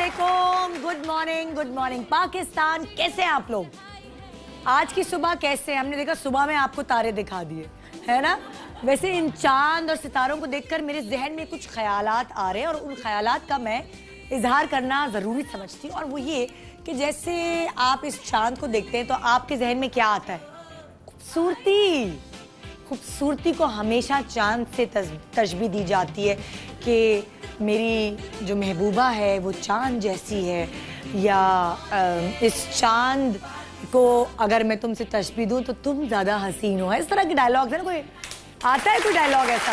वालेकुम, good morning Pakistan. कैसे हैं आप लोग? आज की सुबह कैसे हैं? हमने देखा सुबह में आपको तारे दिखा दिए, है ना? वैसे इन चांद और सितारों को देखकर मेरे जहन में कुछ ख्यालात आ रहे हैं और उन ख्यालात का मैं इजहार करना ज़रूरी समझती हूँ। और वो ये कि जैसे आप इस चांद को देखते हैं तो आपके जहन में क्या आता है? खूबसूरती। खूबसूरती को हमेशा चांद से तशबीह दी जाती है कि मेरी जो महबूबा है वो चांद जैसी है, या इस चांद को अगर मैं तुमसे तशबीह दूँ तो तुम ज़्यादा हसीन हो। इस तरह के डायलॉग है ना, कोई आता है कोई डायलॉग ऐसा?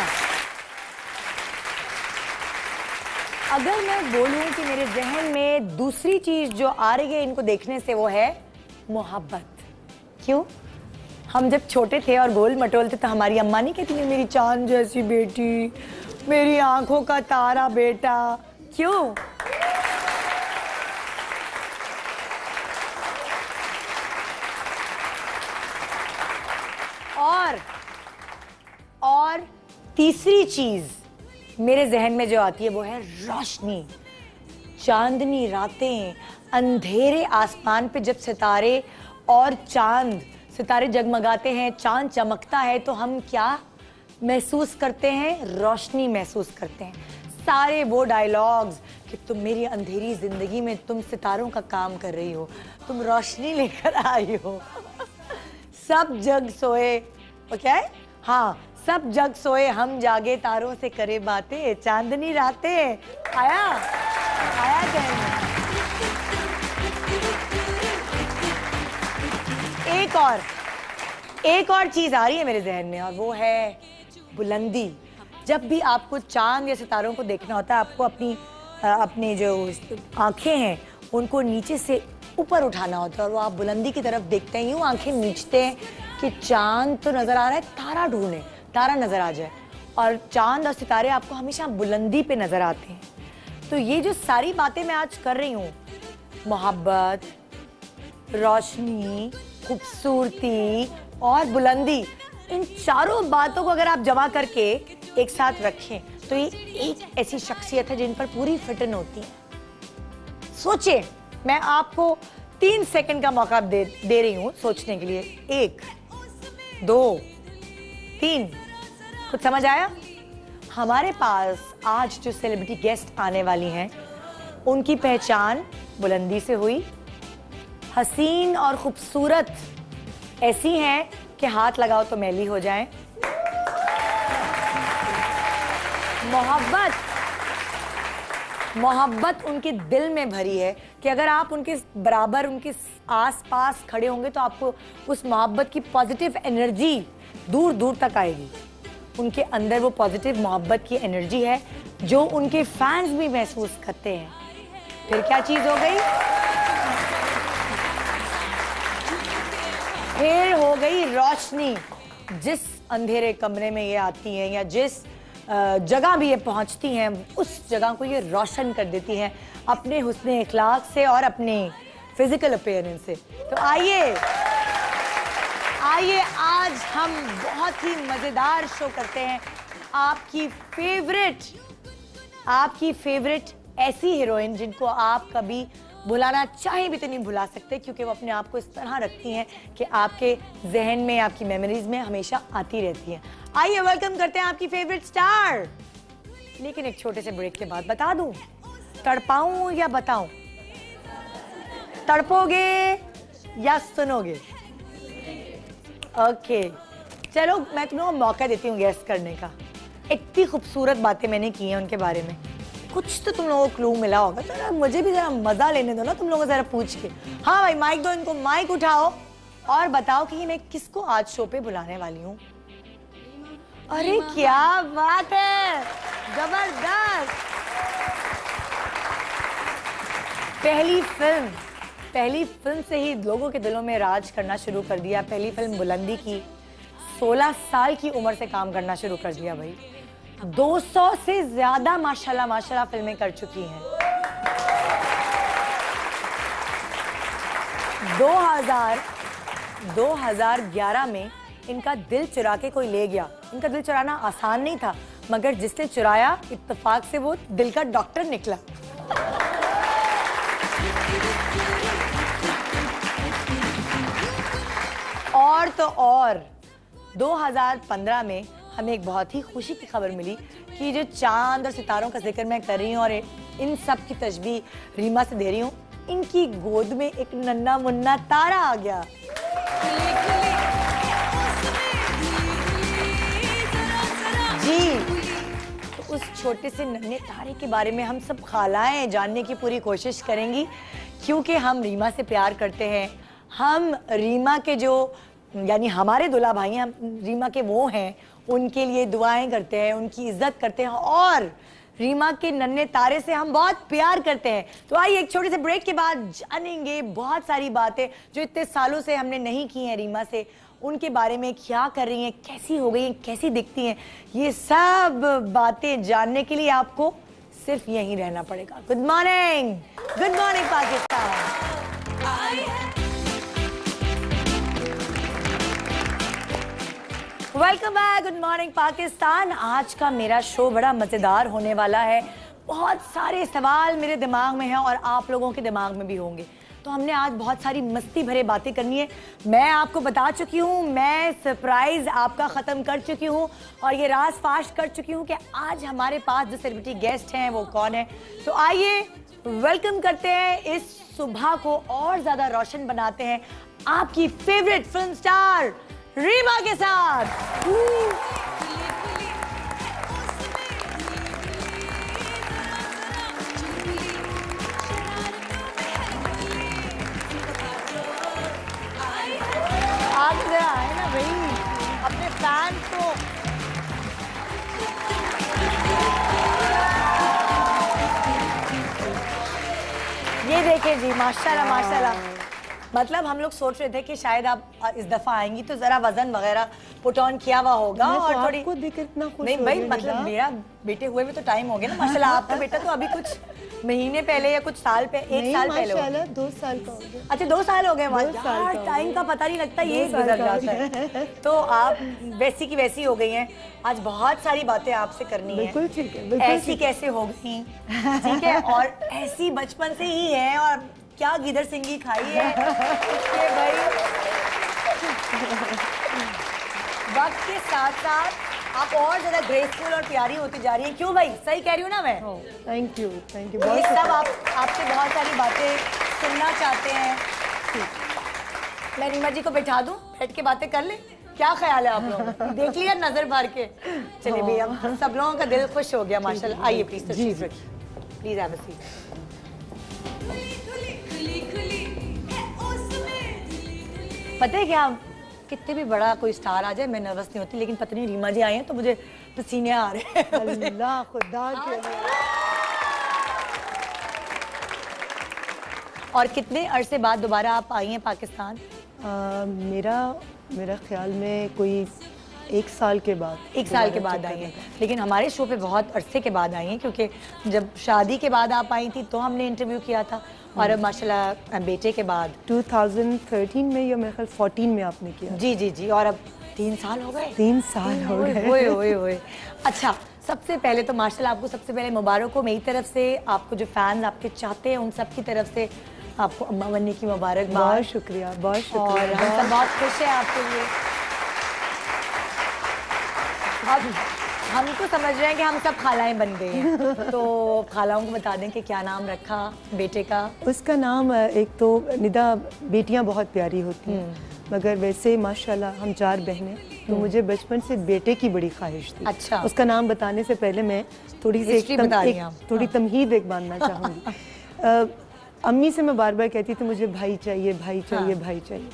अगर मैं बोलूँ कि मेरे जहन में दूसरी चीज़ जो आ रही है इनको देखने से, वो है मोहब्बत। क्यों? हम जब छोटे थे और गोल मटोल थे तो हमारी अम्मा नहीं कहती है मेरी चांद जैसी बेटी, मेरी आंखों का तारा बेटा। क्यों? और तीसरी चीज मेरे जहन में जो आती है वो है रोशनी। चांदनी रातें, अंधेरे आसमान पे जब सितारे और सितारे जगमगाते हैं, चांद चमकता है तो हम क्या महसूस करते हैं? रोशनी महसूस करते हैं। सारे वो डायलॉग्स कि तुम मेरी अंधेरी जिंदगी में तुम सितारों का काम कर रही हो, तुम रोशनी लेकर आई हो। सब जग सोए, वो क्या है? हाँ, सब जग सोए हम जागे, तारों से करे बातें, चांदनी रातें। आया कहना। एक और चीज आ रही है मेरे जहन में और वो है बुलंदी। जब भी आपको चांद या सितारों को देखना होता है, आपको अपनी जो आंखें हैं उनको नीचे से ऊपर उठाना होता है और वो आप बुलंदी की तरफ देखते हैं, यूं आंखें नीचते हैं कि चांद तो नजर आ रहा है, तारा ढूंढे, तारा नजर आ जाए। और चांद और सितारे आपको हमेशा बुलंदी पे नजर आते हैं। तो ये जो सारी बातें मैं आज कर रही हूँ, मोहब्बत, रोशनी, खूबसूरती और बुलंदी, इन चारों बातों को अगर आप जमा करके एक साथ रखें तो ये एक ऐसी शख्सियत है जिन पर पूरी फिटन होती है। सोचिए, मैं आपको 3 सेकंड का मौका दे रही हूँ सोचने के लिए। 1, 2, 3। कुछ समझ आया? हमारे पास आज जो सेलिब्रिटी गेस्ट आने वाली हैं उनकी पहचान बुलंदी से हुई। हसीन और खूबसूरत ऐसी हैं कि हाथ लगाओ तो मैली हो जाएं। मोहब्बत उनके दिल में भरी है कि अगर आप उनके बराबर, उनके आस-पास खड़े होंगे तो आपको उस मोहब्बत की पॉजिटिव एनर्जी दूर दूर तक आएगी। उनके अंदर वो पॉजिटिव मोहब्बत की एनर्जी है जो उनके फैंस भी महसूस करते हैं। फिर क्या चीज हो गई? फिर हो गई रोशनी। जिस अंधेरे कमरे में ये आती हैं या जिस जगह भी ये पहुंचती हैं, उस जगह को ये रोशन कर देती हैं अपने हुस्ने इखलाक से और अपने फिजिकल अपीयरेंस से। तो आइए आज हम बहुत ही मजेदार शो करते हैं। आपकी फेवरेट ऐसी हीरोइन जिनको आप कभी भुलाना चाहे भी तो नहीं भुला सकते, क्योंकि वो अपने आप को इस तरह रखती हैं कि आपके जहन में, आपकी मेमोरीज में हमेशा आती रहती हैं। आइए वेलकम करते हैं आपकी फेवरेट स्टार। लेकिन एक छोटे से ब्रेक के बाद बता दूं, तड़पाऊं या बताऊं? तड़पोगे या सुनोगे? ओके, चलो मैं तुम लोगों को मौका देती हूँ गेस करने का। इतनी खूबसूरत बातें मैंने की हैं उनके बारे में, कुछ तो तुम लोगों को क्लू मिला होगा। तो मुझे भी जरा मजा लेने दो ना तुम लोगों को, जरा पूछ के। हाँ भाई, माइक दो इनको, माइक उठाओ और बताओ कि मैं किसको आज शो पे बुलाने वाली हूँ। अरे क्या बात है, जबरदस्त। पहली फिल्म से ही लोगों के दिलों में राज करना शुरू कर दिया। पहली फिल्म बुलंदी की, 16 साल की उम्र से काम करना शुरू कर दिया भाई। 200 से ज्यादा माशाल्लाह फिल्में कर चुकी हैं। 2011 में इनका दिल चुरा के कोई ले गया। इनका दिल चुराना आसान नहीं था, मगर जिसने चुराया इत्तेफाक से वो दिल का डॉक्टर निकला। और तो और 2015 में हमें एक बहुत ही खुशी की खबर मिली कि जो चांद और सितारों का जिक्र मैं कर रही हूँ और इन सब की तशबीह रीमा से दे रही हूँ, इनकी गोद में एक नन्हा मुन्ना तारा आ गया। जी, तो उस छोटे से नन्हे तारे के बारे में हम सब खालाएं जानने की पूरी कोशिश करेंगी, क्योंकि हम रीमा से प्यार करते हैं। हम रीमा के जो यानी हमारे दुल्हा भाई हैं, हम रीमा के वो हैं, उनके लिए दुआएं करते हैं, उनकी इज्जत करते हैं और रीमा के नन्हे तारे से हम बहुत प्यार करते हैं। तो आइए एक छोटे से ब्रेक के बाद जानेंगे बहुत सारी बातें जो इतने सालों से हमने नहीं की हैं रीमा से, उनके बारे में, क्या कर रही हैं, कैसी हो गई हैं, कैसी दिखती हैं। ये सब बातें जानने के लिए आपको सिर्फ यहीं रहना पड़ेगा। Good morning Pakistan. Welcome back, good morning Pakistan. आज का मेरा शो बड़ा मज़ेदार होने वाला है। बहुत सारे सवाल मेरे दिमाग में हैं और आप लोगों के दिमाग में भी होंगे, तो हमने आज बहुत सारी मस्ती भरे बातें करनी है। मैं आपको बता चुकी हूँ, मैं सरप्राइज आपका ख़त्म कर चुकी हूँ और ये राज फाश कर चुकी हूँ कि आज हमारे पास जो सेलिब्रिटी गेस्ट हैं वो कौन है। तो आइए वेलकम करते हैं, इस सुबह को और ज़्यादा रोशन बनाते हैं आपकी फेवरेट फिल्म स्टार रीमा के साथ। आप जरा आए ना भाई, अपने फैंस को ये देखें जी, माशाल्लाह माशाल्लाह। मतलब हम लोग सोच रहे थे कि शायद आप इस दफा आएंगी तो जरा वजन वगैरह पुट ऑन किया हुआ होगा और तो थोड़ी आपको देख इतना खुश नहीं भाई, मतलब मेरा बेटे हुए भी तो टाइम हो गया ना। माशाल्लाह आपका बेटा तो अभी कुछ महीने पहले या कुछ साल पहले, एक साल पहले, माशाल्लाह 2 साल का हो गया। अच्छा 2 साल हो गए। यार टाइम का पता नहीं लगता, ये गुजर जाता है। तो आप वैसी की वैसी हो गई हैं। आज बहुत सारी बातें आपसे करनी है। बिल्कुल ठीक है, बिल्कुल ऐसी कैसे हो गई, ठीक है, और ऐसी बचपन से ही है और क्या गिदर सिंगी खाई है कि भाई वक्त के साथ साथ आप और ज्यादा ग्रेसफुल और प्यारी होती जा रही हैं। क्यों भाई, सही कह रही हूँ ना मैं? थैंक यू ये सब आपसे बहुत सारी बातें सुनना चाहते हैं। मैं रीमा जी को बैठा दूं, बैठ के बातें कर ले, क्या ख्याल है आप लोगों? देख लिया नजर भर के? चलिए भैया, सब लोगों का दिल खुश हो गया माशाल्लाह। आइए प्लीज तशरीफ रखिए, प्लीज हैव अ सीट। पता है क्या, कितने भी बड़ा कोई स्टार आ जाए मैं नर्वस नहीं होती, लेकिन पता नहीं रीमा जी आई हैं तो मुझे पसीने आ रहे हैं। अल्लाह खुदा के लिए। और कितने अरसे बाद दोबारा आप आई हैं पाकिस्तान? मेरा ख्याल में कोई 1 साल के बाद। 1 साल के बाद आई हैं, लेकिन हमारे शो पे बहुत अरसे के बाद आई हैं, क्योंकि जब शादी के बाद आप आई थी तो हमने इंटरव्यू किया था और अब माशाल्लाह बेटे के बाद 2013 में या मेरे ख्याल 14 में आपने किया। जी जी जी, और अब 3 साल हो गए। 3 साल हो गए। ओए ओए ओए। अच्छा, सबसे पहले तो माशाल्लाह आपको सबसे पहले मुबारक हो मेरी तरफ से, आपको जो फैंस आपके चाहते हैं उन सब की तरफ से आपको अम्मा बनने की मुबारकबाद। बहुत शुक्रिया, बहुत शुक्रिया। और हम सब बहुत खुश हैं आपके लिए। अब हम तो समझ रहे हैं कि हम सब खालाएं बन गई हैं, तो खालाओं को बता दें कि क्या नाम रखा बेटे का? उसका नाम, एक तो निदा, बेटियां बहुत प्यारी होती हैं, मगर वैसे माशाल्लाह हम 4 बहनें, तो मुझे बचपन से बेटे की बड़ी ख्वाहिश थी। अच्छा। उसका नाम बताने से पहले मैं थोड़ी सी थोड़ी तमहीद एक बांधना चाहूँगी। अम्मी से मैं बार बार कहती थी मुझे भाई चाहिए, भाई चाहिए, भाई चाहिए।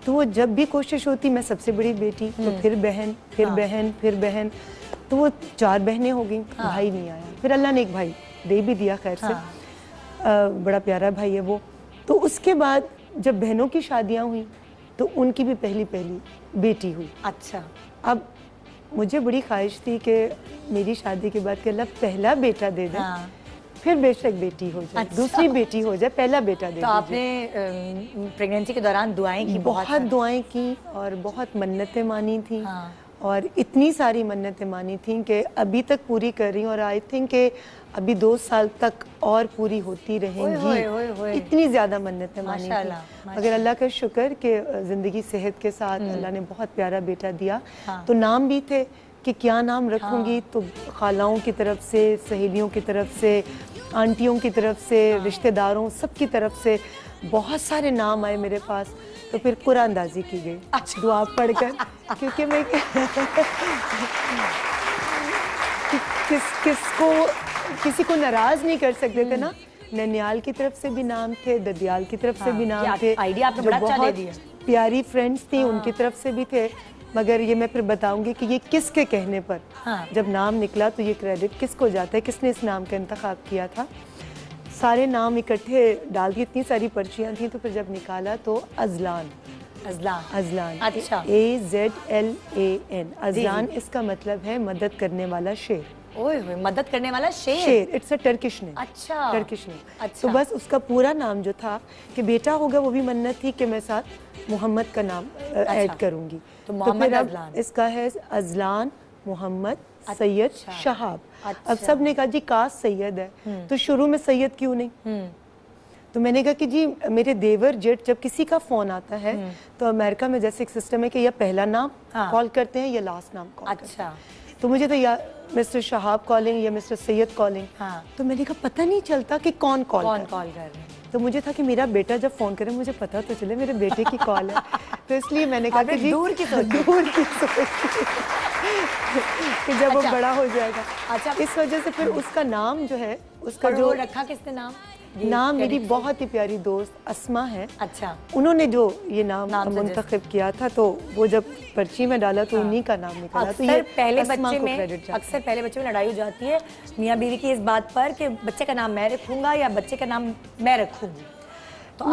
तो वो जब भी कोशिश होती, मैं सबसे बड़ी बेटी, तो फिर बहन, फिर बहन, फिर बहन, तो वो 4 बहनें हो गई, भाई नहीं आया। फिर अल्लाह ने एक भाई दे भी दिया, खैर से। बड़ा प्यारा भाई है वो। तो उसके बाद जब बहनों की शादियां हुई तो उनकी भी पहली बेटी हुई। अच्छा। अब मुझे बड़ी ख्वाहिश थी कि मेरी शादी के बाद के अल्लाह पहला बेटा दे दे, फिर बेशक बेटी हो जाए, दूसरी बेटी हो जाए, पहला बेटा दे दे। तो आपने प्रेगनेंसी के दौरान दुआएं की? बहुत दुआएं की और बहुत मन्नतें मानी थी। और इतनी सारी मन्नतें मानी थी कि अभी तक पूरी कर रही हूँ। और आई थिंक कि अभी 2 साल तक और पूरी होती ओए रहेंगी। इतनी ज्यादा मन्नतें मानी थी, मगर अल्लाह का शुक्र कि जिंदगी सेहत के साथ अल्लाह ने बहुत प्यारा बेटा दिया। तो नाम भी थे कि क्या नाम रखूंगी, तो खालाओं की तरफ से, सहेलियों की तरफ से, आंटियों की तरफ से, रिश्तेदारों सब की तरफ से बहुत सारे नाम आए मेरे पास। तो फिर कुरानदाजी की गई दुआ पढ़कर, क्योंकि मैं किसी को नाराज नहीं कर सकते थे ना। ननियाल की तरफ से भी नाम थे, ददियाल की तरफ से भी नाम थे, आइडिया आपने बड़ा अच्छा दे दिया। प्यारी फ्रेंड्स थी उनकी तरफ से भी थे। मगर ये मैं फिर बताऊंगी कि ये किसके कहने पर जब नाम निकला तो ये क्रेडिट किसको जाता है, किसने इस नाम का इंतखाब किया था। सारे नाम इकट्ठे डाल दिए, इतनी सारी पर्चियां थी, तो फिर जब निकाला तो अजलान। अजलान, अच्छा। AZLAN, अजलान इसका मतलब है मदद करने वाला शेर। ओए मदद करने वाला शेर। It's a Turkish name. अच्छा, टर्किश नेम। अच्छा। तो बस उसका पूरा नाम जो था कि बेटा होगा, वो भी मन्नत थी कि मैं साथ मोहम्मद का नाम ऐड करूंगी। तो मोहम्मद अब इसका है अजलान मोहम्मद सैयद शहाब। अब सब ने कहा जी काश सैयद है, तो शुरू में सैयद क्यों नहीं? तो मैंने कहा कि जी मेरे देवर जेठ जब किसी का फोन आता है तो अमेरिका में जैसे एक सिस्टम है कि या पहला नाम कॉल करते हैं या लास्ट नाम कॉल करते हैं। तो मुझे तो या मिस्टर शहाब कॉलिंग या मिस्टर सैयद कॉलिंग, तो मैंने कहा पता नहीं चलता कि कौन कॉल कर रहे हैं। तो मुझे था कि मेरा बेटा जब फोन करे मुझे पता तो चले मेरे बेटे की कॉल है। तो इसलिए मैंने कहा कि दूर की सोच कि जब वो बड़ा हो जाएगा। अच्छा, इस वजह से फिर उसका नाम जो है, उसका जो रखा किसने नाम मेरी बहुत ही प्यारी दोस्त अस्मा है। अच्छा, उन्होंने जो ये नाम मुंतखब किया था, तो वो जब पर्ची में डाला तो उन्हीं का नाम निकला। तो ये पहले बच्चे में अक्सर पहले बच्चे में लड़ाई हो जाती है मियाँ बीवी की इस बात पर कि बच्चे का नाम मैं रखूंगा या बच्चे का नाम मैं रखूंगी। तो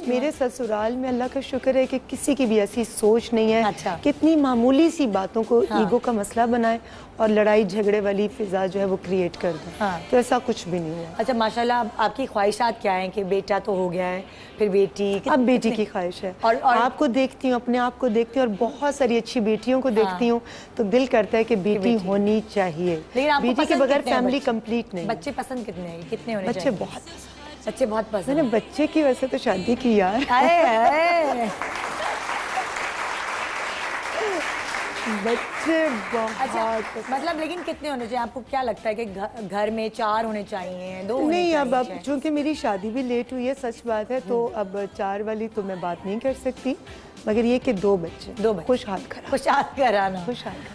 मेरे ससुराल में अल्लाह का शुक्र है कि किसी की भी ऐसी सोच नहीं है। अच्छा। कितनी मामूली सी बातों को ईगो का मसला बनाए और लड़ाई झगड़े वाली फिजा जो है वो क्रिएट कर दे। तो ऐसा कुछ भी नहीं हुआ। अच्छा, माशाल्लाह। आपकी ख्वाहिशात क्या हैं कि बेटा तो हो गया है, फिर बेटी? अब बेटी की ख्वाहिश है और आपको देखती हूँ, अपने आप को देखती हूँ और बहुत सारी अच्छी बेटियों को देखती हूँ, तो दिल करता है कि बेटी होनी चाहिए। बेटी के बगैर फैमिली कंप्लीट नहीं। बच्चे पसंद कितने हैं, कितने होने चाहिए? बच्चे बहुत पसंद। बच्चे बहुत पसंद। मैंने बच्चे की वैसे तो शादी की यार। बच्चे बहुत। अच्छा, मतलब लेकिन कितने होने चाहिए? आपको क्या लगता है कि घर में 4 होने चाहिए, 2 होने नहीं? चाहिए? अब चूंकि मेरी शादी भी लेट हुई है, सच बात है, तो अब 4 वाली तो मैं बात नहीं कर सकती, मगर ये कि 2 बच्चे खुशहाल कराना।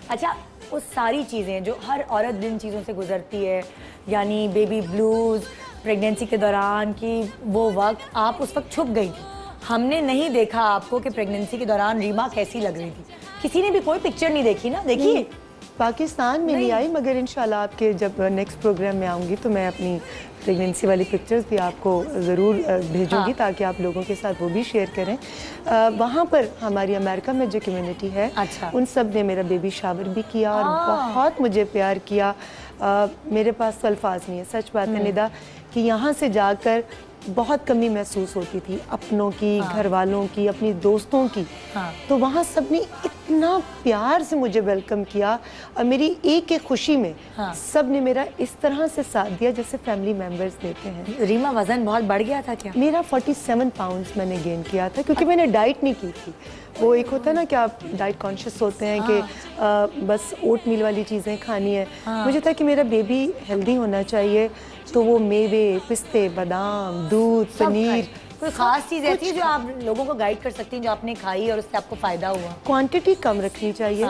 अच्छा, वो सारी चीज़ें जो हर औरत जिन चीज़ों से गुजरती है, यानी बेबी ब्लूज, प्रेगनेंसी के दौरान की वो वक्त, आप उस वक्त छुप गई थी। हमने नहीं देखा आपको कि प्रेगनेंसी के दौरान रीमा कैसी लग रही थी। किसी ने भी कोई पिक्चर नहीं देखी ना? देखिए पाकिस्तान में नहीं आई, मगर इंशाल्लाह आपके जब नेक्स्ट प्रोग्राम में आऊँगी तो मैं अपनी प्रेगनेंसी वाली पिक्चर्स भी आपको ज़रूर भेजूंगी, ताकि आप लोगों के साथ वो भी शेयर करें। वहाँ पर हमारी अमेरिका में जो कम्युनिटी है, उन सब ने मेरा बेबी शावर भी किया और बहुत मुझे प्यार किया। मेरे पास अल्फाज नहीं है, सच बात है निदा, कि यहाँ से जाकर बहुत कमी महसूस होती थी अपनों की, घर वालों की, अपनी दोस्तों की। तो वहाँ सबने इतना प्यार से मुझे वेलकम किया और मेरी एक एक खुशी में सब ने मेरा इस तरह से साथ दिया जैसे फैमिली मेंबर्स देते हैं। रीमा, वजन बहुत बढ़ गया था क्या? मेरा 47 पाउंड्स मैंने गेन किया था, क्योंकि मैंने डाइट नहीं की थी। वो एक होता है ना कि आप डाइट कॉन्शियस होते हैं कि बस ओट मील वाली चीज़ें खानी है। मुझे था कि मेरा बेबी हेल्दी होना चाहिए, तो वो मेवे, पिस्ते, बादाम, दूध, पनीर, कोई खास चीज़ ऐसी है जो आप लोगों को गाइड कर सकती हैं, जो आपने खाई और उससे आपको फायदा हुआ? क्वांटिटी कम रखनी चाहिए।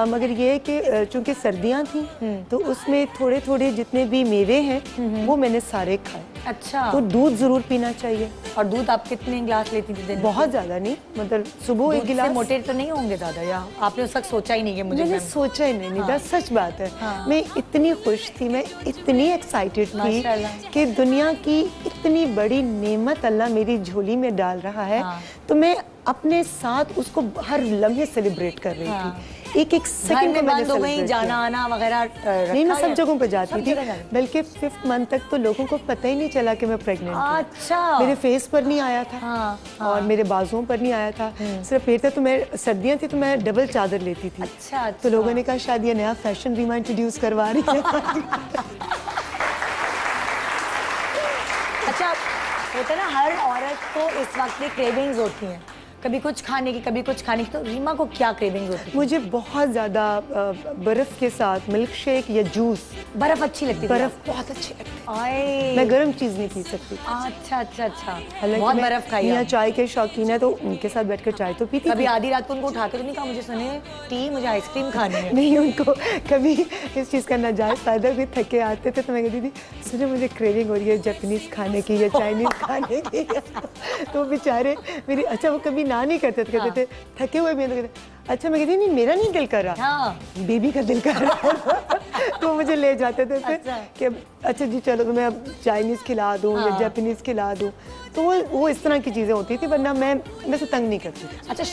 मगर ये है कि चूंकि सर्दियाँ थी तो उसमें थोड़े थोड़े जितने भी मेवे हैं वो मैंने सारे खाए। अच्छा। तो दूध जरूर पीना चाहिए। और दूध आप कितने गिलास लेती थी? बहुत ज्यादा नहीं, मतलब सुबह 1 गिलास। मोटे तो नहीं होंगे ज्यादा, या आपने उस वक्त सोचा ही नहीं? कि मुझे मैंने सोचा ही नहीं। सच बात है। मैं इतनी खुश थी, मैं इतनी एक्साइटेड थी कि दुनिया की इतनी बड़ी नेमत अल्लाह मेरी झोली में डाल रहा है, तो मैं अपने साथ उसको हर लम्हे सेलिब्रेट कर रही थी। एक सेकंड में मैंने सेलिब्रेट जाना आना वगैरह नहीं, मैं सब जगहों पे जाती थी, बल्कि 5th मंथ तक तो लोगों को पता ही नहीं चला कि मैं प्रेग्नेंट हूँ। अच्छा। मेरे फेस पर नहीं आया था और मेरे बाजुओं पर नहीं आया था, सिर्फ पेट था। तो मैं सर्दियाँ थी तो मैं डबल चादर लेती थी। अच्छा। तो लोगों ने कहा शायद ये नया फैशन रीमा इंट्रोड्यूस करवा रही है। अच्छा, होता है ना हर औरत को इस वक्त क्रेविंग्स होती हैं, कभी कुछ खाने की कभी कुछ खाने की, तो रीमा को क्या क्रेविंग्स होती है? मुझे बहुत ज़्यादा बर्फ़ के साथ मिल्क शेक या जूस। बर्फ़ अच्छी लगती है? बर्फ़ बहुत अच्छी लगती है। आए, मैं गर्म चीज़ नहीं पी सकती। अच्छा अच्छा अच्छा, हालांकि बहुत मैं बर्फ़ खाई यहाँ आप। चाय के शौकीन है तो उनके साथ बैठकर चाय तो पीती कभी थी। आधी रात को उनको उठा के तो नहीं कहा मुझे सुनिए टी, मुझे आइसक्रीम खानी है? नहीं, उनको कभी इस चीज़ का नाजायज़ फ़ायदा भी, थके आते थे तो मैं कहती थी सुनिए मुझे क्रेविंग हो रही है जापानीज़ खाने की या चाइनीज़ खाने की। तो बेचारे मेरी, अच्छा वो कभी ना नहीं करते थे, कहते थे थके हुए भी, तो कहते अच्छा, मैं कहती नहीं मेरा नहीं दिल कर रहा, हाँ, बेबी का दिल कर रहा है। तो मुझे ले जाते थे फिर अच्छा। कि अच्छा जी चलो तुम्हें अब चाइनीज़ खिला दूँ या जापानीज़ खिला दूँ। तो वो इस तरह की चीज़ें होती थी, वरना मैं से तंग नहीं करती थी। अच्छा,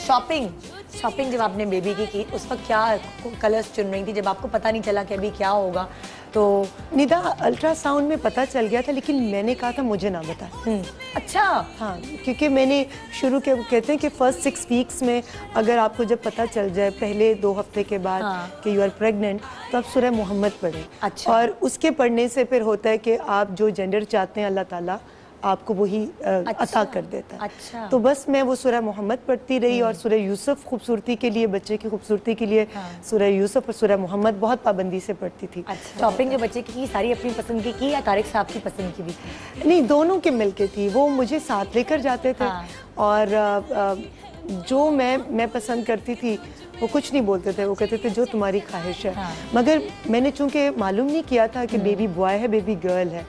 शॉपिंग जब आपने बेबी की उस वक्त क्या कलर्स चुन रही थी जब आपको पता नहीं चला कि अभी क्या होगा? तो निदा अल्ट्रासाउंड में पता चल गया था, लेकिन मैंने कहा था मुझे ना बता। अच्छा, हाँ, क्योंकि मैंने शुरू के, कहते हैं कि फर्स्ट 6 वीक्स में अगर आपको जब पता चल जाए पहले 2 हफ्ते के बाद कि यू आर प्रेग्नेंट, तो आप सूरह मोहम्मद पढ़ें। अच्छा। और उसके पढ़ने से फिर होता है कि आप जो जेंडर चाहते हैं अल्लाह ताला आपको वही अता कर देता है। अच्छा। तो बस मैं वो सूरह मोहम्मद पढ़ती रही और सूरह यूसुफ खूबसूरती के लिए, बच्चे की खूबसूरती के लिए सूरह यूसुफ और सूरह मोहम्मद बहुत पाबंदी से पढ़ती थी। अच्छा, शॉपिंग जो बच्चे की सारी अपनी पसंद की या तारिक साहब की पसंद की भी? नहीं, दोनों के मिलके थी। वो मुझे साथ लेकर जाते थे और जो मैं पसंद करती थी वो कुछ नहीं बोलते थे, वो कहते थे जो तुम्हारी ख्वाहिश है। मगर मैंने चूंकि मालूम नहीं किया था कि बेबी बॉय है बेबी गर्ल है,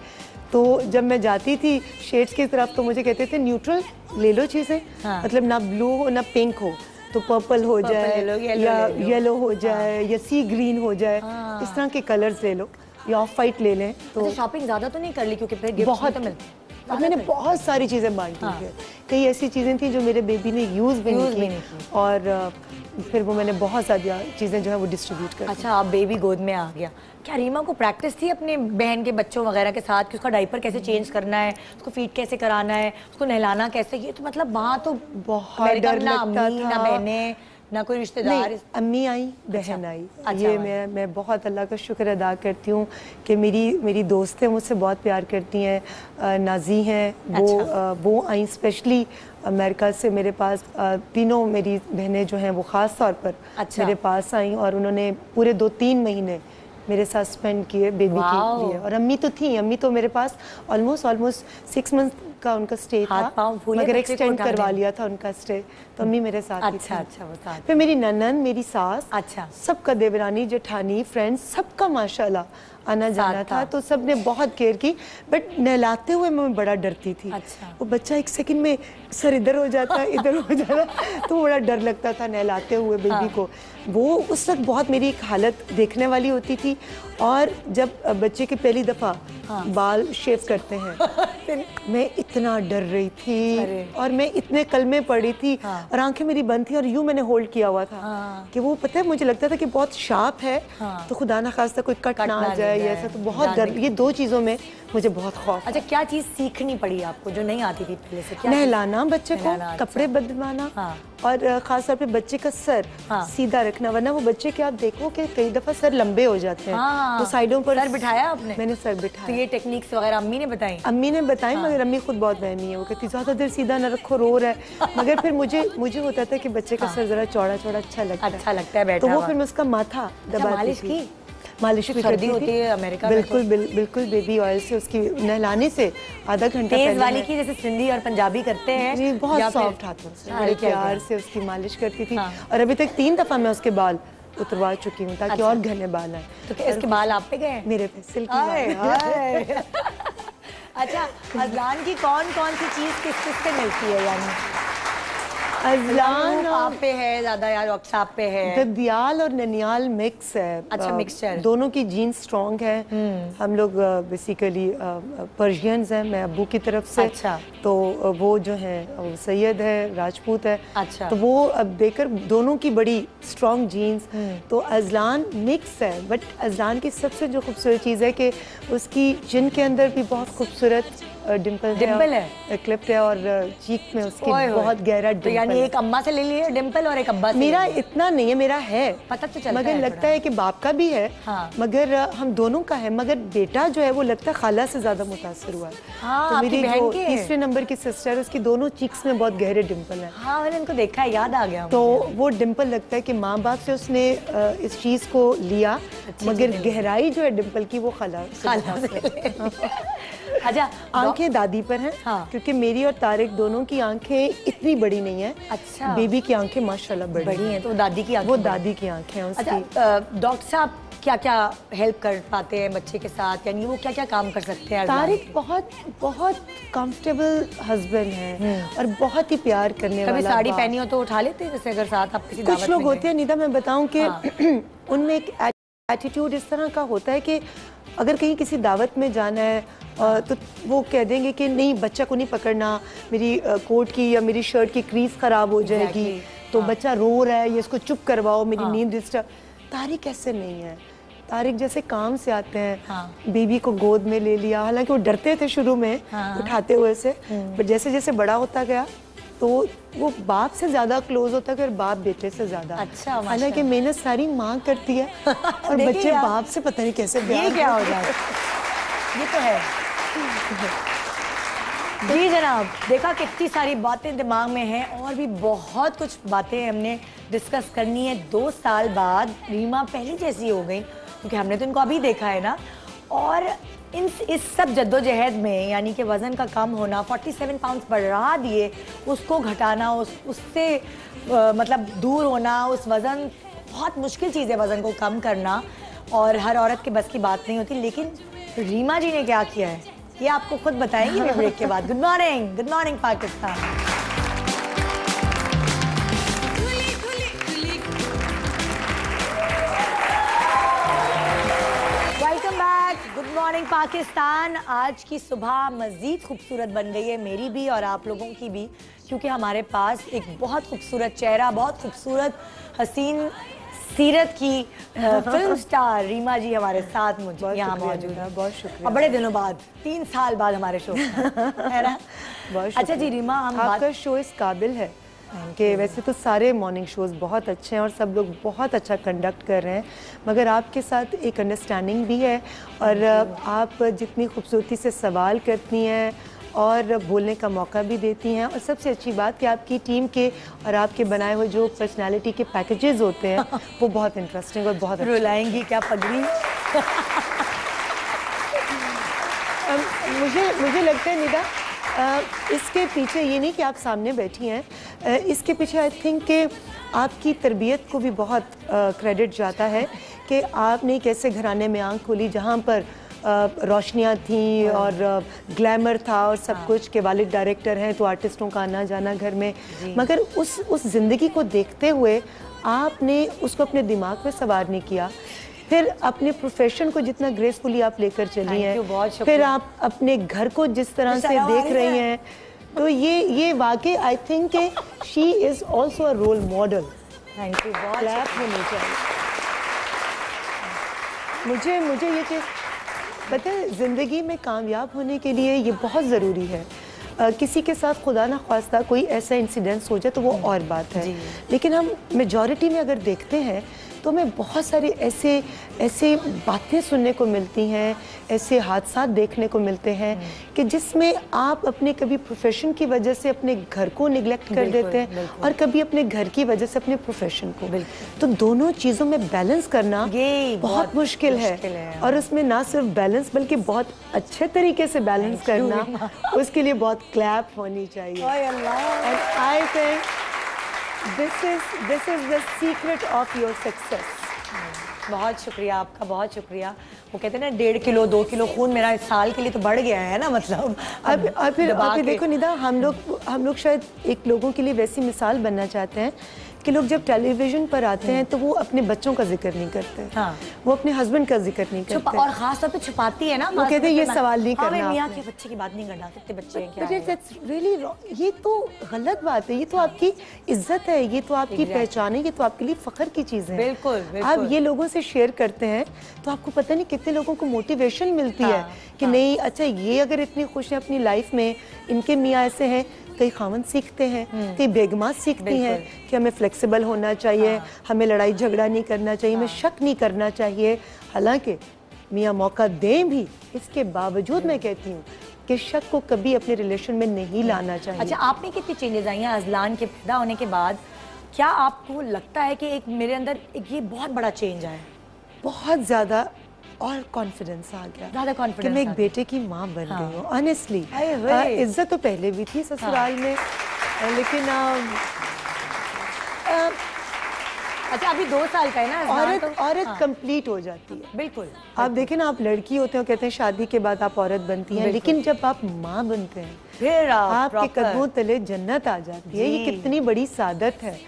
तो जब मैं जाती थी शेड्स की तरफ तो मुझे कहते थे न्यूट्रल ले लो चीज़ें, मतलब ना ब्लू हो ना पिंक हो, तो पर्पल हो जाए या येलो हो जाए या सी ग्रीन हो जाए, इस तरह के कलर्स ले लो या ऑफ वाइट ले लें। तो शॉपिंग ज़्यादा तो नहीं कर ली क्योंकि फिर बहुत तो मिलती? और मैंने बहुत सारी चीज़ें बांटी हैं। कई ऐसी चीज़ें थी जो मेरे बेबी ने यूज़ भी नहीं की और फिर वो मैंने बहुत सारी चीज़ें जो है वो डिस्ट्रीब्यूट कर। अच्छा, आप बेबी गोद में आ गया, क्या रीमा को प्रैक्टिस थी अपने बहन के बच्चों वगैरह के साथ कि उसका डायपर कैसे चेंज करना है, उसको फीड कैसे कराना है, उसको नहलाना कैसे? ये तो मतलब वहाँ तो बहुत डर लगता था, ना बहनें ना कोई रिश्तेदार। अम्मी आई, बहन आई। ये मैं बहुत अल्लाह का शुक्र अदा करती हूँ कि मेरी दोस्तें मुझसे बहुत प्यार करती हैं। नाजी हैं वो आई स्पेशली अमेरिका से मेरे पास। तीनों मेरी बहनें जो हैं वो ख़ास तौर पर मेरे पास आई और उन्होंने पूरे 2-3 महीने मेरे साथ स्पेंड किए बेबी के लिए। और अम्मी तो थी, अम्मी तो मेरे पास ऑलमोस्ट 6 मंथ का उनका स्टे था, मगर एक्सटेंड करवा लिया था उनका स्टे, तो अम्मी मेरे साथ। अच्छा, फिर मेरी ननन, मेरी सास, अच्छा, सबका, देवरानी जेठानी फ्रेंड्स सबका माशाल्लाह आना जाना था, तो सब ने बहुत केयर की। बट नहलाते हुए मैं बड़ा डरती थी। अच्छा। वो बच्चा एक सेकंड में सर इधर हो जाता इधर हो जाता, तो बड़ा डर लगता था नहलाते हुए बेबी को। वो उस वक्त बहुत मेरी एक हालत देखने वाली होती थी। और जब बच्चे की पहली दफ़ा बाल शेव करते हैं मैं इतना डर रही थी और मैं इतने कलमे पड़ी थी और आंखें मेरी बंद थी और यूं मैंने होल्ड किया हुआ था कि वो, पता है, मुझे लगता था कि बहुत शार्प है तो खुदा ना खास्ता कोई कट ना आ जाए या ऐसा, तो बहुत डर। ये 2 चीज़ों में मुझे बहुत खौफ। अच्छा, क्या चीज़ सीखनी पड़ी आपको जो नहीं आती थी पहले से? क्या? नहलाना बच्चे को, कपड़े बदलवाना और खास तौर पे बच्चे का सर सीधा रखना, वरना वो बच्चे के आप देखो कि कई दफा सर लंबे हो जाते हैं तो साइडों पर। सर बिठाया आपने? मैंने सर बिठाया। तो ये टेक्निक्स वगैरह अम्मी ने बताई? अम्मी ने बताई, मगर अम्मी खुद बहुत बहनी है, वो कहती ज्यादा देर सीधा न रखो, रो रहा है। मगर फिर मुझे होता था कि बच्चे का सर जरा चौड़ा चौड़ा अच्छा लगता है बैठा। तो वो फिर मैं उसका माथा दबाती थी, मालिश भी करती होती है अमेरिका में। बिल्कुल बेबी ऑयल से उसकी नहलाने से आधा घंटा तेज वाली की जैसे सिंधी और पंजाबी करते हैं जी, बहुत सॉफ्ट हाथों से बड़े प्यार से उसकी मालिश करती थी। और अभी तक 3 दफा मैं उसके बाल उतरवा चुकी हूँ ताकि और घने बाल आए। तो क्या इसके बाल आप पे गए? मेरे पे सिल्की। अच्छा, अज़लान की कौन कौन सी चीज़ किस किस से मिलती है? यानी अज़लान आप पे है ज़्यादा या आप पे है? ददियाल और ननियाल मिक्स है। अच्छा, मिक्सचर। दोनों की जीन्स स्ट्रॉन्ग है। हम लोग बेसिकली पर्शियंस हैं, मैं अब्बू की तरफ से। अच्छा। तो वो जो है सैयद है, राजपूत है। अच्छा। तो वो अब देखकर दोनों की बड़ी स्ट्रॉन्ग जीन्स। तो अज़लान मिक्स है, बट अज़लान की सबसे जो खूबसूरत चीज़ है कि उसकी जिन के अंदर भी बहुत खूबसूरत डिम्पल है, क्लिप है और चीक में उसके बहुत गहरा डिम्पल। तो यानी एक अम्मा से ले लिए डिम्पल और एक अब्बा से? मेरा इतना नहीं है, मेरा है, पता तो चलता मगर है लगता है कि बाप का भी है। हाँ। मगर हम दोनों का है, मगर बेटा जो है वो लगता है खाला से ज्यादा मुतासर हुआ है। हाँ, तो मेरी जो है? तीसरे नंबर की सिस्टर, उसकी दोनों चीक्स में बहुत गहरे डिम्पल है। हाँ, मैंने उनको देखा है, याद आ गया। तो वो डिम्पल लगता है कि माँ बाप से उसने इस चीज को लिया, मगर गहराई जो है डिम्पल की वो खाला से। अच्छा, आंखें दादी पर हैं। हाँ। क्योंकि मेरी और तारिक दोनों की आंखें इतनी बड़ी नहीं है। अच्छा। बेबी की आंखें माशाल्लाह बड़ी हैं, तो दादी की आंखें, वो दादी की आंखें हैं उसकी। अच्छा, डॉक्टर साहब क्या क्या हेल्प कर पाते हैं बच्चे के साथ, यानी वो क्या क्या काम कर सकते हैं? तारिक बहुत बहुत कंफर्टेबल हस्बैंड है और बहुत ही प्यार करने वाला। कभी साड़ी पहनी हो तो उठा लेते हैं, जैसे अगर साथ आप किसी कुछ लोग होते हैं निदा, मैं बताऊं कि उनमें एक एटीट्यूड इस तरह का होता है कि अगर कहीं किसी दावत में जाना है तो वो कह देंगे कि नहीं, बच्चा को नहीं पकड़ना, मेरी कोट की या मेरी शर्ट की क्रीज खराब हो जाएगी। तो बच्चा रो रहा है, ये इसको चुप करवाओ, मेरी नींद डिस्टर्ब। तारिक ऐसे नहीं है। तारिक जैसे काम से आते हैं, बेबी को गोद में ले लिया, हालांकि वो डरते थे शुरू में उठाते हुए से, पर जैसे जैसे बड़ा होता गया तो वो बाप से ज्यादा क्लोज होता है और बाप बेटे से ज्यादा। अच्छा, हालांकि मेहनत सारी माँ करती है और बच्चे बाप से पता नहीं कैसे। ये क्या हो जाए, ये तो है। जी जनाब, देखा कितनी सारी बातें दिमाग में हैं और भी बहुत कुछ बातें हमने डिस्कस करनी है। 2 साल बाद रीमा पहले जैसी हो गई, क्योंकि हमने तो इनको अभी देखा है ना। और इस सब जद्दोजहद में, यानी कि वज़न का कम होना, 47 पाउंड्स बढ़ा दिए, उसको घटाना, उससे मतलब दूर होना, उस वज़न, बहुत मुश्किल चीज़ है वज़न को कम करना, और हर औरत के बस की बात नहीं होती। लेकिन रीमा जी ने क्या किया है ये आपको खुद बताएंगी ब्रेक के बाद। Good morning Pakistan. Welcome back, good morning Pakistan. आज की सुबह मज़ीद खूबसूरत बन गई है, मेरी भी और आप लोगों की भी, क्योंकि हमारे पास एक बहुत खूबसूरत चेहरा, बहुत खूबसूरत हसीन सीरत की फिल्म स्टार रीमा जी हमारे साथ यहाँ मौजूद है। बहुत शुक्रिया। और बड़े दिनों बाद, 3 साल बाद हमारे शो है ना। बहुत अच्छा जी रीमा, हम आपका शो इस काबिल है कि वैसे तो सारे मॉर्निंग शोज बहुत अच्छे हैं और सब लोग बहुत अच्छा कंडक्ट कर रहे हैं, मगर आपके साथ एक अंडरस्टैंडिंग भी है और आप जितनी खूबसूरती से सवाल करती हैं और बोलने का मौका भी देती हैं, और सबसे अच्छी बात कि आपकी टीम के और आपके बनाए हुए जो पर्सनालिटी के पैकेजेस होते हैं वो बहुत इंटरेस्टिंग और बहुत अच्छे। रुलाएंगी क्या पगड़ी? मुझे लगता है निदा, इसके पीछे ये नहीं कि आप सामने बैठी हैं, इसके पीछे आई थिंक कि आपकी तरबियत को भी बहुत क्रेडिट जाता है कि आपने कैसे घराने में आंख खोली जहाँ पर रोशनियाँ थी और ग्लैमर था और सब कुछ, के वालिद डायरेक्टर हैं तो आर्टिस्टों का आना जाना घर में, मगर उस ज़िंदगी को देखते हुए आपने उसको अपने दिमाग में सवार नहीं किया। फिर अपने प्रोफेशन को जितना ग्रेसफुली आप लेकर चली हैं, फिर आप अपने घर को जिस तरह से देख रही हैं, तो ये वाकई I think she is also a role model. Thank you, बहुत क्लैप होनी चाहिए। मुझे ये चीज़ पता है, ज़िंदगी में कामयाब होने के लिए ये बहुत ज़रूरी है। किसी के साथ खुदा ना ख्वास्ता कोई ऐसा इंसिडेंस हो जाए तो वो और बात है, लेकिन हम मेजॉरिटी में अगर देखते हैं तो हमें बहुत सारे ऐसे बातें सुनने को मिलती हैं, ऐसे हादसा देखने को मिलते हैं कि जिसमें आप अपने कभी प्रोफेशन की वजह से अपने घर को निगलेक्ट कर देते हैं और कभी अपने घर की वजह से अपने प्रोफेशन को। तो दोनों चीज़ों में बैलेंस करना बहुत मुश्किल है, और उसमें ना सिर्फ बैलेंस बल्कि बहुत अच्छे तरीके से बैलेंस करना, उसके लिए बहुत क्लैप होनी चाहिए। And I think This is the secret of your success. बहुत शुक्रिया आपका, बहुत शुक्रिया। वो कहते हैं ना 1.5 किलो 2 किलो खून मेरा इस साल के लिए तो बढ़ गया है ना, मतलब अब फिर देखो निदा, हम लोग शायद एक लोगों के लिए वैसी मिसाल बनना चाहते हैं कि लोग जब टेलीविजन पर आते हैं तो वो अपने बच्चों का जिक्र नहीं करते हैं। हाँ। वो अपने हस्बैंड का जिक्र नहीं करते और खास तौर पे छुपाती है ना, वो कहते हैं ये सवाल नहीं करना, मियां के बच्चे की बात नहीं करना, कितने बच्चे हैं, क्या है? रियली ये तो गलत बात है, ये तो आपकी इज्जत है, ये तो आपकी पहचान है, ये तो आपके लिए फख्र की चीज़ है। बिल्कुल। आप ये लोगों से शेयर करते हैं तो आपको पता नहीं कितने लोगों को मोटिवेशन मिलती है कि नहीं अच्छा ये अगर इतनी खुश है अपनी लाइफ में, इनके मियाँ ऐसे हैं, कई खावन सीखते हैं, कई बेगमात सीखती हैं कि हमें फ्लेक्सिबल होना चाहिए, हमें लड़ाई झगड़ा नहीं करना चाहिए, हमें शक नहीं करना चाहिए। हालांकि मियाँ मौका दें भी, इसके बावजूद मैं कहती हूँ कि शक को कभी अपने रिलेशन में नहीं लाना चाहिए। अच्छा, आप में कितनी चेंजेस आई हैं अजलान के पैदा होने के बाद? क्या आपको लगता है कि एक मेरे अंदर एक ये बहुत बड़ा चेंज आया? बहुत ज़्यादा, और कॉन्फिडेंस आ गया, ज़्यादा कॉन्फिडेंस कि मैं एक बेटे की माँ बन गई हूँ। ऑनेस्टली इज्जत तो पहले भी थी ससुराल में, लेकिन अच्छा अभी 2 साल का है ना औरत कंप्लीट हो जाती है। बिल्कुल। आप देखें ना, आप लड़की होते हो, कहते हैं शादी के बाद आप औरत बनती हैं, लेकिन जब आप माँ बनते हैं फिर आपके कदमों तले जन्नत आ जाती है। ये कितनी बड़ी सादत है।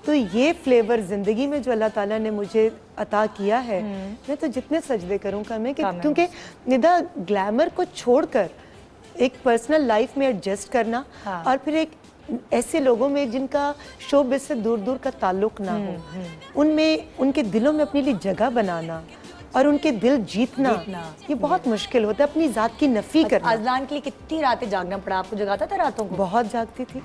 तो ये फ्लेवर जिंदगी में जो अल्लाह ताला ने मुझे अता किया है, मैं तो जितने सजदे करूँ कम है, क्योंकि निदा ग्लैमर को छोड़कर एक पर्सनल लाइफ में एडजस्ट करना और फिर एक ऐसे लोगों में जिनका शोबिज़ से दूर दूर का ताल्लुक ना हो, उनमें उनके दिलों में अपने लिए जगह बनाना और उनके दिल जीतना ये बहुत मुश्किल होता है, अपनी जात की नफी करना। अजलान के लिए कितनी रातें जागना पड़ा आपको? जगाता था रातों को? बहुत जागती थी।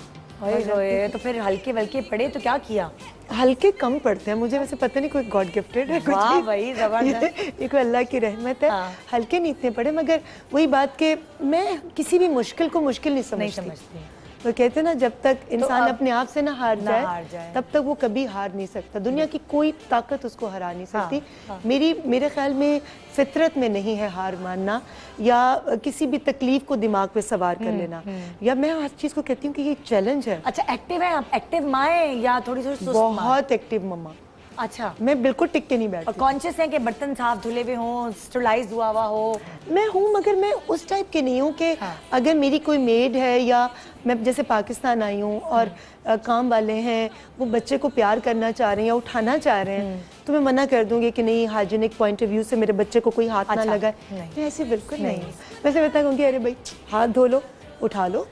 तो फिर हल्के वल्के पड़े तो क्या किया? हल्के कम पड़ते हैं मुझे, वैसे पता नहीं, कोई गॉड गिफ्टेड है, वाह भाई जबरदस्त, ये कोई अल्लाह की रहमत है। हल्के नहीं इतने पड़े, मगर वही बात कि मैं किसी भी मुश्किल को मुश्किल नहीं समझती। तो कहते हैं ना, जब तक इंसान अपने आप से ना हार जाए तब तक वो कभी हार नहीं सकता। दुनिया की कोई ताकत उसको हरा नहीं सकती। मेरे ख्याल में फितरत में नहीं है हार मानना या किसी भी तकलीफ को दिमाग पे सवार कर लेना। या मैं हर चीज को कहती हूँ कि ये चैलेंज है। अच्छा, एक्टिव है आप? एक्टिव माँ है या थोड़ी सुस्त? बहुत एक्टिव मम्मा। अच्छा, मैं बिल्कुल टिक के नहीं बैठती। और कॉन्शियस है कि बर्तन साफ धुले हुए हों, स्टरलाइज हुआ हुआ हो? मैं हूँ, मगर मैं उस टाइप की नहीं हूँ कि अगर मेरी कोई मेड है या मैं जैसे पाकिस्तान आई हूँ और काम वाले हैं, वो बच्चे को प्यार करना चाह रहे हैं या उठाना चाह रहे हैं, तो मैं मना कर दूंगी कि नहीं, हाइजीनिक पॉइंट ऑफ व्यू से मेरे बच्चे को कोई हाथ ना लगाए। मैं ऐसे बिल्कुल नहीं। वैसे बता कहूँगी अरे भाई हाथ धो लो, उठा लो,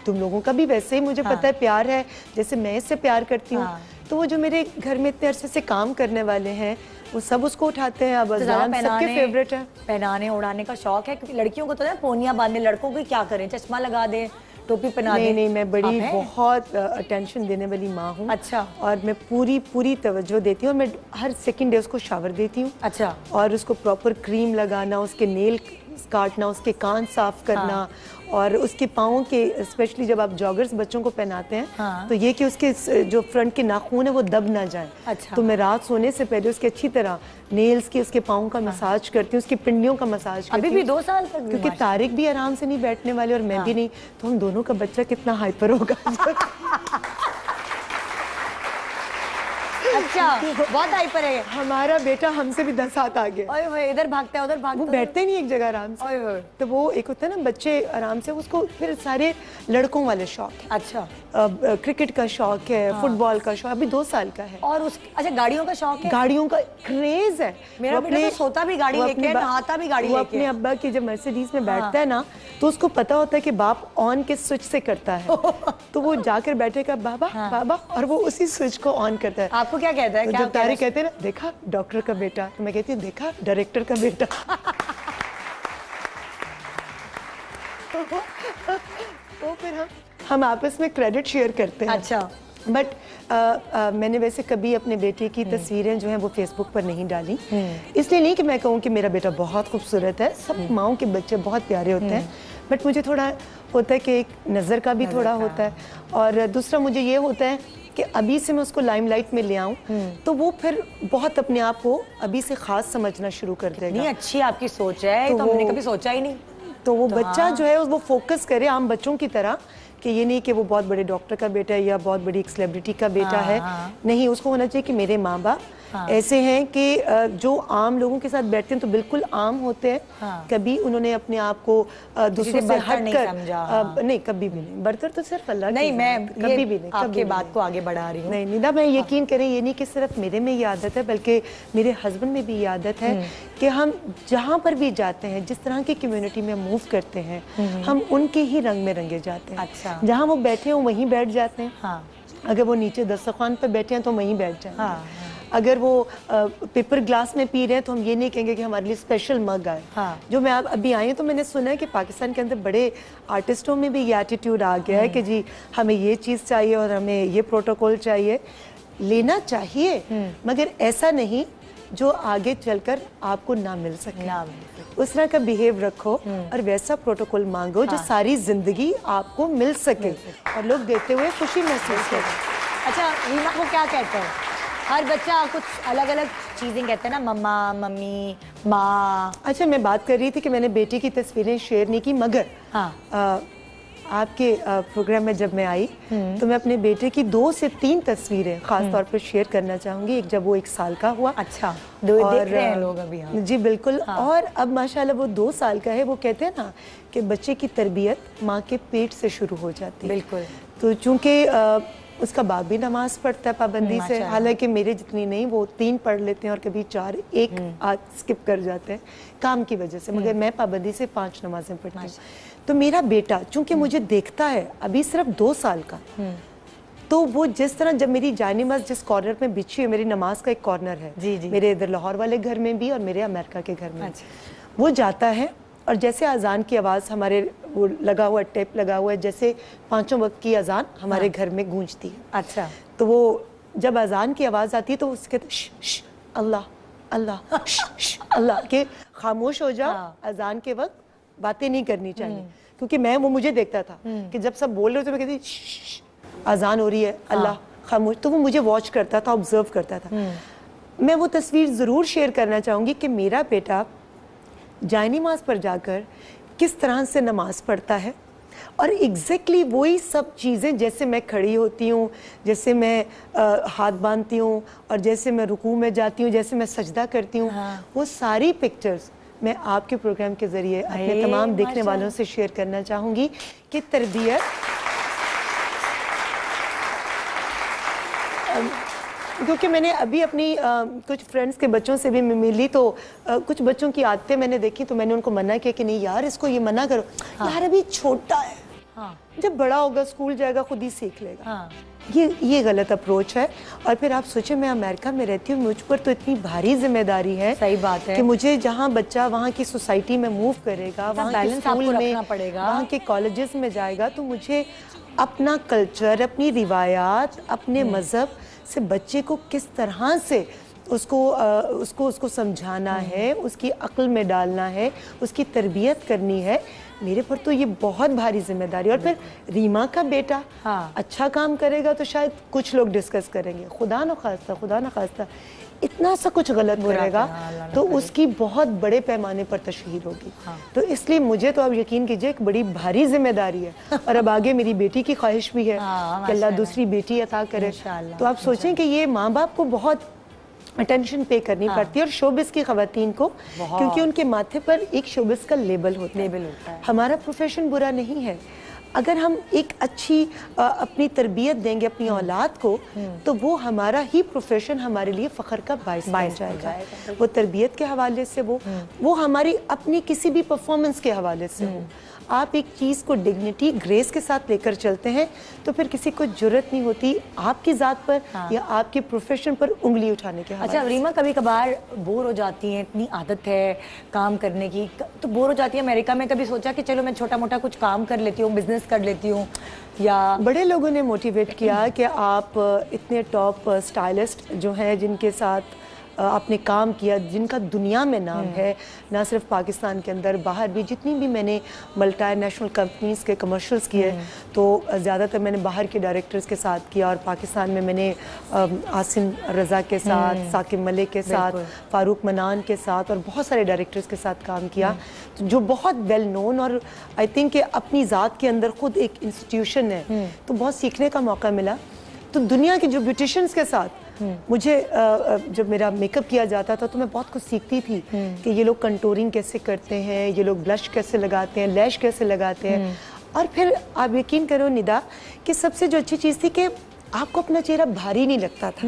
तुम लोगों का भी वैसे ही मुझे पता है प्यार है, जैसे मैं इससे प्यार करती हूँ। तो वो जो मेरे घर में इतने अरसे से काम करने वाले हैं वो सब उसको उठाते हैं। अब अज़लान सबके फेवरेट है। पहनाने उड़ाने का शौक है, क्योंकि लड़कियों को तो ना पोनियां बांधने, लड़कों को क्या करें, चश्मा लगा दे, टोपी पहना दे। नहीं, मैं बड़ी बहुत अटेंशन देने वाली माँ हूँ। अच्छा। और मैं पूरी तवज्जो देती हूँ और मैं हर सेकंड डे उसको शावर देती हूँ। अच्छा। और उसको प्रॉपर क्रीम लगाना, उसके नेल काटना, उसके कान साफ करना और उसके पाँव के, स्पेशली जब आप जॉगर्स बच्चों को पहनाते हैं तो ये कि उसके जो फ्रंट के नाखून है वो दब ना जाए। अच्छा। तो मैं रात सोने से पहले उसके अच्छी तरह नेल्स की, उसके पाँव का मसाज करती हूँ, उसकी पिंडियों का मसाज करती हूँ। अभी भी 2 साल तक? क्योंकि तारिक भी आराम से नहीं बैठने वाले और मैं भी नहीं, तो हम दोनों का बच्चा कितना हाइपर होगा। अच्छा, बहुत हाइपर है। हमारा बेटा हमसे भी 10 हाथ आगे। ओए इधर भागता है उधर भागता है, वो बैठते ही नहीं एक जगह आराम से। तो वो एक होता है ना बच्चे आराम से, उसको फिर सारे लड़कों वाले शौक है। अच्छा। क्रिकेट का शौक है, फुटबॉल का शौक, अभी 2 साल का है। और अच्छा, गाड़ियों का शौक है? गाड़ियों का क्रेज है। मेरा बेटा तो सोता भी गाड़ी लेके, नहाता भी गाड़ी लेके। वो अपने अब्बा की जब मर्सिडीज में बैठता है ना, तो उसको पता होता है कि बाप ऑन के स्विच से करता है। तो वो जाकर बैठेगा बाबा, और वो उसी स्विच को ऑन करता है। आपको क्या कहता है? जब तारिक कहते हैं ना, देखा डॉक्टर का बेटा, तो मैं कहती हूँ देखा डायरेक्टर का बेटा। तो फिर हम आपस में क्रेडिट शेयर करते हैं। अच्छा। बट मैंने वैसे कभी अपने बेटे की तस्वीरें जो हैं वो फेसबुक पर नहीं डाली, इसलिए नहीं कि मैं कहूँ कि मेरा बेटा बहुत खूबसूरत है, सब माँओं के बच्चे बहुत प्यारे होते हैं, बट मुझे थोड़ा होता है कि एक नज़र का भी थोड़ा होता है, और दूसरा मुझे ये होता है कि अभी से मैं उसको लाइमलाइट में ले आऊं तो वो फिर बहुत अपने आप को अभी से खास समझना शुरू कर देगा। नहीं, अच्छी आपकी सोच है, तो हमने कभी सोचा ही नहीं। तो वो बच्चा जो है वो फोकस करे आम बच्चों की तरह कि ये नहीं कि वो बहुत बड़े डॉक्टर का बेटा है या बहुत बड़ी एक सेलिब्रिटी का बेटा है। नहीं, उसको होना चाहिए कि मेरे माँ बाप ऐसे हैं कि जो आम लोगों के साथ बैठते हैं तो बिल्कुल आम होते हैं। कभी उन्होंने अपने आप को दूसरों से हटकर नहीं, कभी भी नहीं। बर्तर तो सिर्फ अल्लाह नहीं, मैं कभी भी नहीं, आपके बात को आगे बढ़ा रही हूँ। नहीं निदा, मैं यकीन करें ये नहीं कि सिर्फ मेरे में ये आदत है, बल्कि मेरे हस्बैंड में भी ये आदत है कि हम जहाँ पर भी जाते हैं, जिस तरह की कम्युनिटी में मूव करते हैं, हम उनके ही रंग में रंगे जाते हैं। अच्छा। जहाँ वो बैठे हो वहीं बैठ जाते हैं। अगर वो नीचे दस्तरखान पर बैठे हैं तो वहीं बैठ जाएंगे। अगर वो पेपर ग्लास में पी रहे हैं तो हम ये नहीं कहेंगे कि हमारे लिए स्पेशल मग आए। जो मैं अभी आई हूँ तो मैंने सुना है कि पाकिस्तान के अंदर बड़े आर्टिस्टों में भी ये एटीट्यूड आ गया है कि जी हमें ये चीज़ चाहिए और हमें ये प्रोटोकॉल चाहिए। लेना चाहिए, मगर ऐसा नहीं जो आगे चलकर आपको ना मिल सके। उस तरह का बिहेव रखो और वैसा प्रोटोकॉल मांगो जो सारी जिंदगी आपको मिल सके और लोग देते हुए खुशी महसूस करें। अच्छा, रीमा को क्या कहते हैं? हर बच्चा कुछ अलग अलग चीजें कहते हैं ना, मम्मा, मम्मी, माँ। अच्छा, मैं बात कर रही थी कि मैंने बेटी की तस्वीरें शेयर नहीं की, मगर आपके प्रोग्राम में जब मैं आई तो मैं अपने बेटे की 2 से 3 तस्वीरें खास तौर पर शेयर करना चाहूंगी। एक जब वो 1 साल का हुआ। अच्छा, देख रहे हैं लोग अभी। जी बिल्कुल। और अब माशाल्लाह वो 2 साल का है। वो कहते हैं ना कि बच्चे की तरबियत माँ के पेट से शुरू हो जाती है। बिल्कुल। तो चूंकि उसका बाप भी नमाज पढ़ता है पाबंदी से, हालांकि मेरे जितनी नहीं, वो 3 पढ़ लेते हैं और कभी 4, 1 आज स्किप कर जाते हैं काम की वजह से, मगर मैं पाबंदी से 5 नमाजें पढ़ती हूँ। तो मेरा बेटा चूंकि मुझे देखता है अभी सिर्फ 2 साल का, तो वो जिस तरह, जब मेरी जानिमाज जिस कॉर्नर में बिछी है, मेरी नमाज का एक कॉर्नर है मेरे इधर लाहौर वाले घर में भी और मेरे अमेरिका के घर में, वो जाता है और जैसे अजान की आवाज़ हमारे वो लगा हुआ टेप लगा हुआ है, जैसे 5 वक्त की अजान हमारे घर में गूंजती है। अच्छा। तो वो जब अजान की आवाज़ आती है तो उसके अल्लाह अल्लाह अल्लाह के खामोश हो जाओ। अजान के वक्त बातें नहीं करनी चाहिए, क्योंकि वो मुझे देखता था कि जब सब बोल रहे हो तो मैं कहती अजान हो रही है, अल्लाह खामोश। तो वो मुझे वॉच करता था, ऑब्जर्व करता था। मैं वो तस्वीर ज़रूर शेयर करना चाहूँगी कि मेरा बेटा जाए नमाज पर जाकर किस तरह से नमाज पढ़ता है और एग्जैक्टली वही सब चीज़ें, जैसे मैं खड़ी होती हूँ, जैसे मैं हाथ बांधती हूँ और जैसे मैं रुकू में जाती हूँ, जैसे मैं सजदा करती हूँ, वो सारी पिक्चर्स मैं आपके प्रोग्राम के ज़रिए अपने तमाम देखने वालों से शेयर करना चाहूँगी कि तरबियत, क्योंकि मैंने अभी अपनी कुछ फ्रेंड्स के बच्चों से भी मिली तो कुछ बच्चों की आदतें मैंने देखी, तो मैंने उनको मना किया कि नहीं यार इसको ये मना करो, यार अभी छोटा है, जब बड़ा होगा स्कूल जाएगा खुद ही सीख लेगा। ये गलत अप्रोच है। और फिर आप सोचें, मैं अमेरिका में रहती हूँ, मुझ पर तो इतनी भारी जिम्मेदारी है। सही बात है कि मुझे जहाँ बच्चा वहाँ की सोसाइटी में मूव करेगा, वहाँ के स्कूल में, वहाँ के कॉलेजेस में जाएगा, तो मुझे अपना कल्चर, अपनी रिवायात, अपने मज़हब से बच्चे को किस तरह से उसको समझाना है, उसकी अक्ल में डालना है, उसकी तरबियत करनी है, मेरे पर तो ये बहुत भारी जिम्मेदारी। और फिर रीमा का बेटा अच्छा काम करेगा तो शायद कुछ लोग डिस्कस करेंगे, खुदा न खास्ता इतना सा कुछ गलत करेगा तो उसकी बहुत बड़े पैमाने पर तशहीर होगी। तो इसलिए मुझे तो अब यकीन कीजिए एक बड़ी भारी जिम्मेदारी है। और अब आगे मेरी बेटी की ख्वाहिश भी है कि अल्लाह दूसरी बेटी अता करे। तो आप सोचें कि ये माँ बाप को बहुत अटेंशन पे करनी पड़ती है, और शोबिस की खवातीन को, क्योंकि उनके माथे पर एक शोबिस का लेबल होता है। हमारा प्रोफेशन बुरा नहीं है, अगर हम एक अच्छी अपनी तरबियत देंगे अपनी औलाद को, तो वो हमारा ही प्रोफेशन हमारे लिए फ़ख्र का बाइस बन जाएगा। वो तरबियत के हवाले से वो हमारी अपनी किसी भी परफॉर्मेंस के हवाले से हो। आप एक चीज़ को डिग्निटी, ग्रेस के साथ लेकर चलते हैं तो फिर किसी को जरूरत नहीं होती आपकी ज़ात पर या आपके प्रोफेशन पर उंगली उठाने के। अच्छा रीमा, कभी कभार बोर हो जाती हैं, इतनी आदत है काम करने की तो बोर हो जाती है। अमेरिका में कभी सोचा कि चलो मैं छोटा मोटा कुछ काम कर लेती हूँ, बिजनेस कर लेती हूँ? या बड़े लोगों ने मोटिवेट किया कि आप इतने टॉप स्टाइलिस्ट जो हैं जिनके साथ आपने काम किया, जिनका दुनिया में नाम है, ना सिर्फ पाकिस्तान के अंदर, बाहर भी जितनी भी मैंने मल्टी नेशनल कंपनीज़ के कमर्शियल्स किए, तो ज़्यादातर मैंने बाहर के डायरेक्टर्स के साथ किया, और पाकिस्तान में मैंने आसिम रज़ा के साथ, साकिब मलिक के साथ, फारूक मनान के साथ और बहुत सारे डायरेक्टर्स के साथ काम किया, जो बहुत वेल नोन, और आई थिंक अपनी ज़ात के अंदर खुद एक इंस्टीट्यूशन है, तो बहुत सीखने का मौका मिला। तो दुनिया के जो ब्यूटिशियंस के साथ मुझे जब मेरा मेकअप किया जाता था तो मैं बहुत कुछ सीखती थी कि ये लोग कंटूरिंग कैसे करते हैं, ये लोग ब्लश कैसे लगाते हैं, लैश कैसे लगाते हैं। और फिर आप यकीन करो निदा कि सबसे जो अच्छी चीज़ थी कि आपको अपना चेहरा भारी नहीं लगता था,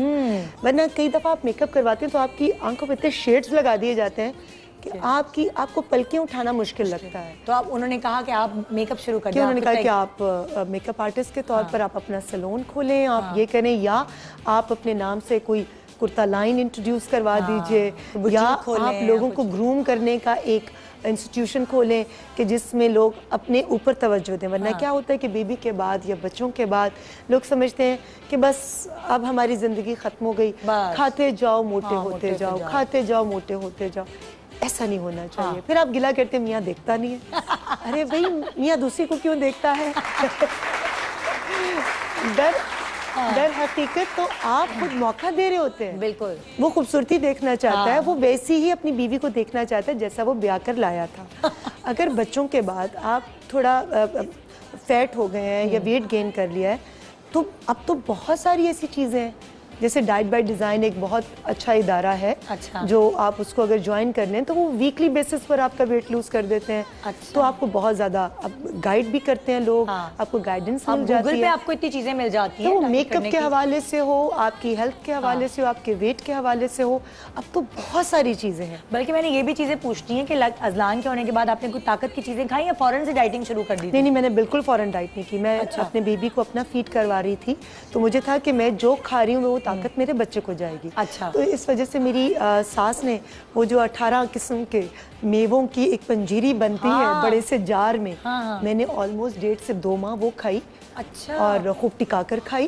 वरना कई दफ़ा आप मेकअप करवाते हैं तो आपकी आंखों पर इतने शेड्स लगा दिए जाते हैं कि आपको पलकें उठाना मुश्किल लगता है। तो आप उन्होंने कहा कि आप मेकअप शुरू कर दें, उन्होंने कहा कि आप मेकअप आर्टिस्ट के तौर पर आप अपना सैलून खोलें, आप ये करें, या आप अपने नाम से कोई कुर्ता लाइन इंट्रोड्यूस करवा दीजिए, या आप लोगों को ग्रूम करने का एक इंस्टीट्यूशन खोलें कि जिसमें लोग अपने ऊपर तवज्जो दें। वरना क्या होता है कि बेबी के बाद या बच्चों के बाद लोग समझते हैं कि बस अब हमारी ज़िंदगी ख़त्म हो गई, खाते जाओ मोटे होते जाओ, खाते जाओ मोटे होते जाओ। ऐसा नहीं होना चाहिए। फिर आप गिला करते मियाँ देखता नहीं है। अरे भाई मियाँ दूसरी को क्यों देखता है? दर हकीकत तो आप खुद मौका दे रहे होते हैं। बिल्कुल, वो खूबसूरती देखना चाहता है, वो वैसी ही अपनी बीवी को देखना चाहता है जैसा वो ब्याह कर लाया था। अगर बच्चों के बाद आप थोड़ा फैट हो गए हैं या वेट गेन कर लिया है, तो अब तो बहुत सारी ऐसी चीज़ें हैं, जैसे डाइट बाय डिज़ाइन एक बहुत अच्छा इदारा है। जो आप उसको अगर ज्वाइन कर लें तो वो वीकली बेसिस पर आपका वेट लूज कर देते हैं। तो आपको बहुत ज़्यादा गाइड भी करते हैं लोग, आपको गाइडेंस मिल जाती है, पे आपको इतनी चीज़ें मिल जाती हैं। तो मेकअप के हवाले से हो, आपकी हेल्थ के हवाले से हो, आपके वेट के हवाले से हो, अब तो बहुत सारी चीज़ें हैं। बल्कि मैंने ये भी चीज़ें पूछती हैं कि अजलान के होने के बाद आपने कोई ताकत की चीज़ें खाई या फ़ौरन से डाइटिंग शुरू कर दी? नहीं, मैंने बिल्कुल फ़ौरन डाइट नहीं की। मैं अपने बेबी को अपना फीड करवा रही थी, तो मुझे था कि मैं जो खा रही हूँ वो ताकत मेरे बच्चे को जाएगी। तो इस वजह से मेरी सास ने वो जो 18 किस्म के मेवों की एक पंजीरी बनती है बड़े से जार में, मैंने ऑलमोस्ट 1.5 से 2 माह वो खाई। और खूब टिका कर खाई।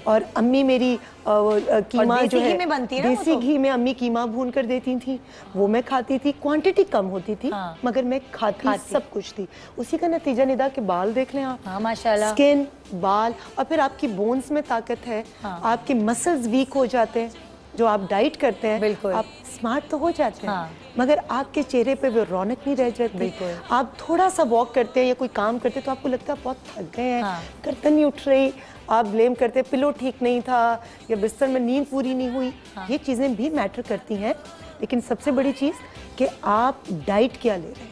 और अम्मी मेरी कीमा जो है देसी घी में अम्मी कीमा भून कर देती थी, वो मैं खाती थी। क्वांटिटी कम होती थी मगर मैं खाती सब कुछ थी। उसी का नतीजा निदा के बाल देख लें आप, माशाल्लाह, स्किन, बाल, और फिर आपकी बोन्स में ताकत है, आपके मसल्स वीक हो जाते हैं। जो आप डाइट करते हैं आप स्मार्ट तो हो जाते हैं, मगर आपके चेहरे पे वो रौनक नहीं रह जाती। आप थोड़ा सा वॉक करते हैं या कोई काम करते हैं तो आपको लगता है बहुत थक गए हैं, गर्दन नहीं उठ रही, आप ब्लेम करते हैं पिलो ठीक नहीं था या बिस्तर में नींद पूरी नहीं हुई। ये चीज़ें भी मैटर करती हैं, लेकिन सबसे बड़ी चीज़ कि आप डाइट क्या ले रहे हैं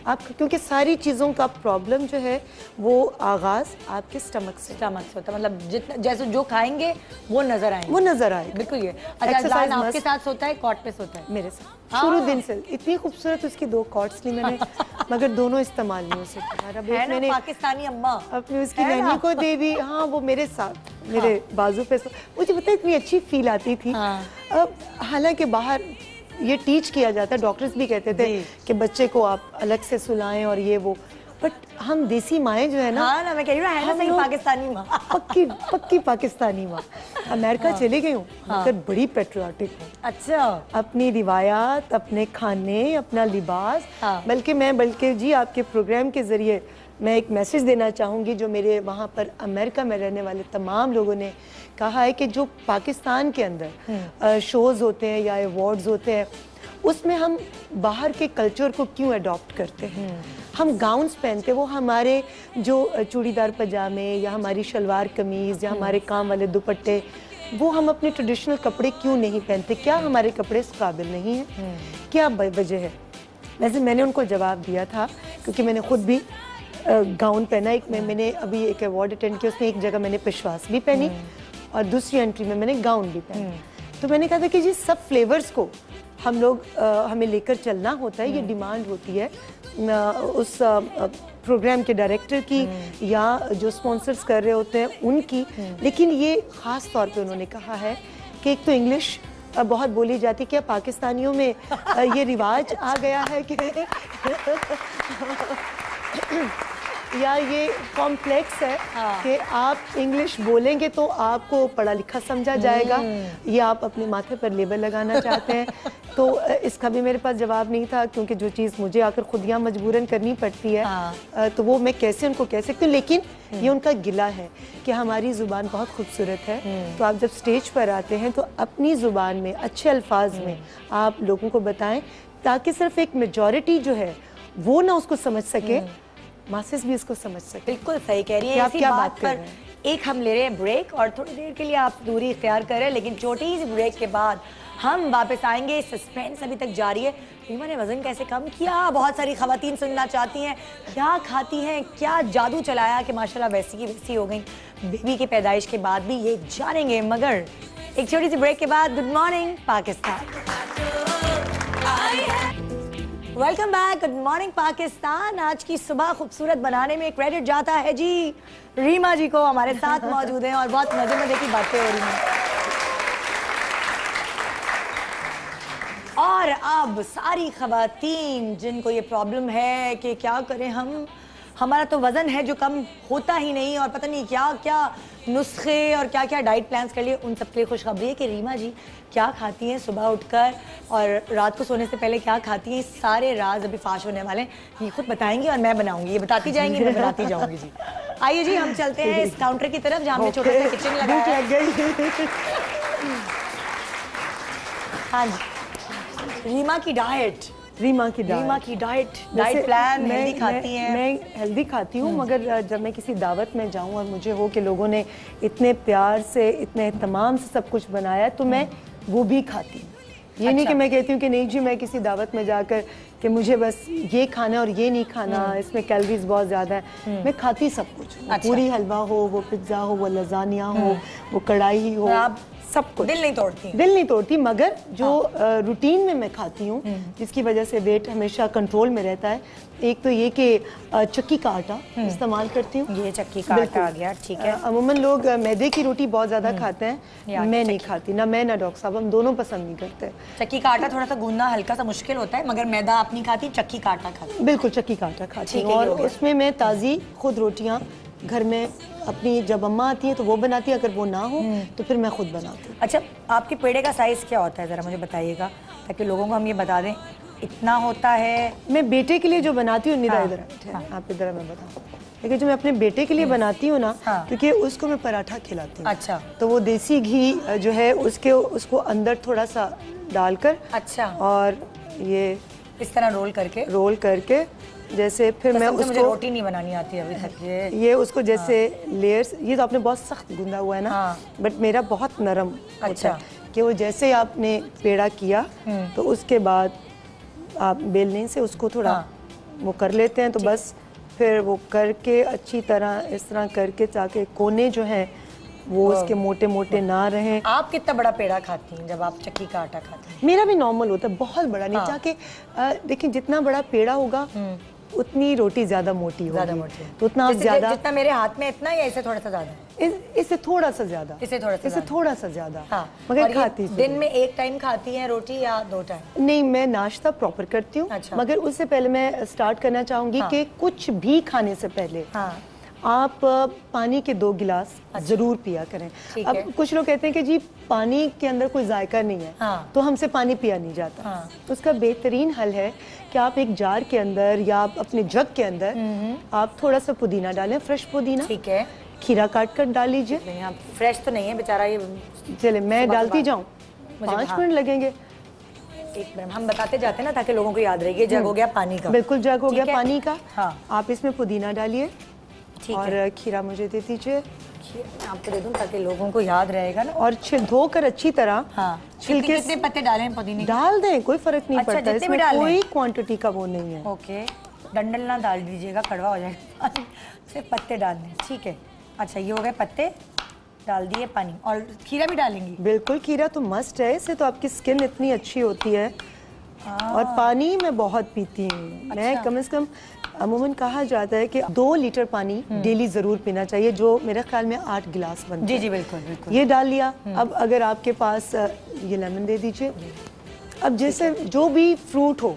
आप, क्योंकि सारी चीज़ों का प्रॉब्लम जो है वो आगाज़ आपके स्टमक से होता है। मतलब जितना जैसे जो खाएंगे वो नजर आएंगे, बिल्कुल। ये एक्सरसाइज आपके साथ सोता है, कॉट पे सोता है? मेरे साथ शुरू दिन से। इतनी खूबसूरत उसकी 2 कॉट्स ली मैंने मगर दोनों इस्तेमाल नहीं हो सके। मैंने पाकिस्तानी अम्मा अपनी उसकी नैनी को दे दी। हाँ, वो मेरे साथ मेरे बाजू पे मुझे पता है इतनी अच्छी फील आती थी। अब हालांकि बाहर ये टीच किया जाता है, डॉक्टर्स भी कहते थे कि बच्चे को आप अलग से सुलाएं और ये वो, बट हम देसी माएँ जो है ना, मैं कह रही हूँ, है ना सही पाकिस्तानी माँ, पक्की पाकिस्तानी माँ। अमेरिका चली गई हूँ मगर बड़ी पेट्रियाटिक हूँ। अच्छा, अपनी रिवायात, अपने खाने, अपना लिबास, बल्कि जी आपके प्रोग्राम के जरिए मैं एक मैसेज देना चाहूँगी जो मेरे वहाँ पर अमेरिका में रहने वाले तमाम लोगों ने कहा है कि जो पाकिस्तान के अंदर शोज़ होते हैं या अवार्ड्स होते हैं उसमें हम बाहर के कल्चर को क्यों अडॉप्ट करते हैं। हम गाउन्स पहनते, वो हमारे जो चूड़ीदार पजामे या हमारी शलवार कमीज़ या हमारे काम वाले दुपट्टे, वो हम अपने ट्रेडिशनल कपड़े क्यों नहीं पहनते? क्या हमारे कपड़े इस काबिल नहीं हैं? क्या वजह है? वैसे मैंने उनको जवाब दिया था क्योंकि मैंने खुद भी गाउन पहना। मैंने अभी एक अवार्ड अटेंड किया, उसमें एक जगह मैंने पेशवास भी पहनी और दूसरी एंट्री में मैंने गाउन भी पहना। तो मैंने कहा था कि जी सब फ्लेवर्स को हम लोग हमें लेकर चलना होता है, ये डिमांड होती है उस प्रोग्राम के डायरेक्टर की या जो स्पॉन्सर्स कर रहे होते हैं उनकी। लेकिन ये ख़ास तौर पे उन्होंने कहा है कि एक तो इंग्लिश बहुत बोली जाती, क्या पाकिस्तानियों में ये रिवाज आ गया है कि या ये कॉम्प्लेक्स है कि आप इंग्लिश बोलेंगे तो आपको पढ़ा लिखा समझा जाएगा, या आप अपने माथे पर लेबल लगाना चाहते हैं। तो इसका भी मेरे पास जवाब नहीं था, क्योंकि जो चीज़ मुझे आकर खुद यहाँ मजबूरन करनी पड़ती है तो वो मैं कैसे उनको कह सकती हूँ। लेकिन ये उनका गिला है कि हमारी ज़ुबान बहुत खूबसूरत है, तो आप जब स्टेज पर आते हैं तो अपनी ज़ुबान में अच्छे अल्फाज में आप लोगों को बताएं, ताकि सिर्फ एक मेजॉरिटी जो है वो ना उसको समझ सके, मासेस भी इसको समझ सके। बिल्कुल सही कह रही है। आप क्या बात कर रहे हैं? एक हम ले रहे हैं ब्रेक और थोड़ी देर के लिए आप दूरी इख्तियार करें, लेकिन छोटी सी ब्रेक के बाद हम वापस आएंगे। सस्पेंस अभी तक जारी है। रीमा ने वजन कैसे कम किया, बहुत सारी खवातीन सुनना चाहती हैं, क्या खाती हैं, क्या जादू चलाया कि माशाल्लाह वैसी की वैसी हो गई बेबी की पैदाइश के बाद भी, ये जानेंगे। मगर एक छोटी सी ब्रेक के बाद good morning Pakistan, welcome back. Good morning Pakistan. आज की सुबह खूबसूरत बनाने में क्रेडिट जाता है जी रीमा जी को, हमारे साथ मौजूद हैं और बहुत मजे मजे की बातें हो रही हैं। और अब सारी खवातीन जिनको ये प्रॉब्लम है कि क्या करें हम, हमारा तो वज़न है जो कम होता ही नहीं और पता नहीं क्या क्या नुस्खे और क्या क्या डाइट प्लान्स कर लिए, उन सबके लिए खुशखबरी है कि रीमा जी क्या खाती हैं सुबह उठकर और रात को सोने से पहले क्या खाती हैं, सारे राज अभी फाश होने वाले हैं। ये खुद बताएंगी और मैं बनाऊंगी, ये बताती जाएंगी, मैं बनाती जाऊंगी जी। आइए जी हम चलते हैं इस काउंटर की तरफ जहाँ हमने छोटा सा किचन लगाया है। हाँ जी, रीमा की डाइट डाइट प्लान। हेल्दी खाती हैं? मैं हेल्दी खाती हूँ, मगर जब मैं किसी दावत में जाऊँ और मुझे हो कि लोगों ने इतने प्यार से इतने एहतमाम से सब कुछ बनाया तो मैं वो भी खाती हूँ। ये नहीं कि मैं कहती हूँ कि नहीं जी मैं किसी दावत में जाकर कि मुझे बस ये खाना है और ये नहीं खाना, इसमें कैलोरीज बहुत ज़्यादा है। मैं खाती सब कुछ, पूरी हलवा हो, वो पिज्ज़ा हो, वो लजानिया हो, वो कढ़ाई हो, सब कुछ। दिल नहीं तोड़ती, मगर जो रूटीन में मैं खाती हूँ जिसकी वजह से वेट हमेशा कंट्रोल में रहता है, एक तो ये कि चक्की का आटा इस्तेमाल करती हूँ। ये चक्की का आटा आ गया, ठीक है। अमूमन लोग मैदे की रोटी बहुत ज़्यादा खाते हैं, मैं नहीं खाती, ना मैं ना डॉक्टर साहब, हम दोनों पसंद नहीं करते। चक्की का आटा थोड़ा सा गूंदना हल्का सा मुश्किल होता है, मगर मैदा आप नहीं खाती, चक्की का आटा खाती? बिल्कुल चक्की का आटा खाती हूँ, और उसमें मैं ताज़ी खुद रोटियाँ घर में अपनी जब अम्मा आती है तो वो बनाती है, अगर वो ना हो तो फिर मैं खुद बनाती हूँ। अच्छा, आपके पेड़े का साइज़ क्या होता है, ज़रा मुझे बताइएगा ताकि लोगों को हम ये बता दें। इतना होता है? मैं बेटे के लिए जो बनाती हूँ, निरा इधर आप इधर मैं बताऊँ, लेकिन जो मैं अपने बेटे के लिए बनाती हूँ ना, क्योंकि उसको मैं पराठा खिलाती हूँ। अच्छा। तो वो देसी घी जो है उसको अंदर थोड़ा सा डालकर, अच्छा, और ये इस तरह रोल करके जैसे फिर मैं उसको, मुझे रोटी नहीं बनानी आती अभी तक, ये उसको जैसे लेयर्स, ये तो आपने बहुत सख्त गूंदा हुआ है ना, बट मेरा बहुत नरम होता है कि वो जैसे आपने पेड़ा किया तो उसके बाद आप बेलने से उसको थोड़ा वो कर लेते हैं, तो बस फिर वो करके अच्छी तरह इस तरह करके ताकि कोने जो हैं वो उसके मोटे मोटे ना रहें। आप कितना बड़ा पेड़ा खाती हैं जब आप चक्की का आटा खाती हैं? मेरा भी नॉर्मल होता है, बहुत बड़ा नहीं, ताकि देखिए जितना बड़ा पेड़ा होगा उतनी रोटी ज्यादा मोटी होगी, तो उतना आप ज्यादा, जितना मेरे हाथ में इतना, या इससे थोड़ा सा ज्यादा? इससे थोड़ा सा ज्यादा, इससे थोड़ा सा ज्यादा। हाँ। मगर खाती दिन में एक टाइम खाती हैं रोटी या 2 टाइम? नहीं, मैं नाश्ता प्रॉपर करती हूँ। अच्छा। मगर उससे पहले मैं स्टार्ट करना चाहूंगी कि कुछ भी खाने से पहले आप पानी के 2 गिलास जरूर पिया करें। अब कुछ लोग कहते हैं कि जी पानी के अंदर कोई जायका नहीं है, तो हमसे पानी पिया नहीं जाता। उसका बेहतरीन हल है कि आप एक जार के अंदर या आप अपने जग के अंदर आप थोड़ा सा पुदीना डालें, फ्रेश पुदीना, ठीक है, खीरा काट कर डाल लीजिए। फ्रेश तो नहीं है बेचारा, ये चले मैं डालती जाऊँ, 5 मिनट लगेंगे। एक मिनट हम बताते जाते हैं ना ताकि लोगों को याद रहे। जग हो गया पानी का, बिल्कुल जग हो गया पानी का। आप इसमें पुदीना डालिए और खीरा मुझे दे दीजिए, आपको दे दूं ताकि लोगों को याद रहेगा ना। और धोकर अच्छी तरह छिलके, कितने पत्ते डालें पुदीने? डाल दें, कोई फर्क नहीं पड़ता, इसमें कोई क्वांटिटी का वो नहीं है। ओके, डंडल ना डाल दीजिएगा, कड़वा हो जाएगा, सिर्फ पत्ते डाल दें, ठीक है। अच्छा, ये हो गए पत्ते, डाल दिए पानी, और खीरा भी डालेंगी? बिल्कुल, खीरा तो मस्ट है, इससे तो आपकी स्किन इतनी अच्छी होती है। और पानी मैं बहुत पीती हूँ। मैं कम से कम, अमूमन कहा जाता है कि 2 लीटर पानी डेली जरूर पीना चाहिए, जो मेरे ख्याल में 8 गिलास बनते हैं। जी जी बिल्कुल बिल्कुल। ये डाल लिया। अब अगर आपके पास ये लेमन दे दीजिए। अब जैसे जो भी फ्रूट हो,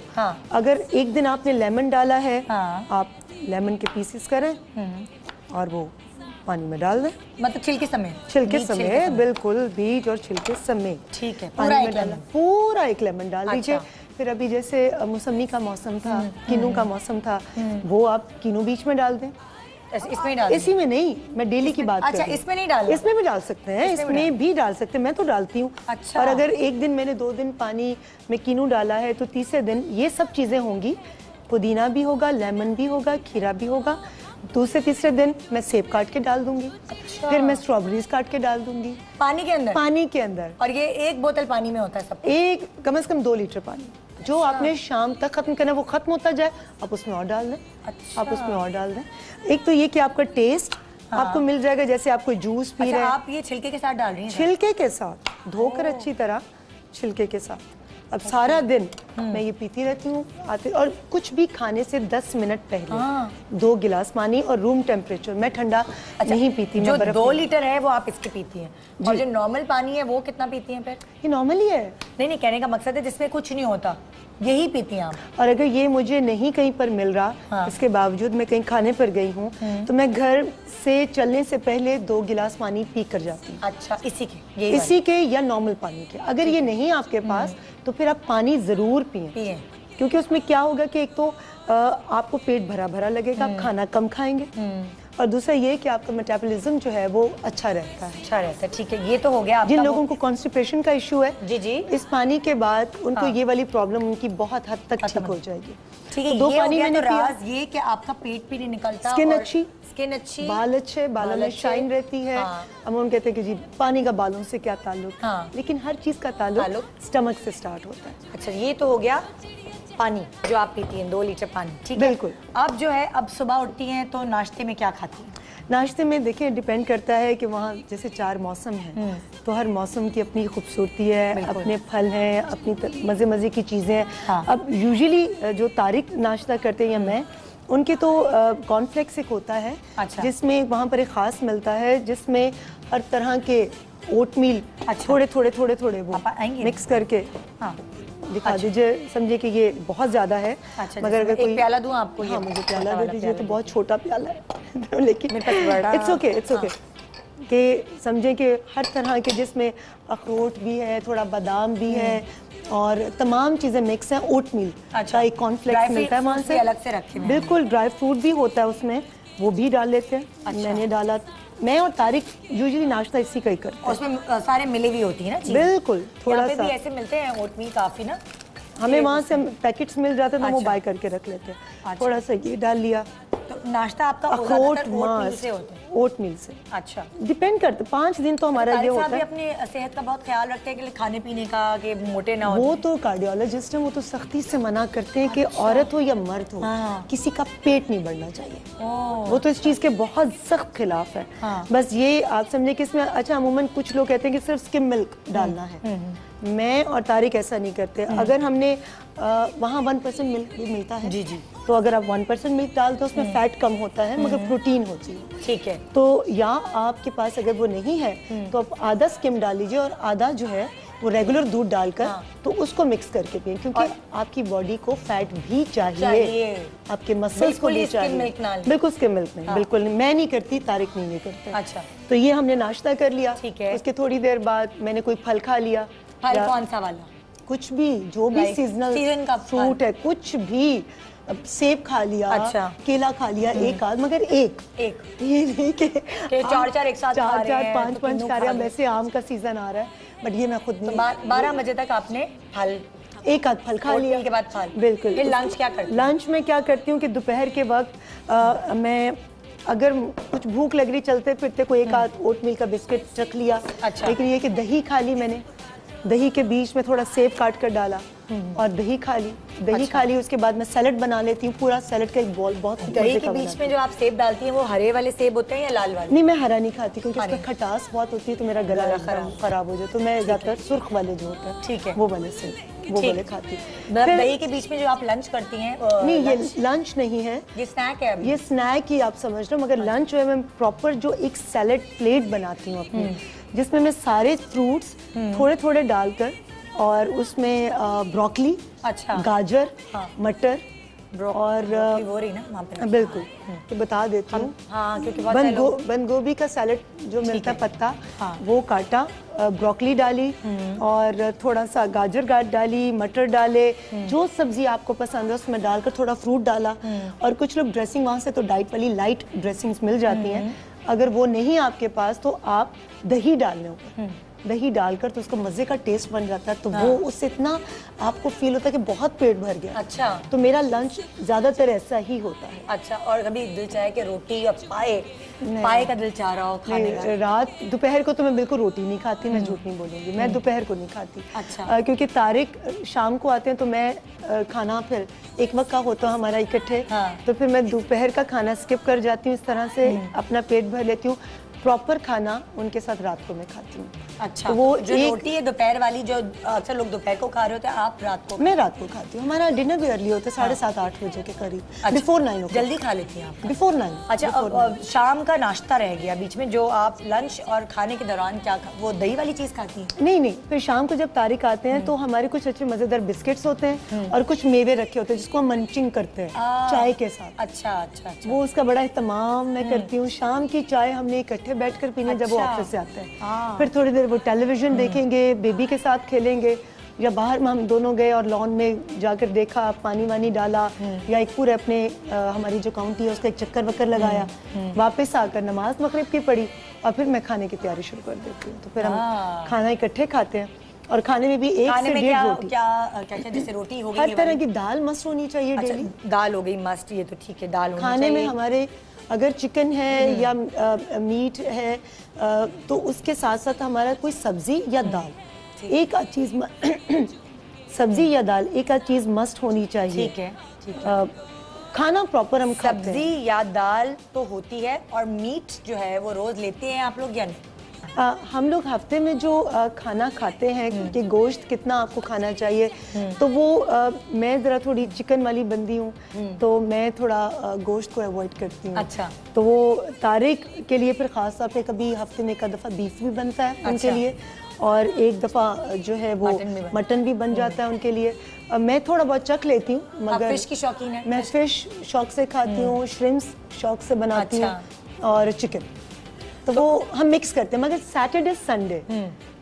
अगर एक दिन आपने लेमन डाला है, आप लेमन के पीसेस करें और वो पानी में डाल दें। मतलब छिलके समेत? छिलके समेत, बिल्कुल, बीज और छिलके समेत। ठीक है, पूरा एक लेमन डाल दीजिए। अच्छा। फिर अभी जैसे मौसमी का मौसम था, किनू का मौसम था, वो आप किनू बीच में डाल दें। इसमें डाल? इसी में नहीं, मैं डेली की बात कर रही हूं। इसमें नहीं डाल? इसमें भी डाल सकते हैं, इसमें भी डाल सकते हैं, मैं तो डालती हूँ। अच्छा। और अगर एक दिन मैंने 2 दिन पानी में किनू डाला है तो तीसरे दिन ये सब चीजें होंगी, पुदीना भी होगा, लेमन भी होगा, खीरा भी होगा। दूसरे तीसरे दिन मैं सेब काट के डाल दूंगी। अच्छा। फिर मैं स्ट्रॉबेरीज काट के डाल दूंगी पानी के अंदर? पानी के अंदर। और ये 1 बोतल पानी में होता है सब? एक कम से कम 2 लीटर पानी जो आपने शाम तक खत्म करना है, वो खत्म होता जाए, आप उसमें और डाल दें। अच्छा। आप उसमें और डाल दें। एक तो ये कि आपका टेस्ट आपको मिल जाएगा, जैसे आप कोई जूस पी रहे हैं। आप ये छिलके के साथ डाल रही हैं? छिलके के साथ धोकर अच्छी तरह, छिलके के साथ। अब सारा दिन मैं ये पीती रहती हूँ आते, और कुछ भी खाने से 10 मिनट पहले 2 गिलास पानी, और रूम टेम्परेचर। मैं ठंडा नहीं पीती। जो 2 लीटर है वो आप इसके पीती हैं, और जो नॉर्मल पानी है वो कितना पीती हैं फिर? ये नॉर्मल ही है। नहीं, कहने का मकसद है जिसमें कुछ नहीं होता, यही पीती हैं आप? और अगर ये मुझे नहीं कहीं पर मिल रहा, इसके बावजूद मैं कहीं खाने पर गई हूँ, तो मैं घर से चलने से पहले 2 गिलास पानी पी कर जाती हूँ। अच्छा, इसी के या नॉर्मल पानी के। अगर ये नहीं आपके पास तो फिर आप पानी जरूर पिए, क्योंकि उसमें क्या होगा कि एक तो आपको पेट भरा भरा लगेगा, आप खाना कम खाएंगे, और दूसरा ये कि आपका मेटाबॉलिज्म जो है वो अच्छा रहता है। ठीक है, ये तो हो गया। जिन लोगों को कॉन्स्टिपेशन का इशू है, जी, इस पानी के बाद उनको ये वाली प्रॉब्लम उनकी बहुत हद तक ठीक हो जाएगी। ठीक है, 2 पानी मैंने पिया। ये कि आपका पेट भी नहीं निकलता, स्किन अच्छी, बाल अच्छे, बालों में शाइन रहती है। हम उन कहते हैं कि जी पानी का बालों से क्या ताल्लुक, लेकिन हर चीज का ताल्लुक स्टमक से स्टार्ट होता है। अच्छा, ये तो हो गया पानी जो आप पीती हैं, 2 लीटर पानी। ठीक है, बिल्कुल। अब जो है, अब सुबह उठती हैं तो नाश्ते में क्या खाती हैं? नाश्ते में देखिए डिपेंड करता है कि वहाँ जैसे 4 मौसम हैं, तो हर मौसम की अपनी खूबसूरती है, अपने फल हैं, अपनी मज़े मज़े की चीज़ें हैं। अब यूजुअली जो तारिक नाश्ता करते हैं या मैं, उनके तो कॉर्नफ्लेक्स एक होता है। अच्छा। जिसमें वहाँ पर एक ख़ास मिलता है, जिसमें हर तरह के ओटमील थोड़े थोड़े वो मिक्स करके दिखा दीजिए। समझे कि ये बहुत ज़्यादा है। मगर अगर कोई प्याला दूं आपको? हाँ, मुझे प्याला दे दीजिए। तो बहुत छोटा प्याला है लेकिन इट्स ओके कि समझे कि हर तरह के, जिसमें अखरोट भी है, थोड़ा बादाम भी है, और तमाम चीज़ें मिक्स हैं। ओटमील का एक कॉर्नफ्लेक्स मिलता है वहाँ से, अलग से रखे हुए। बिल्कुल, ड्राई फ्रूट भी होता है उसमें, वो भी डाल लेते हैं। मैंने डाला, मैं और तारिक यूजुअली नाश्ता इसी का ही करते हैं। उसमें सारे मिले हुई होती है ना चीज़? बिल्कुल, थोड़ा सा भी ऐसे मिलते हैं ओटमील काफी ना, हमें वहाँ से पैकेट्स मिल जाते हैं तो वो बाय करके रख लेते हैं। थोड़ा सा ये डाल लिया। तो नाश्ता आपका अखरोट ओटमील से होता है? ओटमील से। अच्छा, डिपेंड करता है। 5 दिन तो हमारा ये होता है। अपनी सेहत का बहुत ख्याल रखते हैं कि खाने पीने का, कि मोटे ना हो? वो तो कार्डियोलॉजिस्ट हैं, वो तो सख्ती से मना करते हैं कि औरत हो या मर्द हो, किसी का पेट नहीं बढ़ना चाहिए। वो तो इस चीज़ के बहुत सख्त खिलाफ है। बस ये आप समझे कि इसमें, अच्छा, अमूमन कुछ लोग कहते हैं कि सिर्फ स्किम मिल्क डालना है। मैं और तारिक ऐसा नहीं करते। अगर हमने वहाँ 1% मिल्क भी मिलता है, जी, तो अगर आप 1% मिल्क डालते हो, उसमें फैट कम होता है मगर प्रोटीन होती है। ठीक है। तो या आपके पास अगर वो नहीं है तो आप आधा स्किम डाल लीजिए, और आधा जो है वो रेगुलर दूध डालकर तो उसको मिक्स करके पिए, क्योंकि आपकी बॉडी को फैट भी चाहिए, आपके मसल्स को भी चाहिए। बिल्कुल स्किम मिल्क नहीं, बिल्कुल नहीं। मैं नहीं करती, तारिक नहीं करता। अच्छा, तो ये हमने नाश्ता कर लिया। ठीक है। उसके थोड़ी देर बाद मैंने कोई फल खा लिया। फल कौन सा वाला? कुछ भी, जो भी सीजन का फ्रूट है, कुछ भी। सेब खा लिया, अच्छा, केला खा लिया, एक आध, मगर एक ये नहीं कि 4 एक साथ, 4 5 खा रहे हैं। वैसे आम का सीजन आ रहा है, बट ये मैं खुद नहीं। 12 बजे तक आपने फल, एक आध फल खा लिया, के बाद फल। बिल्कुल। फिर लंच क्या करती? लंच में क्या करती हूँ कि दोपहर के वक्त मैं, अगर कुछ भूख लग रही, चलते फिरते कोई एक आध ओटमील का बिस्किट रख लिया। अच्छा। लेकिन ये कि दही खा ली मैंने, दही के बीच में थोड़ा सेब काट कर डाला और दही खा ली। दही खा ली, उसके बाद मैं सैलेड बना लेती हूँ, पूरा सैलेड का एक बॉल। बहुत दही के बीच में जो आप सेब डालती हैं वो हरे वाले सेब होते हैं या लाल वाले? नहीं, मैं हरा नहीं खाती, क्योंकि उसमें खटास बहुत होती है, तो मेरा गला खराब हो जाए। तो मैं ज्यादातर सुर्ख वाले जो होते हैं, ठीक है, वो वाले सेब, वो वाले खाती हूँ। दही के बीच में जो आप लंच करती हैं? नहीं, ये लंच नहीं है, ये स्नैक है। ये स्नैक ही आप समझ लो, मगर लंच जो है मैं प्रॉपर जो एक सैलेड प्लेट बनाती हूँ अपनी, जिसमें मैं सारे फ्रूट्स थोड़े थोड़े डालकर, और उसमें ब्रोकली, अच्छा, गाजर, मटर, और हो रही ना वहाँ पे। बिल्कुल, तो बता देती हूँ। हाँ, क्योंकि बंद गोभी का सैलेड जो मिलता है पत्ता, हाँ। वो काटा, ब्रोकली डाली और थोड़ा सा गाजर काट डाली, मटर डाले, जो सब्जी आपको पसंद है उसमें डालकर थोड़ा फ्रूट डाला। और कुछ लोग ड्रेसिंग वहाँ से तो डाइट वाली लाइट ड्रेसिंग्स मिल जाती हैं, अगर वो नहीं आपके पास तो आप दही डाल लो। दही डालकर तो उसका मजे का टेस्ट बन जाता है, तो वो उससे इतना आपको फील होता है कि बहुत पेट भर गया। अच्छा, तो मेरा लंच ज्यादातर ऐसा ही होता है। अच्छा, और कभी दिल चाहे कि रोटी या पाए का दिल चाह रहा हो खाने का? रात दोपहर को तो मैं बिल्कुल रोटी नहीं खाती, मैं झूठ नहीं बोलूंगी, मैं दोपहर को नहीं खाती। अच्छा। क्योंकि तारिक शाम को आते हैं तो मैं खाना फिर एक वक्त का होता है हमारा इकट्ठे। तो फिर मैं दोपहर का खाना स्किप कर जाती हूँ, इस तरह से अपना पेट भर लेती हूँ। प्रॉपर खाना उनके साथ रात को मैं खाती हूँ। अच्छा, तो वो जो रोटी है दोपहर वाली, जो अक्सर लोग दोपहर को खा रहे होते हैं, आप रात को? मैं रात को खाती हूँ। हमारा डिनर भी अर्ली होता है, 7:30-8 बजे के करीब। अच्छा, बिफोर 9 जल्दी खा लेती हैं आप? बिफोर 9। अच्छा, शाम का नाश्ता रह गया बीच में, जो आप लंच और खाने के दौरान क्या वो दही वाली चीज खाती हैं? नहीं, फिर शाम को जब तारिक आते हैं तो हमारे कुछ अच्छे मजेदार बिस्किट्स होते हैं और कुछ मेवे रखे होते हैं जिसको हम मंचिंग करते हैं चाय के साथ। अच्छा, वो उसका बड़ा इत्तेमाम मैं करती हूँ। शाम की चाय हमने इकट्ठे बैठकर पीनी जब वो ऑफिस से आते हैं। फिर थोड़ी देर वो टेलीविजन देखेंगे, बेबी के साथ खेलेंगे, या बाहर में हम दोनों गए और लॉन में जाकर देखा, पानी वानी डाला, या एक पूरे अपने हमारी जो काउंटी है उसका एक चक्कर वक्कर लगाया, वापस आकर नमाज मगरिब की पढ़ी और फिर मैं खाने की तैयारी शुरू कर देती हूँ। तो फिर हम खाना इकट्ठे खाते हैं और खाने में भी 1 से 1.5 रोटी। क्या जैसे रोटी हो गई, हर तरह की दाल मस्त होनी चाहिए डेली। दाल हो गई मस्ट, ये तो ठीक है, दाल होनी खाने में हमारे अगर चिकन है या मीट है तो उसके साथ साथ हमारा कोई सब्जी या दाल, एक आध चीज सब्जी या दाल एक आध चीज मस्ट होनी चाहिए। ठीक है। खाना प्रॉपर हम खाते हैं। सब्जी या दाल तो होती है, और मीट जो है वो रोज लेते हैं आप लोग या नहीं? हम लोग हफ्ते में जो खाना खाते हैं कि गोश्त कितना आपको खाना चाहिए, तो वो मैं ज़रा थोड़ी चिकन वाली बंदी हूँ, तो मैं थोड़ा गोश्त को अवॉइड करती हूँ। अच्छा। तो वो तारिक के लिए फिर ख़ास तौर पे कभी हफ्ते में एक दफ़ा बीफ भी बनता है उनके लिए, और एक दफ़ा जो है वो मटन भी बन जाता है उनके लिए। मैं थोड़ा बहुत चख लेती हूँ, मगर फिश की शौकीन है? मैं फिश शौक से खाती हूँ, श्रिम्प्स शौक से बनाती हूँ, और चिकन तो वो हम मिक्स करते हैं। मगर सैटरडे संडे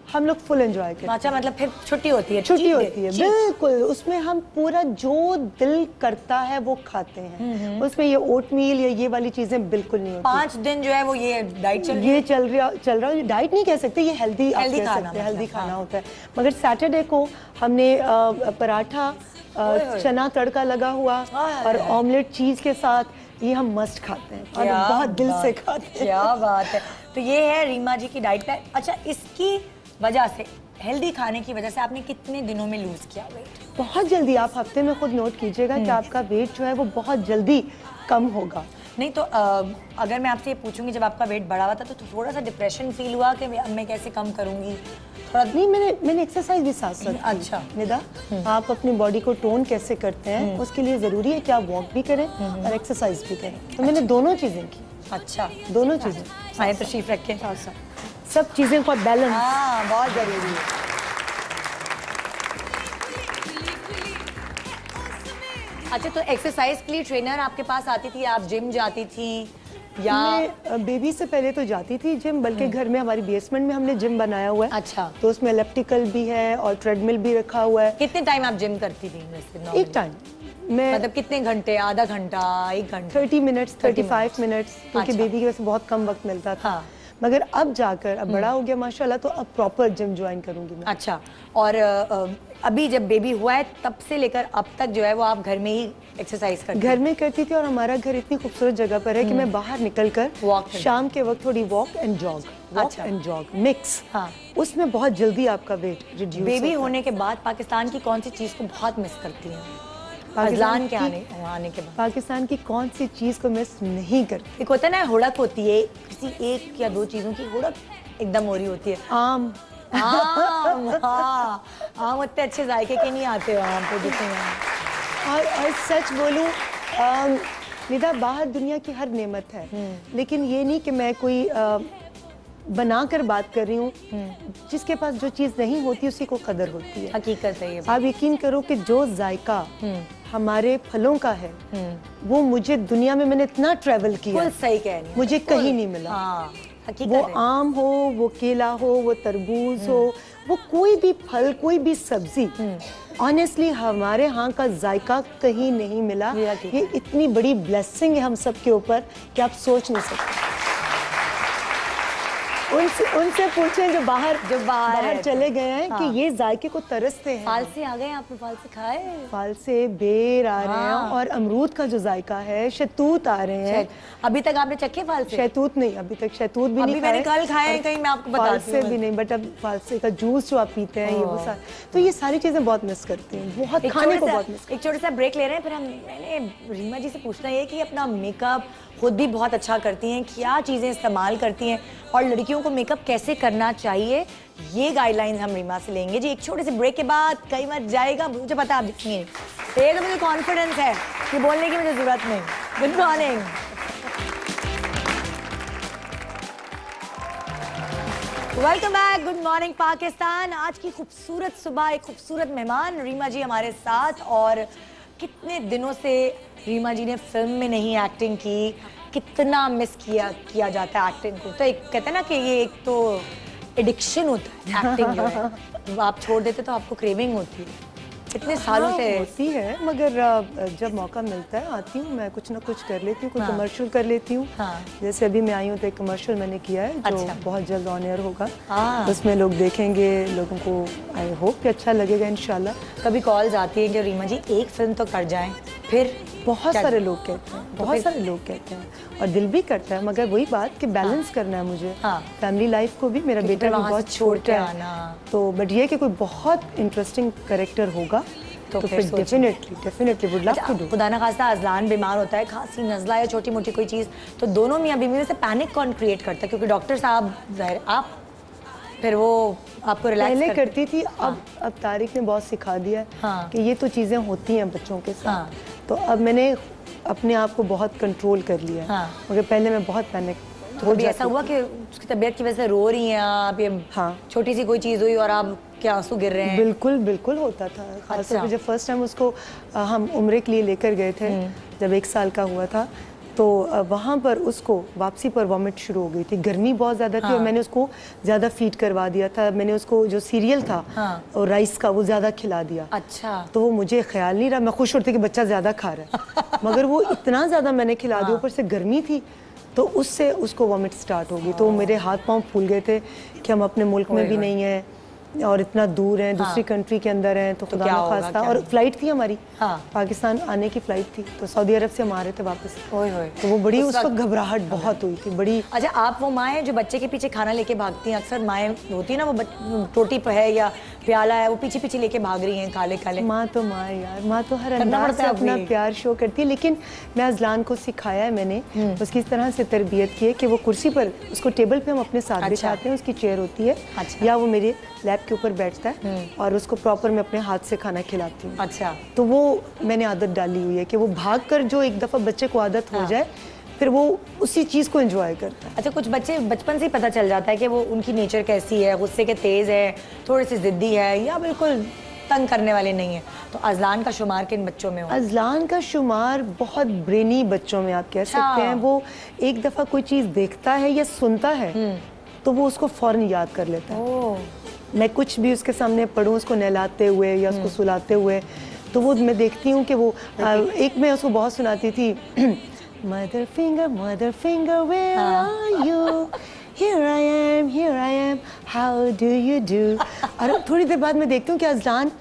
हम लोग फुल एंजॉय करते हैं। अच्छा, मतलब फिर छुट्टी होती है? छुट्टी होती है, बिल्कुल। उसमें हम पूरा जो दिल करता है वो खाते हैं। उसमें ये ओटमील या ये वाली चीजें बिल्कुल नहीं होती। 5 दिन जो है वो ये डाइट चल रहा है। डाइट नहीं कह सकते, ये हेल्दी खाना होता है। मगर सैटरडे को हमने पराठा, चना तड़का लगा हुआ और ऑमलेट चीज के साथ, ये हम मस्ट खाते हैं और बहुत दिल से खाते हैं। क्या बात है। तो ये है रीमा जी की डाइट प्लान। अच्छा, इसकी वजह से, हेल्दी खाने की वजह से आपने कितने दिनों में लूज किया वेट? बहुत जल्दी। आप हफ्ते में खुद नोट कीजिएगा कि आपका वेट जो है वो बहुत जल्दी कम होगा। नहीं तो अगर मैं आपसे ये पूछूंगी, जब आपका वेट बढ़ा हुआ था तो थोड़ा सा डिप्रेशन फील हुआ कि मैं कैसे कम करूंगी? थोड़ा नहीं, मैंने एक्सरसाइज भी साथ साथ। अच्छा निदा, आप अपनी बॉडी को टोन कैसे करते हैं उसके लिए जरूरी है कि आप वॉक भी करें और एक्सरसाइज भी करें। तो मैंने दोनों चीजें की। अच्छा, दोनों चीजें। आए तशरीफ रखें। सब चीजें का बैलेंस बहुत जरूरी है। अच्छा, तो एक्सरसाइज के लिए ट्रेनर आपके पास आती थी, आप जिम जाती थी या? मैं बेबी से पहले तो जाती थी जिम, बल्कि घर में हमारी बेसमेंट में हमने जिम बनाया हुआ है। अच्छा। तो उसमें इलेक्ट्रिकल भी है और ट्रेडमिल भी रखा हुआ है। कितने टाइम आप जिम करती थी वैसे? एक टाइम मैं, मतलब कितने घंटे? आधा घंटा, 1 घंटा? 30 मिनट्स, 35 मिनट्स, क्योंकि बेबी की वजह से बहुत कम वक्त मिलता था। मगर अब जाकर, अब बड़ा हो गया माशाल्लाह, तो अब प्रॉपर जिम ज्वाइन करूंगी मैं। अच्छा, और अभी जब बेबी हुआ है तब से लेकर अब तक जो है वो आप घर में ही एक्सरसाइज करती? घर में करती थी, और हमारा घर इतनी खूबसूरत जगह पर है कि मैं बाहर निकलकर शाम के वक्त थोड़ी वॉक एंड जॉग मिक्स, उसमें बहुत जल्दी आपका वेट रिड्यूस। बेबी होने के बाद पाकिस्तान की कौन सी चीज को बहुत मिस करती हैं? पाकिस्तान के आने के बाद पाकिस्तान की कौन सी चीज को मिस नहीं करती? एक होता है ना, हुड़क होती है, किसी 1 या 2 चीजों की हुड़क एकदम हो रही होती है। आम उतने अच्छे जायके के नहीं आते आम पे जितने यहाँ। और सच बोलूं निदा, बाहर दुनिया की हर नेमत है, लेकिन ये नहीं कि मैं कोई बनाकर बात कर रही हूँ। जिसके पास जो चीज नहीं होती उसी को कदर होती है। हकीकत है ये। आप यकीन करो कि जो जायका हमारे फलों का है, वो मुझे दुनिया में मैंने इतना ट्रैवल किया, सही कह रही हैं, मुझे कहीं नहीं मिला। हाँ, वो आम हो, वो केला हो, वो तरबूज हो, वो कोई भी फल, कोई भी सब्जी, ऑनेस्टली हमारे यहाँ का जायका कहीं नहीं मिला। ये इतनी बड़ी ब्लेसिंग है हम सब के ऊपर कि आप सोच नहीं सकते। उनसे पूछें जो बाहर चले गए हैं कि ये जायके को तरसते हैं। फालसे आ गए, आपने फालसे खाए? फालसे, बेर आ रहे हैं और अमरूद का जो जायका है, शहतूत आ रहे हैं। अभी तक आपने चखे फालसे? शहतूत नहीं, अभी तक शहतूत भी नहीं, मैंने कल खाए कहीं, मैं आपको बताती हूं। फालसे भी नहीं, बट अब फालसे का जूस जो आप पीते हैं, ये वो सारे, तो ये सारी चीजें बहुत मिस करती हूँ, बहुत खाने को बहुत मिस। एक छोटा सा ब्रेक ले रहे हैं, फिर मैंने रीमा जी से पूछना है कि अपना मेकअप खुद भी बहुत अच्छा करती हैं, क्या चीज़ें इस्तेमाल करती हैं और लड़कियों को मेकअप कैसे करना चाहिए, ये गाइडलाइंस हम रीमा से लेंगे जी एक छोटे से ब्रेक के बाद। कई बार जाएगा, मुझे पता आप देखेंगे, तो मुझे कॉन्फिडेंस है कि बोलने की मुझे ज़रूरत नहीं। Good morning. Welcome back, good morning Pakistan. आज की खूबसूरत सुबह, एक खूबसूरत मेहमान रीमा जी हमारे साथ, और कितने दिनों से रीमा जी ने फिल्म में नहीं एक्टिंग की, कितना मिस किया जाता है एक्टिंग को। तो एक कहते हैं ना कि ये एक तो एडिक्शन होता है एक्टिंग जो है, आप छोड़ देते तो आपको क्रेविंग होती है, कितने सालों से होती है, मगर जब मौका मिलता है आती हूँ मैं, कुछ ना कुछ कर लेती हूँ, कोई कमर्शियल कर लेती हूँ। जैसे अभी मैं आई हूँ तो एक कमर्शियल मैंने किया है जो बहुत जल्द ऑन एयर होगा, उसमें लोग देखेंगे, लोगों को आई होप कि अच्छा लगेगा इंशाल्लाह। कभी कॉल्स आती है कि रीमा जी एक फिल्म तो कर जाएं, फिर बहुत सारे लोग कहते हैं, बहुत सारे लोग कहते हैं, और दिल भी करता है, मगर वही बात कि बैलेंस करना है मुझे, फैमिली लाइफ को भी। मेरा बेटा भी बहुत छोटा है, तो बट ये कि कोई बहुत इंटरेस्टिंग कैरेक्टर होगा तो फिर definitely would love to do. खुदा ना खास्ता अज़लान बीमार होता है, खांसी, नज़ला या छोटी मोटी कोई चीज़, तो दोनों मियां बीवी में से पैनिक कौन क्रिएट करता है? क्योंकि डॉक्टर साहब ज़ाहिर आप, फिर वो आपको रिलैक्स पहले करती थी, अब तारिक ने बहुत सिखा दिया कि ये तो चीज़ें होती हैं बच्चों के साथ, तो अब मैंने अपने आप को बहुत कंट्रोल कर लिया। मगर पहले मैं बहुत पैनिक हो जाती। ऐसा हुआ कि उसकी तबीयत की वजह से रो रही हैं आप, ये छोटी सी कोई चीज़ हुई और आप क्या आंसू गिर रहे हैं? बिल्कुल होता था। खासतौर पे जब फर्स्ट टाइम उसको हम उम्रे के लिए लेकर गए थे, जब 1 साल का हुआ था, तो वहाँ पर उसको वापसी पर वॉमिट शुरू हो गई थी, गर्मी बहुत ज़्यादा थी और मैंने उसको ज़्यादा फीड करवा दिया था। मैंने उसको जो सीरियल था और राइस का वो ज़्यादा खिला दिया। अच्छा। तो वो मुझे ख्याल नहीं रहा, मैं खुश होती कि बच्चा ज़्यादा खा रहा है, मगर वो इतना ज़्यादा मैंने खिला दिया, ऊपर से गर्मी थी, तो उससे उसको वॉमिट स्टार्ट हो गई। तो मेरे हाथ पाँव फूल गए थे कि हम अपने मुल्क में भी नहीं हैं और इतना दूर हैं, दूसरी कंट्री के अंदर हैं, तो खुदा ना खास्ता। और फ्लाइट थी हमारी, पाकिस्तान आने की फ्लाइट थी, तो सऊदी अरब से हम आ रहे थे वापस, तो वो बड़ी उस वक्त घबराहट बहुत हुई थी, बड़ी। अच्छा, आप वो माँ हैं जो बच्चे के पीछे खाना लेके भागती हैं? अक्सर माएँ होती है ना, वो रोटी है या प्याला है, वो पीछे पीछे लेके भाग रही हैं काले काले। माँ तो माँ यार, माँ तो हर अंदाज से अपना प्यार शो करती है, लेकिन मैं अज़लान को सिखाया है मैंने, उसकी इस तरह से तरबियत की है कि वो कुर्सी पर, उसको टेबल पे हम अपने साथ बिठाते हैं, उसकी चेयर होती है, या वो मेरे लैप के ऊपर बैठता है और उसको प्रॉपर मैं अपने हाथ से खाना खिलाती हूँ। अच्छा। तो वो मैंने आदत डाली हुई है कि वो भाग कर, जो एक दफ़ा बच्चे को आदत हो जाए, फिर वो उसी चीज़ को एंजॉय करता है। अच्छा, कुछ बच्चे बचपन से ही पता चल जाता है कि वो उनकी नेचर कैसी है, गुस्से के तेज़ है, थोड़े से ज़िद्दी है, या बिल्कुल तंग करने वाले नहीं है। तो अज़लान का शुमार किन बच्चों में हो? अज़लान का शुमार बहुत ब्रेनी बच्चों में आप कह सकते हैं। वो एक दफ़ा कोई चीज़ देखता है या सुनता है तो वो उसको फ़ौरन याद कर लेता है। मैं कुछ भी उसके सामने पढ़ूं, उसको नहलाते हुए या उसको सुलाते हुए, तो वो मैं देखती हूँ कि वो एक मैं उसको बहुत सुनाती थी, mother finger where are you, here I am, how do you do। और थोड़ी देर बाद मैं देखती हूँ कि अज़लान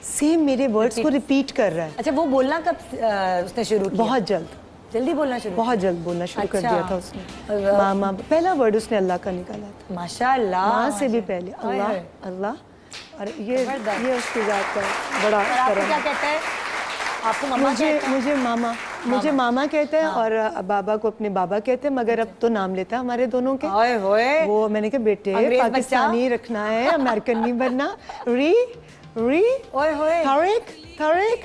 सेम मेरे वर्ड्स को रिपीट कर रहा है। अच्छा, वो बोलना कब उसने शुरू किया? बहुत जल्दी बोलना शुरू कर दिया था उसने। मामा पहला वर्ड उसने अल्लाह का निकाला था। माशाअल्लाह। माँ से भी पहले अल्लाह। और ये उसकी जात का बड़ा करम। क्या कहता है आपको? मुझे मामा कहता है और बाबा को अपने बाबा कहते हैं, मगर अब तो नाम लेता है हमारे दोनों के। वो मैंने कहा बेटे पाकिस्तानी रखना है, अमेरिकन नहीं बनना। तारिक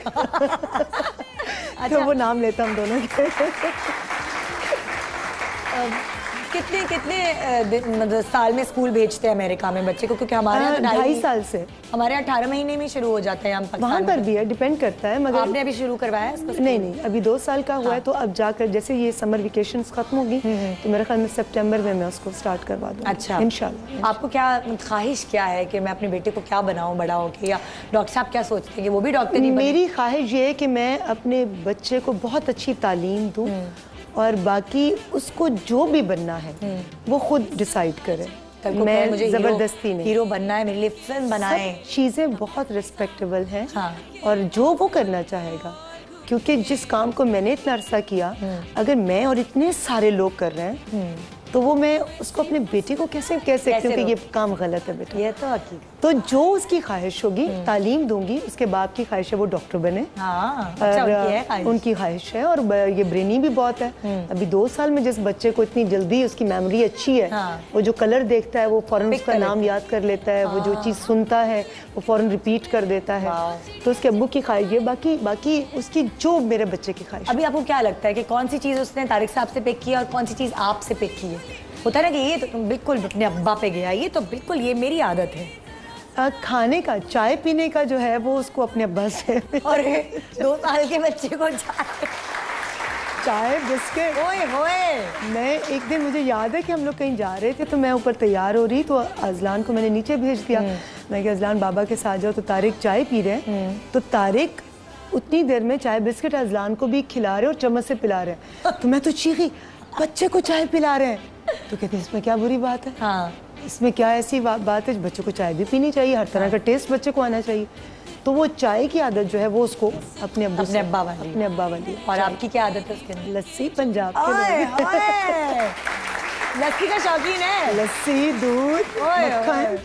तो वो नाम लेता हम दोनों के। कितने कितने मतलब साल में स्कूल भेजते हैं अमेरिका में बच्चे को? क्योंकि हमारे यहाँ 2.5 साल से हमारे यहाँ 18 महीने में शुरू हो जाता है। हम वहाँ पर भी है, डिपेंड करता है। मगर आपने अभी शुरू करवाया है? नहीं, अभी 2 साल का हुआ है। तो अब जाकर जैसे ये समर वेकेशंस खत्म होगी तो मेरे ख्याल में सितंबर में मैं उसको स्टार्ट करवा दूँ। अच्छा, इंशाल्लाह। आपको क्या ख्वाहिश क्या है कि मैं अपने बेटे को क्या बनाऊँ बड़ा होके, या डॉक्टर साहब क्या सोचते हैं कि वो भी डॉक्टर ही बने? मेरी ख्वाहिश ये है कि मैं अपने बच्चे को बहुत अच्छी तालीम दूँ और बाकी उसको जो भी बनना है वो खुद डिसाइड करे। मैं मुझे जबरदस्ती नहीं, हीरो बनना है, मेरे लिए फिल्म बनाए। चीज़ें बहुत रिस्पेक्टेबल हैं। हाँ। और जो वो करना चाहेगा, क्योंकि जिस काम को मैंने इतना अरसा किया, अगर मैं और इतने सारे लोग कर रहे हैं तो वो मैं उसको अपने बेटे को कैसे कह सकती हूँ कि ये काम गलत है बेटा? ये तो हकीकत। तो जो उसकी ख्वाहिश होगी, तालीम दूंगी। उसके बाप की ख्वाहिश है वो डॉक्टर बने। हाँ, अच्छा, उनकी ख्वाहिश है। और ये ब्रेनी भी बहुत है। अभी 2 साल में जिस बच्चे को इतनी जल्दी उसकी मेमोरी अच्छी है, वो जो कलर देखता है वो फौरन उसका नाम याद कर लेता है, वो जो चीज़ सुनता है वो फौरन रिपीट कर देता है। तो उसके अब्बू की ख्वाहिश है। बाकी उसकी जो मेरे बच्चे की ख्वाहिश। अभी आपको क्या लगता है कि कौन सी चीज़ उसने तारिक साहब से पिक की और कौन सी चीज़ आपसे पिक की है? होता है ना कि ये तो बिल्कुल अपने अब्बा पे गया, ये तो बिल्कुल ये मेरी आदत है। खाने का, चाय पीने का जो है वो उसको अपने अब्बा से। और 2 साल के बच्चे को चाय बिस्किट। ओए होए। मैं एक दिन, मुझे याद है कि हम लोग कहीं जा रहे थे तो मैं ऊपर तैयार हो रही तो अजलान को मैंने नीचे भेज दिया। मैं कि अजलान बाबा के साथ जाओ। तो तारिक चाय पी रहे हैं तो तारिक उतनी देर में चाय बिस्किट अजलान को भी खिला रहे और चम्मच से पिला रहे हैं। तो मैं तो चीखी, बच्चे को चाय पिला रहे हैं। तो कहते हैं इसमें क्या बुरी बात है? हाँ। इसमें क्या ऐसी बात है? बच्चों को चाय भी पीनी चाहिए, हर तरह का टेस्ट बच्चे को आना चाहिए। तो वो चाय की आदत जो है वो उसको अपने अब्बा वाली। और आपकी क्या आदत है उसके अंदर? लस्सी, पंजाब के लस्सी का शौकीन है। लस्सी, दूध, मक्खन,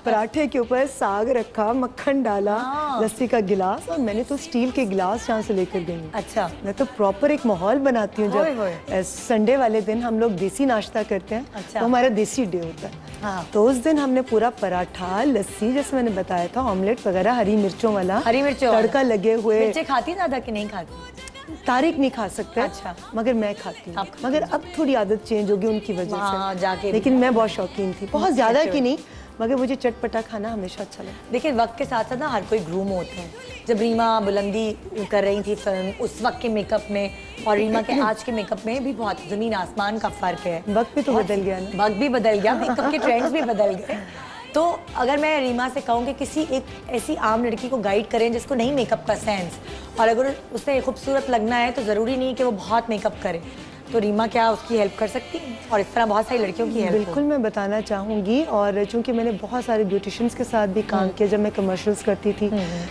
पराठे के ऊपर साग रखा, मक्खन डाला, लस्सी का गिलास। और मैंने तो स्टील के गिलास यहाँ से लेकर गई हूँ। अच्छा। मैं तो प्रॉपर एक माहौल बनाती हूँ। जब संडे वाले दिन हम लोग देसी नाश्ता करते हैं, तो हमारा देसी डे होता है। तो उस दिन हमने पूरा पराठा, लस्सी, जैसे मैंने बताया था, ऑमलेट वगैरह, हरी मिर्चों वाला, तड़का लगे हुए। मिर्चें खाती ज्यादा कि नहीं खाती? तारिक नहीं खा सकता। अच्छा। मगर मैं खाती हूँ। मगर अब थोड़ी आदत चेंज होगी उनकी वजह से जाके। लेकिन मैं बहुत शौकीन थी, बहुत ज्यादा की नहीं, मगर मुझे चटपटा खाना हमेशा अच्छा लगता। देखिए, वक्त के साथ साथ ना हर कोई ग्रूम होता है। जब रीमा बुलंदी कर रही थी फिल्म, उस वक्त के मेकअप में और रीमा के आज के मेकअप में भी बहुत जमीन आसमान का फर्क है। वक्त भी तो बदल गया ना। वक्त भी बदल गया, मेकअप के ट्रेंड्स भी बदल गए। तो अगर मैं रीमा से कहूँ कि किसी एक ऐसी आम लड़की को गाइड करें जिसको नहीं मेकअप का सेंस, और अगर उसे खूबसूरत लगना है तो ज़रूरी नहीं कि वो बहुत मेकअप करे, तो रीमा क्या उसकी हेल्प कर सकती है? और इस तरह बहुत सारी लड़कियों की हेल्प। बिल्कुल, मैं बताना चाहूँगी। और चूंकि मैंने बहुत सारे ब्यूटिशियंस के साथ भी काम किया, जब मैं कमर्शियल्स करती थी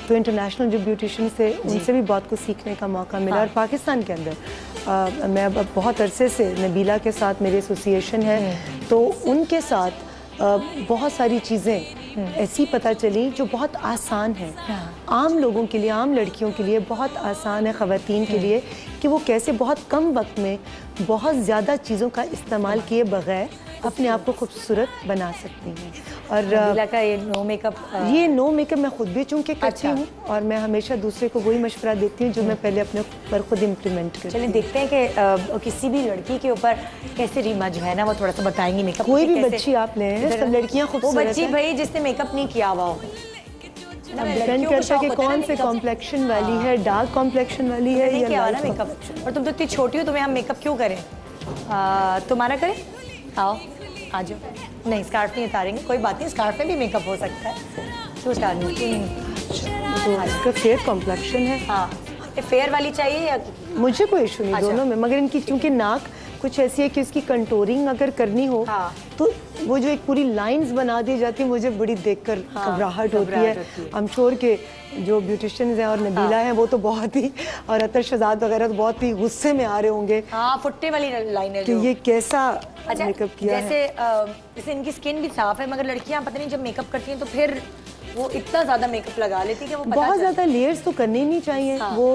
तो इंटरनेशनल जो ब्यूटिशियंस थे उनसे भी बहुत कुछ सीखने का मौका मिला। और पाकिस्तान के अंदर मैं अब बहुत अरसे से नबीला के साथ मेरी एसोसिएशन है, तो उनके साथ बहुत सारी चीज़ें ऐसी पता चली जो बहुत आसान है आम लोगों के लिए, आम लड़कियों के लिए बहुत आसान है, ख़वातीन के लिए, कि वो कैसे बहुत कम वक्त में बहुत ज़्यादा चीज़ों का इस्तेमाल किए बगैर अपने आप को खूबसूरत बना सकती हैं। और का ये नो मेकअप मैं खुद भी चूँकि करती हूँ और मैं हमेशा दूसरे को वही मशवरा देती हूँ जो मैं पहले अपने पर खुद इम्प्लीमेंट करती हूँ। चलिए देखते हैं कि किसी भी लड़की के ऊपर कैसे रीमा जो है ना वो थोड़ा सा बताएंगी मेकअप। कोई भी बच्ची आप लें, सब लड़कियाँ खूबसूरत हैं। वो बच्ची भाई जिसने मेकअप नहीं किया हुआ हो, डिपेंड करता है कि कौन से कॉम्प्लेक्शन वाली है, डार्क कॉम्प्लेक्शन वाली है या लाइट मेकअप। और तुम तो इतनी छोटी हो, तुम्हें हम मेकअप क्यों करें? तुम्हारा करें? आओ आ जाओ। नहीं, स्कार्फ नहीं उतारेंगे, कोई बात नहीं, स्कार्फ में भी मेकअप हो सकता है। क्यों उतारेंगे? इसका फेयर कॉम्प्लेक्शन है। हाँ, फेयर वाली चाहिए या? मुझे कोई इशू नहीं दोनों में, मगर इनकी चूंकि नाक कुछ ऐसी है कि उसकी कंटूरिंग अगर करनी हो तो वो जो एक पूरी लाइंस बना दी जाती है, मुझे बड़ी देखकर घबराहट होती है। हम श्योर के जो ब्यूटिशियंस हैं और नबीला हैं वो तो बहुत ही, और अतर शहजाद वगैरह तो बहुत ही गुस्से में आ रहे होंगे। फुट्टे वाली लाइन है कि ये कैसा मेकअप किया है। जैसे इनकी स्किन भी साफ है, मगर लड़कियां पता नहीं जब मेकअप करती हैं तो फिर वो इतना ज्यादा मेकअप लगा लेती है कि वो बहुत ज्यादा लेयर्स तो करने नहीं चाहिए। वो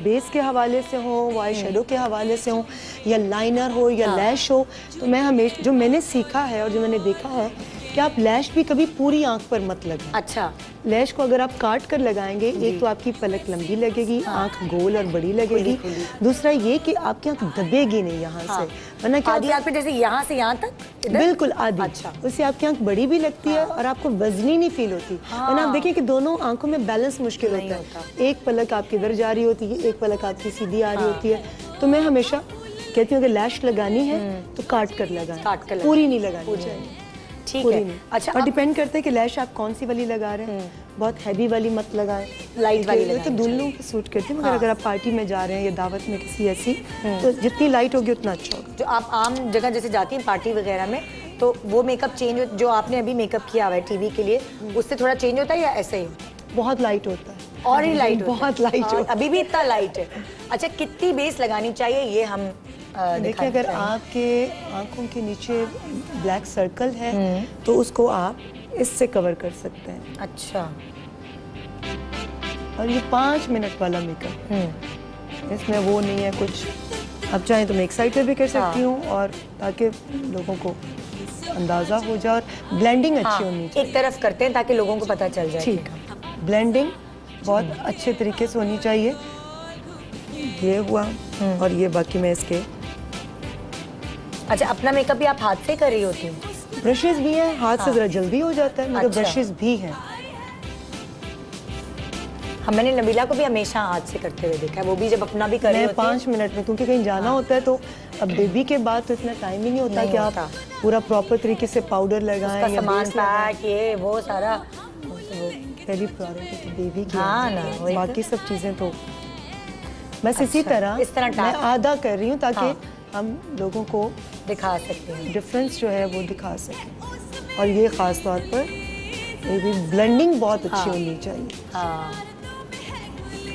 बेस के हवाले से हो, वो आई शेडो के हवाले से हो, या लाइनर हो या लैश हो। तो मैं हमेशा जो मैंने सीखा है और जो मैंने देखा है कि आप लैश भी कभी पूरी आंख पर मत लगाएं। अच्छा, लैश को अगर आप काट कर लगाएंगे, एक तो आपकी पलक लंबी लगेगी, आंख गोल और बड़ी लगेगी। दूसरा ये कि आपकी आंख दबेगी नहीं यहाँ से, वरना क्या आधी आंख पे जैसे यहाँ से यहाँ तक इधर? बिल्कुल आधी। अच्छा, उससे आपकी आंख बड़ी भी लगती है और आपको वजनी नहीं फील होती। वरना आप देखिए कि दोनों आंखों में बैलेंस मुश्किल होता है। एक पलक आपकी इधर जा रही होती है, एक पलक आपकी सीधी आ रही होती है। तो मैं हमेशा कहती हूँ अगर लैश लगानी है तो काट कर लगाएं, पूरी नहीं लगानी चाहिए। ठीक है। अच्छा, और डिपेंड करता है कि लैश आप कौन सी वाली लगा रहे हैं। बहुत हैवी वाली मत लगाएं, लाइट वाली लगाएं। तो दुल्हनों को सूट करती है, मगर अगर आप पार्टी में जा रहे हैं या दावत में किसी ऐसी, तो जितनी लाइट होगी उतना अच्छा होगा। जो आप आम जगह जैसे जाती हैं पार्टी वगैरह में, तो वो मेकअप चेंज जो आपने अभी मेकअप किया हुआ है टीवी के लिए, उससे थोड़ा चेंज होता है या ऐसे ही? बहुत लाइट होता है और ही लाइट बहुत लाइट होता है। अभी भी इतना लाइट है। अच्छा, कितनी बेस लगानी चाहिए ये हम देखिए, अगर आपके आंखों के नीचे ब्लैक सर्कल है तो उसको आप इससे कवर कर सकते हैं। अच्छा, और ये 5 मिनट वाला मेकअप, इसमें वो नहीं है कुछ। अब चाहे तो मैं एक साइड पे भी कर सकती हूँ, और ताकि लोगों को अंदाजा हो जाए और ब्लेंडिंग अच्छी होनी चाहिए। एक तरफ करते हैं ताकि लोगों को पता चल जाए। ठीक, ब्लेंडिंग बहुत अच्छे तरीके से होनी चाहिए। ये हुआ, और ये बाकी मैं इसके। अच्छा, अपना मेकअप भी आप हाथ से कर रही होती हैं? ब्रशेस भी हैं, हाथ से जरा जल्दी हो जाता है, मगर अच्छा। ब्रशेस भी हैं। मैंने नबीला को भी हमेशा हाथ से करते हुए देखा है, वो भी जब अपना भी कर रही होती है। 5 मिनट में, क्योंकि कहीं जाना होता है तो अब बेबी के बाद तो इतना टाइम ही नहीं होता कि आप पूरा प्रॉपर तरीके से पाउडर लगाएं या सामान पैक ये वो सारा। पहली प्रायोरिटी तो बेबी की हाँ ना, है, बाकी सब चीज़ें तो बस इसी तरह मैं आधा कर रही हूँ ताकि हम लोगों को दिखा सकते हैं, डिफरेंस जो है वो दिखा सकें। और ये ख़ास तौर पर बेबी ब्लेंडिंग बहुत अच्छी होनी चाहिए।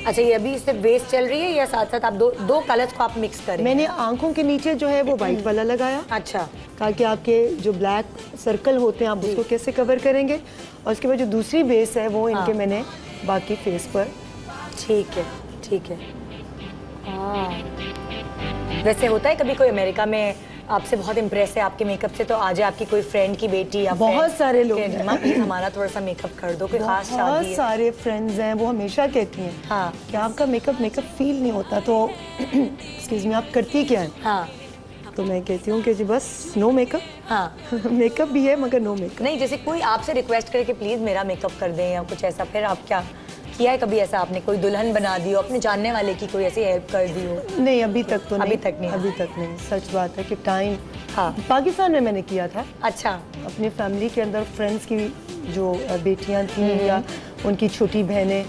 अच्छा, ये अभी सिर्फ बेस चल रही है या साथ साथ आप दो कलर्स को आप मिक्स करें? मैंने आंखों के नीचे जो है वो वाइट वाला लगाया। अच्छा, ताकि आपके जो ब्लैक सर्कल होते हैं आप उसको कैसे कवर करेंगे, और उसके बाद जो दूसरी बेस है वो इनके मैंने बाकी फेस पर। ठीक है, ठीक है। वैसे होता है कभी कोई अमेरिका में आपसे बहुत इम्प्रेस है आपके मेकअप से, तो आ जाए आपकी कोई फ्रेंड की बेटी या बहुत सारे लोग प्लीज हमारा थोड़ा सा मेकअप कर दो, कोई खास शादी है? बहुत सारे फ्रेंड्स हैं, वो हमेशा कहती हैं कि आपका मेकअप फील नहीं होता, तो एक्सक्यूज मी आप करती क्या है? तो मैं कहती हूँ कि जी बस नो मेकअप। मेकअप भी है मगर नो मेकअप नहीं। जैसे कोई आपसे रिक्वेस्ट करे कि प्लीज मेरा मेकअप कर दें या कुछ ऐसा, फिर आप क्या किया है कभी ऐसा? आपने कोई दुल्हन बना दी हो, अपने जानने वाले की कोई ऐसी हेल्प कर दी हो? नहीं, अभी तक तो नहीं। अभी तक नहीं। सच बात है कि टाइम पाकिस्तान में मैंने किया था। अच्छा, अपनी फैमिली के अंदर फ्रेंड्स की जो बेटियां थी या उनकी छोटी बहनें,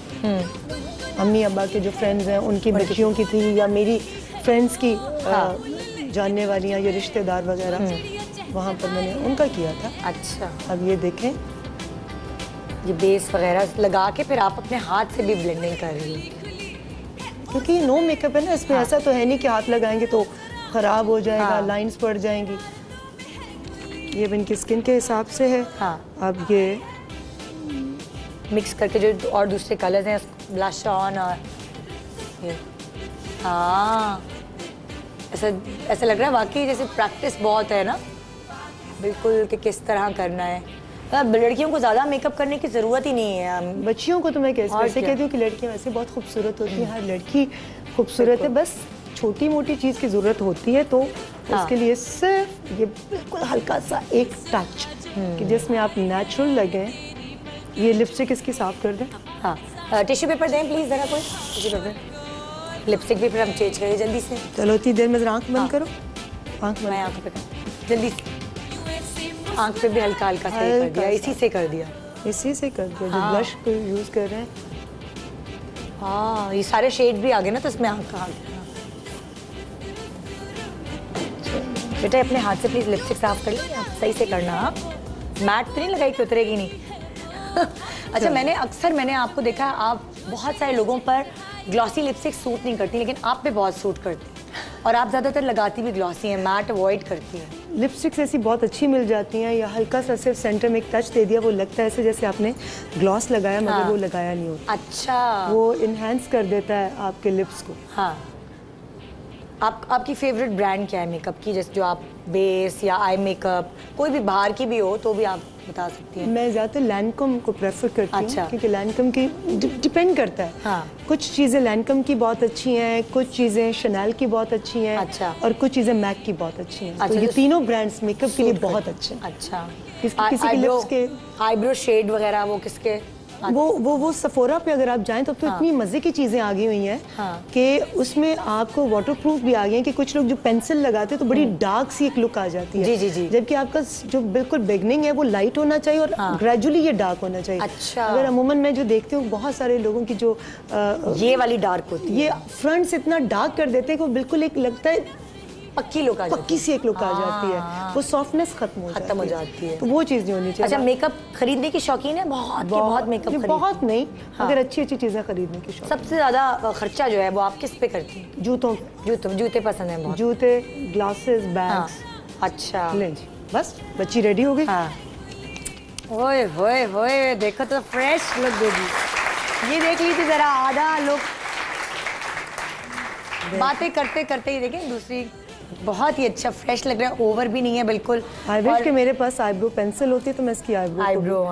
अम्मी अब्बा के जो फ्रेंड्स हैं उनकी बच्चियों की थी, या मेरी फ्रेंड्स की जानने वाली या रिश्तेदार वगैरह, वहाँ पर मैंने उनका किया था। अच्छा, अब ये देखें, ये बेस वगैरह लगा के फिर आप अपने हाथ से भी ब्लेंडिंग कर रही हो, क्योंकि नो मेकअप है ना, इसमें ऐसा तो है नहीं कि हाथ लगाएंगे तो खराब हो जाएगा, लाइंस पड़ जाएंगी। ये इनकी स्किन के हिसाब से है। अब ये मिक्स करके जो और दूसरे कलर्स हैं, ब्लश ऑन और ये, ऐसा लग रहा है वाकई जैसे प्रैक्टिस बहुत है ना, बिल्कुल कि किस तरह करना है। लड़कियों को ज़्यादा मेकअप करने की ज़रूरत ही नहीं है। बच्चियों को तो मैं कैसे कहती हूँ कि लड़कियाँ वैसे बहुत खूबसूरत होती हैं, हर लड़की खूबसूरत है, बस छोटी मोटी चीज़ की ज़रूरत होती है, तो उसके लिए सिर्फ ये बिल्कुल हल्का सा एक टच कि जिसमें आप नेचुरल लगें। ये लिपस्टिक इसकी साफ कर दें। टिश्यू पेपर दें प्लीज़, ज़रा कोई टिश्यू पेपर। लिपस्टिक भी फिर हम चेंज करें जल्दी से। चलो इतनी देर में ज़रा आँख बंद करो। आँख मैं आँख पे जल्दी से, आँख पे भी हल्का हल्का से कर दिया, इसी से कर दिया, जो ब्लश को यूज़ कर रहे हैं। ये सारे शेड भी आ गए ना, तो इसमें आँख का बेटा अपने हाथ से प्लीज लिपस्टिक साफ कर लें, आप सही से करना। मैट तो नहीं लगाई कि उतरेगी नहीं। अच्छा, मैंने आपको देखा, आप बहुत सारे लोगों पर ग्लॉसी लिपस्टिक सूट नहीं करती, लेकिन आप पे बहुत सूट करती है, और आप ज़्यादातर लगाती भी ग्लॉसी हैं, मैट अवॉइड करती हैं। लिपस्टिक्स ऐसी बहुत अच्छी मिल जाती हैं, या हल्का सा सिर्फ सेंटर में एक टच दे दिया, वो लगता है ऐसे जैसे आपने ग्लॉस लगाया, मगर वो लगाया नहीं होता। अच्छा, वो इन्हेंस कर देता है आपके लिप्स को। आपकी फेवरेट ब्रांड क्या है मेकअप की, जैसे जो आप बेस या आई मेकअप कोई भी बाहर की भी हो तो भी आप बता सकती हैं? मैं ज़्यादातर लैंकम को प्रेफर करती हूँ। अच्छा। क्योंकि लैंकम की डिपेंड करता है। हाँ। कुछ चीज़ें लैंकम की बहुत अच्छी हैं, कुछ चीज़ें शनैल की बहुत अच्छी हैं। अच्छा। और कुछ चीज़ें मैक की बहुत अच्छी हैं। अच्छा, तो ये जो तीनों ब्रांड्स मेकअप के लिए बहुत अच्छे हैं। अच्छा। किसी के लिप्स के आईब्रो शेड वगैरह वो किसके? वो सफोरा पे अगर आप जाएं तो इतनी मजे की चीजें आ गई हुई हैं कि उसमें आपको वाटरप्रूफ भी आ गए हैं कि कुछ लोग जो पेंसिल लगाते हैं तो बड़ी डार्क सी एक लुक आ जाती है। जी जी जी। जबकि आपका जो बिल्कुल बिगनिंग है वो लाइट होना चाहिए और ग्रेजुअली ये डार्क होना चाहिए। अच्छा। अगर अमूमन मैं जो देखती हूँ बहुत सारे लोगों की जो ये वाली डार्क होती है, ये फ्रंट से इतना डार्क कर देते हैं कि वो बिल्कुल एक लगता है पक्की लुक आ जाती है, पक्की सी एक लुक आ जाती है, वो सॉफ्टनेस खत्म हो जाती है। तो वो चीज़ नहीं होनी चाहिए। अच्छा, मेकअप खरीदने की शौकीन है? बहुत मेकअप खरीदती? बहुत नहीं, अगर अच्छी चीज़ें खरीदने की शौकीन। सबसे ज़्यादा खर्चा जो है वो आप किस पे करती हैं? जूते पसंद है बहुत? जूते, ग्लासेस, बैग्स। अच्छा, ले जी, बस बच्ची रेडी हो गई। ओए होए होए, देखो तो फ्रेश लुक देगी। ये देख लीजिए जरा, आधा लुक बातें करते करते ही देखें दूसरी, बहुत ही अच्छा फ्रेश लग रहा है, ओवर भी नहीं है बिल्कुल। आई विश कि मेरे पास आईब्रो पेंसिल होती तो मैं इसकी आईब्रो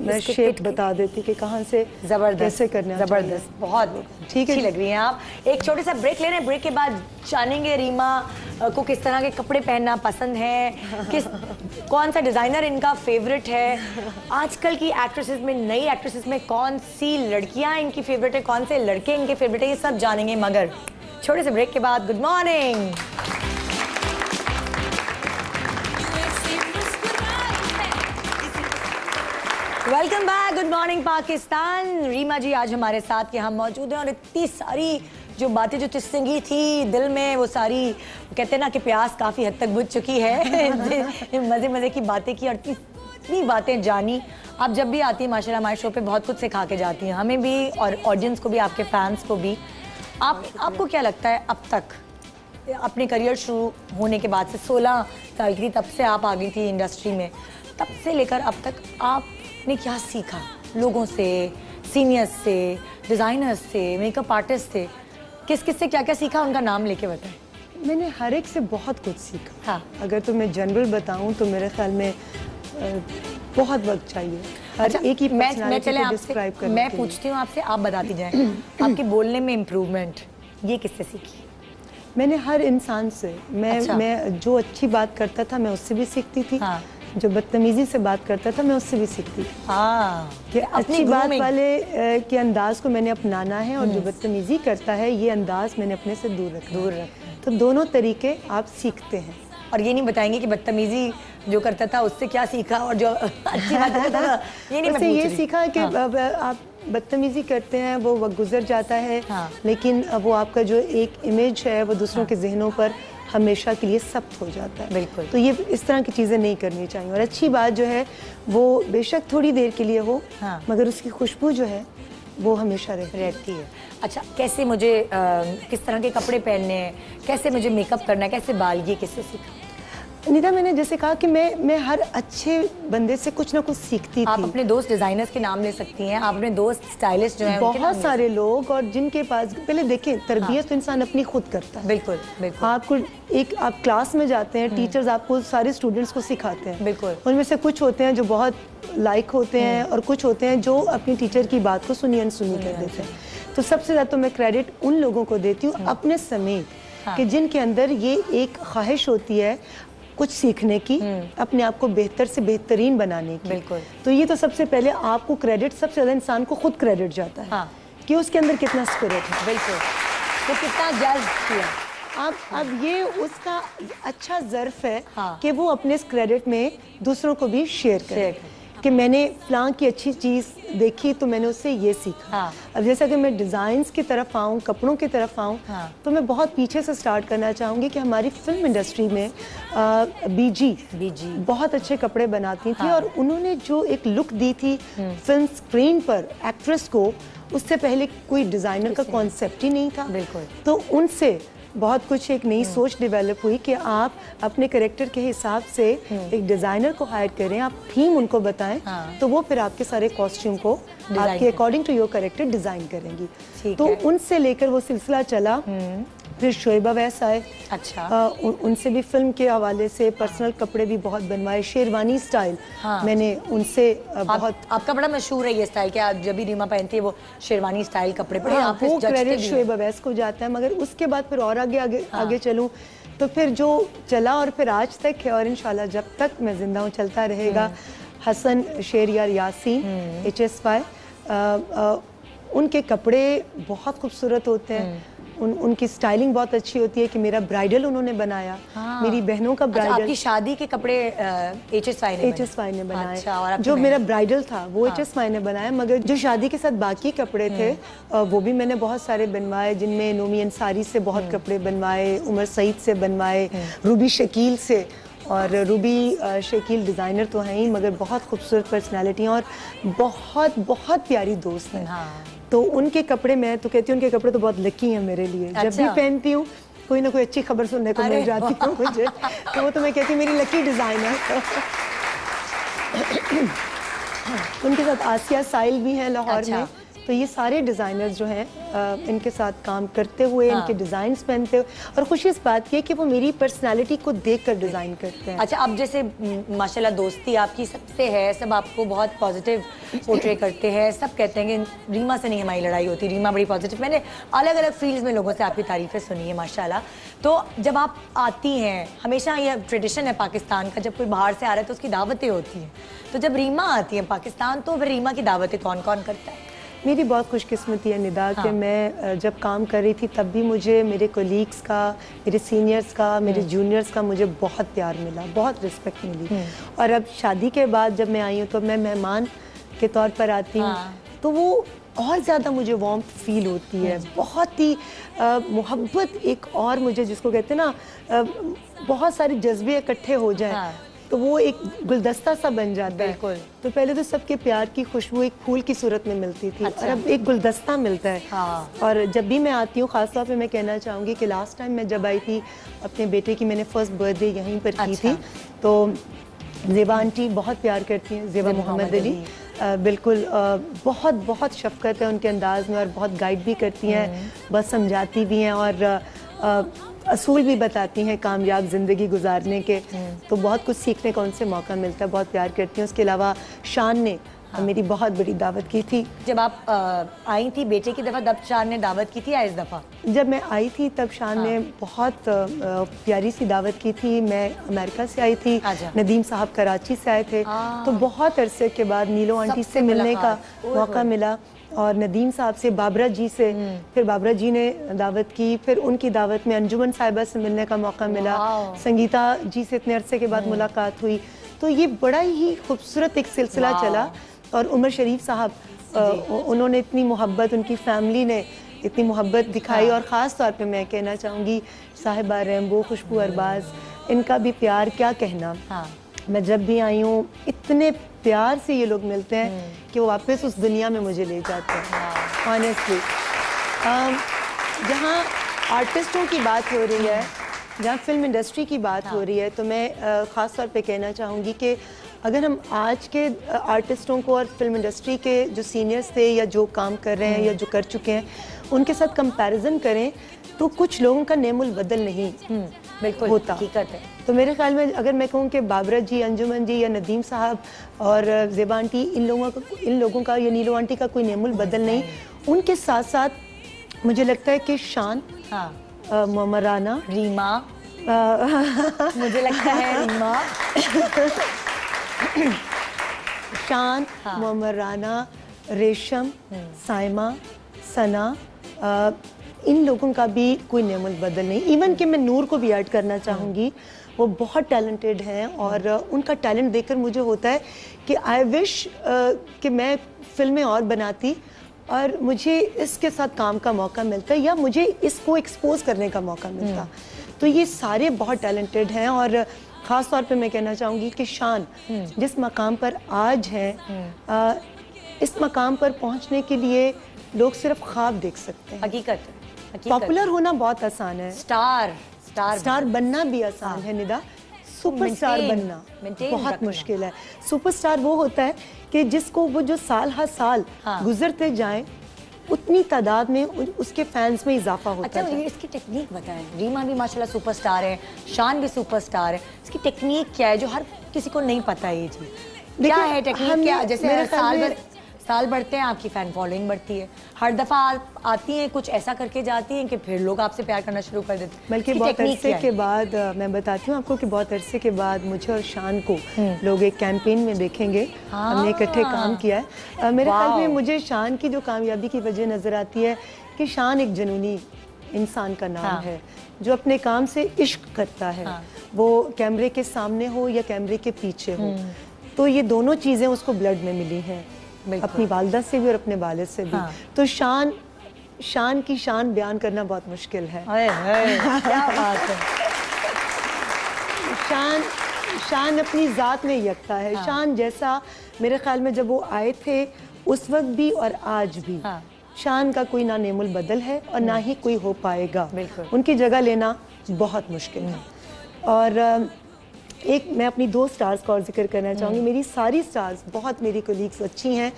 मैं शेप बता देती कि कहाँ से जबरदस्त कैसे करना। जबरदस्त, बहुत ठीक है, अच्छी लग रही हैं आप। एक छोटे सा ब्रेक ले रहे हैं, ब्रेक के बाद जानेंगे रीमा को किस तरह के कपड़े पहनना पसंद है, कौन सा डिजाइनर इनका फेवरेट है, आजकल की एक्ट्रेसेस में, नई एक्ट्रेसेस में कौन सी लड़कियां इनकी फेवरेट है, कौन से लड़के इनके फेवरेट है, ये सब जानेंगे मगर छोटे से ब्रेक के बाद। Good morning. Welcome back, good morning Pakistan. Reema ji आज हमारे साथ यहाँ मौजूद हैं और इतनी सारी जो बातें जो तिस्संगी थी दिल में, वो सारी कहते हैं ना कि प्यास काफ़ी हद तक बुझ चुकी है। मज़े मज़े की बातें की और इतनी बातें जानी। आप जब भी आती हैं माशाल्लाह हमारे शो पे बहुत कुछ सिखा के जाती हैं, हमें भी और ऑडियंस को भी, आपके फैंस को भी। आपको क्या लगता है अब तक अपने करियर शुरू होने के बाद से 16 साल की, तब से आप आ गई थी इंडस्ट्री में, तब से लेकर अब तक आपने क्या सीखा लोगों से, सीनियर्स से, डिज़ाइनर्स से, मेकअप आर्टिस्ट से, किस से क्या क्या सीखा, उनका नाम लेके बताएं। मैंने हर एक से बहुत कुछ सीखा। हाँ। अगर तो मैं जनरल बताऊं तो मेरे ख्याल में बहुत वक्त चाहिए अच्छा, एक ही मैं चले आपसे, मैं पूछती हूँ आपसे, आप बताती जाएं। आपके बोलने में इम्प्रूवमेंट ये किससे सीखी? मैंने हर इंसान से, मैं जो अच्छी बात करता था मैं उससे भी सीखती थी। हाँ। जो बदतमीजी से बात करता था मैं उससे भी सीखती थी। हाँ। कि अच्छी बात वाले के अंदाज को मैंने अपनाना है और जो बदतमीजी करता है ये अंदाज मैंने अपने से दूर रखना। तो दोनों तरीके आप सीखते हैं। और ये नहीं बताएंगे कि बदतमीजी जो करता था उससे क्या सीखा और जो अच्छी बात करता था ये नहीं। मैं ये सीखा कि आप बदतमीजी करते हैं, वो वक्त गुजर जाता है। हाँ। लेकिन वो आपका जो एक इमेज है वो दूसरों के जहनों पर हमेशा के लिए सख्त हो जाता है। बिल्कुल। तो ये इस तरह की चीज़ें नहीं करनी चाहिए। और अच्छी बात जो है वो बेशक थोड़ी देर के लिए हो, मगर उसकी खुशबू जो है वो हमेशा रहती है। अच्छा, कैसे मुझे किस तरह के कपड़े पहनने हैं, कैसे मुझे मेकअप करना है, कैसे बाल, ये किससे सीखा? निदा, मैंने जैसे कहा कि मैं हर अच्छे बंदे से कुछ ना कुछ सीखती थी। आप अपने दोस्त डिजाइनर्स के नाम ले सकती हैं, आप अपने दोस्त स्टाइलिस्ट जो हैं बहुत सारे लोग, और जिनके पास पहले देखें तरबियत तो इंसान अपनी खुद करता है। बिल्कुल बिल्कुल। आप क्लास में जाते हैं, टीचर्स आपको सारे स्टूडेंट्स को सिखाते हैं। बिल्कुल। उनमें से कुछ होते हैं जो बहुत लाइक होते हैं और कुछ होते हैं जो अपनी टीचर की बात को सुनी अनसुनी कर देते हैं। तो सबसे ज़्यादा तो मैं क्रेडिट उन लोगों को देती हूँ अपने समेत कि जिनके अंदर ये एक ख्वाहिश होती है कुछ सीखने की, अपने आप को बेहतर से बेहतरीन बनाने की। बिल्कुल। तो ये तो सबसे पहले आपको क्रेडिट, सबसे ज़्यादा इंसान को खुद क्रेडिट जाता है। हाँ। कि उसके अंदर कितना स्पिरिट है। बिल्कुल। वो कितना जज्ब किया। अब ये उसका अच्छा ज़र्फ है। हाँ। कि वो अपने इस क्रेडिट में दूसरों को भी शेयर करे कि मैंने फलां की अच्छी चीज़ देखी तो मैंने उससे ये सीखा। हाँ। अब जैसा कि मैं डिज़ाइंस की तरफ आऊँ, कपड़ों की तरफ आऊँ, हाँ। तो मैं बहुत पीछे से स्टार्ट करना चाहूँगी कि हमारी फिल्म इंडस्ट्री में बीजी बहुत अच्छे कपड़े बनाती थी। हाँ। और उन्होंने जो एक लुक दी थी फिल्म स्क्रीन पर एक्ट्रेस को, उससे पहले कोई डिज़ाइनर का कॉन्सेप्ट ही नहीं था। बिल्कुल। तो उनसे बहुत कुछ एक नई सोच डेवलप हुई कि आप अपने कैरेक्टर के हिसाब से एक डिज़ाइनर को हायर करें, आप थीम उनको बताएं। हाँ। तो वो फिर आपके सारे कॉस्ट्यूम को आपके according to your character design करेंगी। तो उनसे लेकर वो सिलसिला चला फिर शोएब अवैस आए। अच्छा। उनसे भी फिल्म के हवाले से पर्सनल कपड़े भी बहुत बनवाए, शेरवानी स्टाइल। मैंने उनसे बहुत। आपका बड़ा मशहूर है ये स्टाइल कि आप जब भी रीमा पहनती है वो शेरवानी स्टाइल कपड़े पड़े। आप वो क्रेडिट शोएब अवैस को जाता है, मगर उसके बाद फिर और आगे चलूँ तो फिर जो चला और फिर आज तक है, और इंशाल्लाह जब तक मैं जिंदा हूँ चलता रहेगा। हसन शेरियार यासीन HSY, उनके कपड़े बहुत खूबसूरत होते हैं। उनकी स्टाइलिंग बहुत अच्छी होती है कि मेरा ब्राइडल उन्होंने बनाया। मेरी बहनों का ब्राइडल। आपकी शादी के कपड़े HSY ने बनाए। अच्छा, और जो मेरा ब्राइडल था वो HSY ने बनाया, मगर जो शादी के साथ बाकी कपड़े थे वो भी मैंने बहुत सारे बनवाए, जिनमें नोमी अंसारी से बहुत कपड़े बनवाए, उमर सईद से बनवाए, रूबी शकील से। और रूबी शकील डिज़ाइनर तो हैं ही, मगर बहुत खूबसूरत पर्सनालिटी हैं और बहुत बहुत प्यारी दोस्त हैं। तो उनके कपड़े, मैं तो कहती हूँ उनके कपड़े तो बहुत लकी हैं मेरे लिए। जब भी पहनती हूँ कोई ना कोई अच्छी खबर सुनने को मिल जाती है मुझे, तो वो तो मैं कहती हूँ मेरी लकी डिज़ाइनर। उनके साथ आसिया साइल भी हैं लाहौर में। तो ये सारे डिज़ाइनर्स जो हैं इनके साथ काम करते हुए, इनके डिज़ाइंस पहनते हुए, और खुशी इस बात की है कि वो मेरी पर्सनालिटी को देखकर डिज़ाइन करते हैं। अच्छा, अब जैसे माशाल्लाह दोस्ती आपकी सबसे है, सब आपको बहुत पॉजिटिव पोर्ट्रे करते हैं, सब कहते हैं कि रीमा से नहीं हमारी लड़ाई होती, रीमा बड़ी पॉजिटिव। मैंने अलग अलग फील्ड्स में लोगों से आपकी तारीफ़ें सुनी है माशाल्लाह। तो जब आप आती हैं, हमेशा ये ट्रेडिशन है पाकिस्तान का, जब कोई बाहर से आ रहा है तो उसकी दावतें होती हैं। तो जब रीमा आती है पाकिस्तान तो फिर रीमा की दावतें कौन कौन करता है? मेरी बहुत खुशकिस्मती है निदा कि मैं जब काम कर रही थी तब भी मुझे मेरे कोलीग्स का, मेरे सीनियर्स का, मेरे जूनियर्स का मुझे बहुत प्यार मिला, बहुत रिस्पेक्ट मिली। और अब शादी के बाद जब मैं आई हूँ तो मैं मेहमान के तौर पर आती हूँ तो वो और ज़्यादा मुझे वार्मथ फील होती है, बहुत ही मोहब्बत, एक और मुझे जिसको कहते हैं ना बहुत सारे जज्बे इकट्ठे हो जाए तो वो एक गुलदस्ता सा बन जाता है। बिल्कुल। तो पहले तो सबके प्यार की खुशबू एक फूल की सूरत में मिलती थी। और अब एक गुलदस्ता मिलता है। और जब भी मैं आती हूँ, खासतौर पे मैं कहना चाहूँगी कि लास्ट टाइम मैं जब आई थी अपने बेटे की, मैंने फर्स्ट बर्थडे यहीं पर की थी, तो ज़ेबा आंटी बहुत प्यार करती हैं, ज़ेबा मोहम्मद अली बिल्कुल बहुत बहुत शफ़क़त है उनके अंदाज़ में, और बहुत गाइड भी करती हैं, बस समझाती भी हैं, और असूल भी बताती हैं कामयाब ज़िंदगी गुजारने के। तो बहुत कुछ सीखने का उनसे मौका मिलता है, बहुत प्यार करती हैं। उसके अलावा शान ने मेरी बहुत बड़ी दावत की थी। जब आप आई थी बेटे की दफ़ा, तब शान ने दावत की थी या इस दफ़ा? जब मैं आई थी तब शान ने बहुत प्यारी सी दावत की थी। मैं अमेरिका से आई थी, नदीम साहब कराची से आए थे, तो बहुत अरसे के बाद नीलो आंटी से मिलने का मौका मिला, और नदीम साहब से, बाबरा जी से, फिर बाबरा जी ने दावत की, फिर उनकी दावत में अंजुमन साहिबा से मिलने का मौका मिला, संगीता जी से इतने अरसे के बाद मुलाकात हुई। तो ये बड़ा ही खूबसूरत एक सिलसिला चला। और उमर शरीफ साहब, उन्होंने इतनी मोहब्बत, उनकी फैमिली ने इतनी मोहब्बत दिखाई। और ख़ास तौर पे मैं कहना चाहूँगी साहिबा रैम्बो, खुशबू अरबाज, इनका भी प्यार क्या कहना। मैं जब भी आई हूँ इतने प्यार से ये लोग मिलते हैं कि वो वापस उस दुनिया में मुझे ले जाते हैं ऑनेस्टली। जहाँ आर्टिस्टों की बात हो रही है, जहाँ फिल्म इंडस्ट्री की बात हो रही है, तो मैं ख़ास तौर पे कहना चाहूँगी कि अगर हम आज के आर्टिस्टों को और फिल्म इंडस्ट्री के जो सीनियर्स थे या जो काम कर रहे हैं या जो कर चुके हैं उनके साथ कंपैरिजन करें तो कुछ लोगों का नेमुल बदल नहीं बिल्कुल होता। हकीकत है। तो मेरे ख्याल में अगर मैं कहूँ कि बाबरा जी, अंजुमन जी या नदीम साहब और ज़ेबा आंटी, इन लोगों का या नीलो आंटी का कोई नेमुल बदल नहीं। उनके साथ साथ मुझे लगता है कि शान, मोहम्मद राना, रीमा, मुझे लगता है रीमा शान, मोहम्मद राना, रेशम, साइमा, सना, इन लोगों का भी कोई नेमुल बदल नहीं। इवन कि मैं नूर को भी ऐड करना चाहूँगी, वो बहुत टैलेंटेड हैं, और उनका टैलेंट देखकर मुझे होता है कि आई विश कि मैं फिल्में और बनाती और मुझे इसके साथ काम का मौका मिलता या मुझे इसको एक्सपोज करने का मौका मिलता। तो ये सारे बहुत टैलेंटेड हैं, और ख़ास तौर पे मैं कहना चाहूँगी कि शान जिस मकाम पर आज है, इस मकाम पर पहुँचने के लिए लोग सिर्फ ख्वाब देख सकते हैं। हकीकत। पॉपुलर होना बहुत आसान है, स्टार बनना भी आसान है निदा, सुपरस्टार बनना बहुत मुश्किल है। सुपरस्टार वो होता है कि जिसको वो जो साल हर साल गुजरते जाएं उतनी तादाद में उसके फैंस में इजाफा होता अच्छा, है। ये इसकी टेक्निक बताएं। रीमा भी माशाल्लाह सुपरस्टार है, शान भी सुपरस्टार है, इसकी टेक्निक क्या है जो हर किसी को नहीं पता है? ये चीज़ क्या है टेक्निक? क्या जैसे साल बढ़ते हैं आपकी फैन फॉलोइंग बढ़ती है, हर दफ़ा आती हैं कुछ ऐसा करके जाती हैं कि फिर लोग आपसे प्यार करना शुरू कर देते हैं। बल्कि बहुत अरसे के बाद मैं बताती हूँ आपको कि बहुत अरसे के बाद मुझे और शान को लोग एक कैंपेन में देखेंगे। हमने इकट्ठे काम किया है। मेरे ख्याल में मुझे शान की जो कामयाबी की वजह नज़र आती है कि शान एक जनूनी इंसान का नाम है जो अपने काम से इश्क करता है, वो कैमरे के सामने हो या कैमरे के पीछे हो। तो ये दोनों चीज़ें उसको ब्लड में मिली हैं, अपनी वालदा से भी और अपने वालिद से भी। तो शान की शान बयान करना बहुत मुश्किल है। क्या बात है। शान अपनी ज़ात में यकता है। शान जैसा मेरे ख्याल में जब वो आए थे उस वक्त भी और आज भी शान का कोई ना नेमुल बदल है और ना ही कोई हो पाएगा। उनकी जगह लेना बहुत मुश्किल है। और एक मैं अपनी 2 स्टार्स का और जिक्र करना चाहूँगी। मेरी सारी स्टार्स बहुत, मेरी कोलीग्स अच्छी हैं।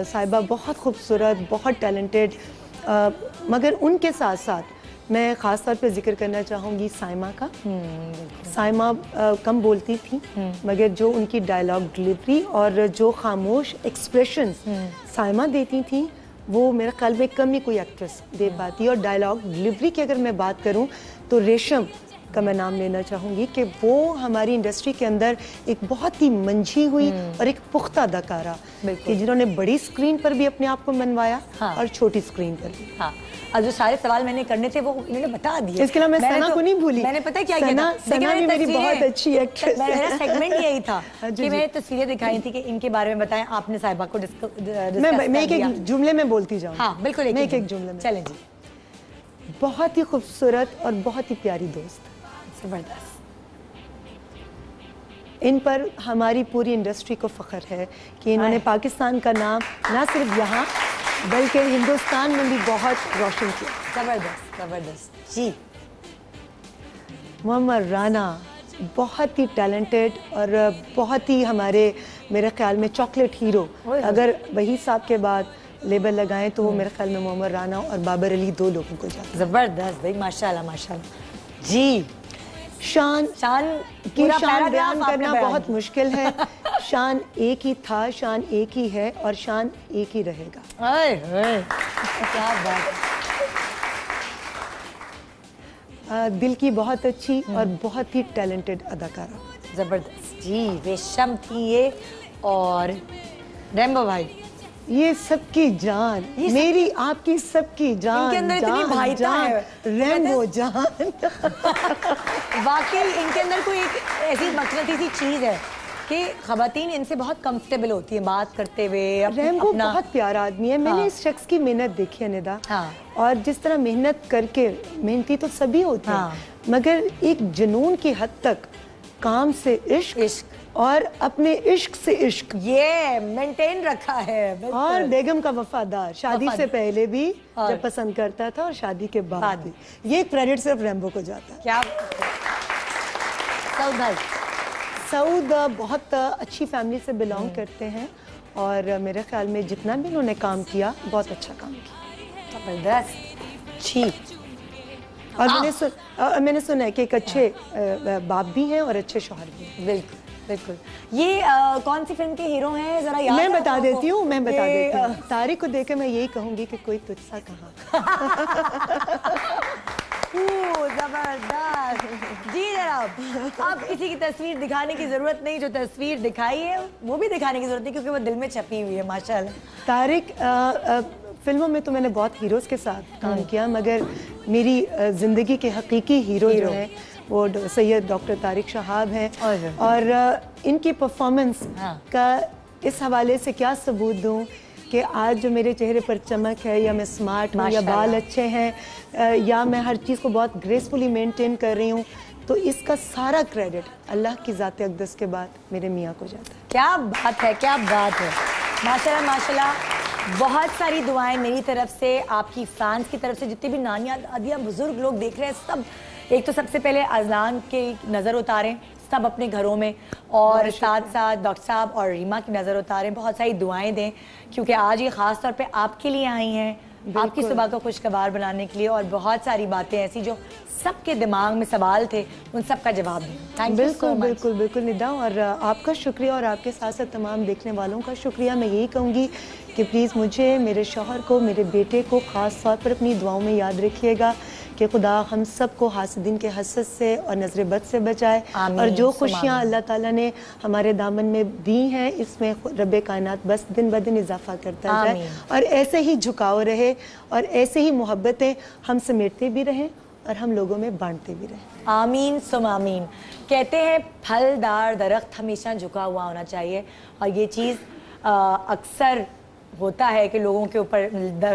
साहिबा बहुत खूबसूरत, बहुत टैलेंटेड, मगर उनके साथ साथ मैं ख़ास तौर पे जिक्र करना चाहूँगी साइमा का। साइमा कम बोलती थी मगर जो उनकी डायलॉग डिलीवरी और जो खामोश एक्सप्रेशंस साइमा देती थी वो मेरे ख्याल में कम ही कोई एक्ट्रेस दे पाती। और डायलॉग डिलीवरी की अगर मैं बात करूँ तो रेशम का मैं नाम लेना चाहूँगी कि वो हमारी इंडस्ट्री के अंदर एक बहुत ही मंझी हुई और एक पुख्ता अदाकारा कि जिन्होंने बड़ी स्क्रीन पर भी अपने आप को मनवाया और छोटी स्क्रीन पर भी। और जो सारे सवाल मैंने करने थे वो इन्होंने बता दिए। इसके अलावा मैं सना को नहीं भूली। मैंने पता क्या किया था? सना भी मेरी बहुत अच्छी एक्ट्रेस है। मेरा सेगमेंट यही था कि मैंने तस्वीरें दिखाई थी कि इनके बारे में बताएं। आपने साहिबा को मैं एक जुमले में बोलती जाऊँ। हाँ बिल्कुल, एक एक जुमले में। चलें जी। बहुत ही खूबसूरत और बहुत ही प्यारी दोस्त, जबरदस्त। इन पर हमारी पूरी इंडस्ट्री को फ़ख्र है कि इन्होंने पाकिस्तान का नाम ना सिर्फ यहाँ बल्कि हिंदुस्तान में भी बहुत रोशन किया। जबरदस्त जबरदस्त जी। मोहम्मद राना बहुत ही टैलेंटेड और बहुत ही हमारे मेरे ख्याल में चॉकलेट हीरो। अगर वही साहब के बाद लेबल लगाएं तो वो मेरे ख्याल में मोहम्मद राना और बाबर अली 2 लोगों को जाता। जबरदस्त भाई, माशाल्लाह माशाल्लाह जी। शान की शान बयान करना बहुत मुश्किल है। शान एक ही था, शान एक ही है और शान एक ही रहेगा। क्या बात है। दिल की बहुत अच्छी और बहुत ही टैलेंटेड अदाकारा। जबरदस्त जी। रेशम थी ये और रैम्बो भाई, ये सबकी जान, मेरी आपकी सबकी जान। इनके अंदर इतनी भाईता है, रैम्बो जान। वाकई इनके अंदर कोई एक ऐसी मकसदी सी चीज है कि खवातीन इनसे बहुत कंफर्टेबल होती है बात करते हुए। रैम्बो बहुत प्यारा आदमी है। मैंने इस शख्स की मेहनत देखी है निदा। और जिस तरह मेहनत करके, मेहनती तो सभी होते हैं मगर एक जुनून की हद तक काम से इश्क और अपने इश्क से इश्क ये मेंटेन रखा है। और बेगम का वफादार, शादी से पहले भी जब पसंद करता था और शादी के बाद भी। ये क्रेडिट सिर्फ रैम्बो को जाता है। क्या सऊद भाई? सऊद बहुत अच्छी फैमिली से बिलोंग करते हैं और मेरे ख्याल में जितना भी उन्होंने काम किया बहुत अच्छा काम किया। जबरदस्त जी। और मैंने सुना है कि एक अच्छे बाप भी हैं और अच्छे शौहर भी हैं। बिल्कुल बिल्कुल। ये कौन सी फिल्म के हीरो हैं जरा याद? मैं बता देती हूँ तारिक को देखकर मैं यही कहूँगी कि कोई तुझसा कहाँ। जबरदस्त जी। जनाब अब किसी की तस्वीर दिखाने की जरूरत नहीं, जो तस्वीर दिखाई है वो भी दिखाने की जरूरत नहीं क्योंकि वो दिल में छपी हुई है माशाल्लाह। तारिक फिल्मों में तो मैंने बहुत हीरोज़ के साथ काम किया मगर मेरी ज़िंदगी के हकीकी हीरो जो है वो सैयद डॉक्टर तारिक शहाब हैं। और इनकी परफॉर्मेंस का इस हवाले से क्या सबूत दूं कि आज जो मेरे चेहरे पर चमक है या मैं स्मार्ट हूँ या बाल अच्छे हैं या मैं हर चीज़ को बहुत ग्रेसफुली मेंटेन कर रही हूँ, तो इसका सारा क्रेडिट अल्लाह की ज़ात अक़दस के बाद मेरे मियाँ को जाता है। क्या बात है, क्या बात है। माशाल्लाह माशाल्लाह। बहुत सारी दुआएं मेरी तरफ से, आपकी फैंस की तरफ से, जितनी भी नानियाँ दादियाँ बुजुर्ग लोग देख रहे हैं सब। एक तो सबसे पहले अज़लान के नज़र उतारें सब अपने घरों में और साथ साथ डॉक्टर साहब और रीमा की नज़र उतारें। बहुत सारी दुआएं दें क्योंकि आज ये ख़ास तौर पे आपके लिए आई हैं, आपकी सुबह को खुशगवार बनाने के लिए और बहुत सारी बातें ऐसी जो सबके दिमाग में सवाल थे उन सब का जवाब दें। Thank you so much. बिल्कुल बिल्कुल निदा, और आपका शुक्रिया और आपके साथ साथ तमाम देखने वालों का शुक्रिया। मैं यही कहूँगी कि प्लीज़ मुझे, मेरे शौहर को, मेरे बेटे को ख़ास तौर पर अपनी दुआओं में याद रखिएगा कि खुदा हम सबको हासिदीन के हसद से और नज़र बद से बचाए, और जो खुशियाँ अल्लाह ताला ने हमारे दामन में दी हैं इसमें रब कायनात बस दिन ब दिन इजाफा करता जाए, और ऐसे ही झुकाव रहे और ऐसे ही मोहब्बतें हम समेटते भी रहें और हम लोगों में बांटते भी रहें। आमीन सुम आमीन। कहते हैं फलदार दरख्त हमेशा झुका हुआ होना चाहिए, और ये चीज़ अक्सर होता है कि लोगों के ऊपर,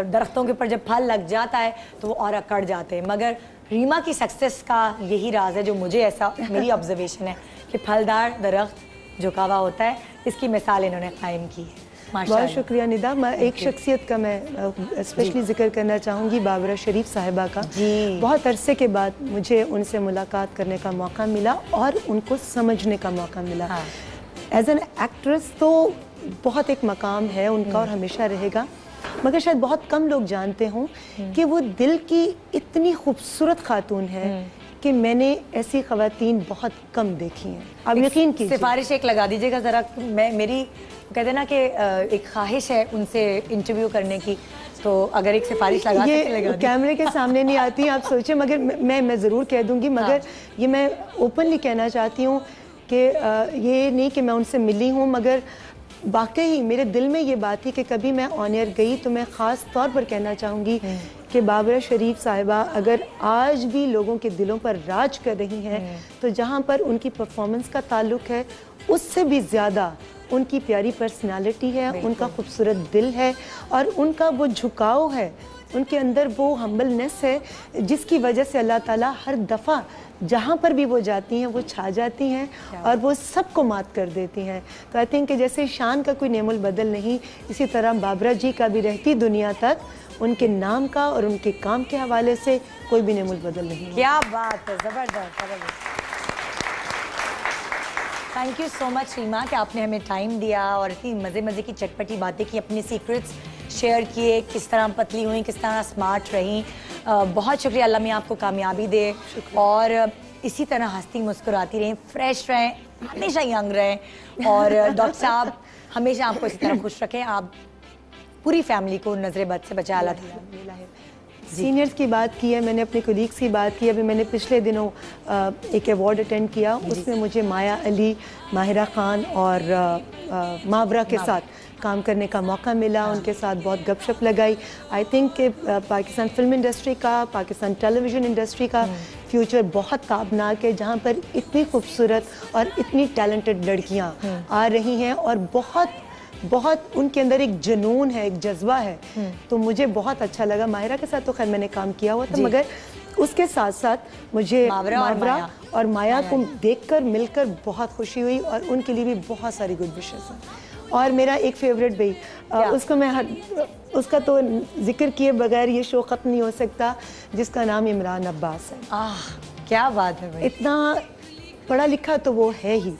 दरख्तों के ऊपर जब फल लग जाता है तो वो और अकड़ जाते हैं। मगर रीमा की सक्सेस का यही राज है, जो मुझे ऐसा मेरी ऑब्जर्वेशन है कि फलदार दरख्त झुका हुआ होता है। इसकी मिसाल इन्होंने कायम की है। बहुत शुक्रिया निदा। मैं एक शख्सियत का मैं स्पेशली जिक्र करना चाहूँगी, बाबरा शरीफ साहिबा का। बहुत अरसे के बाद मुझे उनसे मुलाकात करने का मौका मिला और उनको समझने का मौका मिला। एज एन एक्ट्रेस तो बहुत एक मकाम है उनका और हमेशा रहेगा, मगर शायद बहुत कम लोग जानते हों कि वो दिल की इतनी खूबसूरत खातून है कि मैंने ऐसी ख़वातीन बहुत कम देखी हैं। आप यकीन कीजिए। सिफारिश एक लगा दीजिएगा ज़रा। मेरी कहते हैं ना कि एक ख्वाहिश है उनसे इंटरव्यू करने की, तो अगर एक सिफारिश लगा ये कैमरे के सामने नहीं आती, आप सोचें, मगर मैं ज़रूर कह दूंगी। मगर ये मैं ओपनली कहना चाहती हूँ कि ये नहीं कि मैं उनसे मिली हूँ, मगर वाकई मेरे दिल में ये बात थी कि कभी मैं ऑन एयर गई तो मैं ख़ास तौर पर कहना चाहूँगी कि बाबरा शरीफ साहिबा अगर आज भी लोगों के दिलों पर राज कर रही हैं, तो जहाँ पर उनकी परफॉर्मेंस का ताल्लुक है उससे भी ज़्यादा उनकी प्यारी पर्सनालिटी है, उनका खूबसूरत दिल है और उनका वो झुकाव है, उनके अंदर वो हम्बलनेस है, जिसकी वजह से अल्लाह ताला हर दफ़ा जहाँ पर भी वो जाती हैं वो छा जाती हैं और वो सबको मात कर देती हैं। तो आई थिंक कि जैसे शान का कोई नेमुल बदल नहीं, इसी तरह बाबरा जी का भी रहती दुनिया तक उनके नाम का और उनके काम के हवाले से कोई भी नेमुल बदल नहीं। क्या बात है, ज़बरदस्त ज़बरदस्त। Thank you so much Reema कि आपने हमें टाइम दिया और इतनी मज़े की चटपटी बातें की, अपने सीक्रेट्स शेयर किए, किस तरह पतली हुई, किस तरह स्मार्ट रहीं। बहुत शुक्रिया। अल्लाह मियां आपको कामयाबी दे और इसी तरह हंसती मुस्कुराती रहें, फ्रेश रहें, हमेशा यंग रहें और डॉक्टर साहब हमेशा आपको इसी तरह खुश रखें। आप पूरी फैमिली को नजर बद से बचा अल्लाह ताला। सीनियर्स की बात की है मैंने, अपने कोलीग्स की बात की। अभी मैंने पिछले दिनों एक अवार्ड अटेंड किया, उसमें मुझे माया अली, माहिरा खान और मावरा के साथ काम करने का मौका मिला। उनके साथ बहुत गपशप लगाई। आई थिंक कि पाकिस्तान फिल्म इंडस्ट्री का, पाकिस्तान टेलीविज़न इंडस्ट्री का फ्यूचर बहुत ताबनाक है, जहाँ पर इतनी खूबसूरत और इतनी टैलेंटेड लड़कियाँ आ रही हैं और बहुत उनके अंदर एक जुनून है, एक जज्बा है। तो मुझे बहुत अच्छा लगा। माहिरा के साथ तो खैर मैंने काम किया हुआ था, मगर उसके साथ साथ मुझे मावरा और माया को देखकर मिलकर बहुत खुशी हुई और उनके लिए भी बहुत सारी गुड विशेस हैं। और मेरा एक फेवरेट भाई, उसको मैं उसका तो जिक्र किए बगैर ये शो ख़त्म नहीं हो सकता, जिसका नाम इमरान अब्बास है। क्या बात है भाई। इतना पढ़ा लिखा तो वो है ही,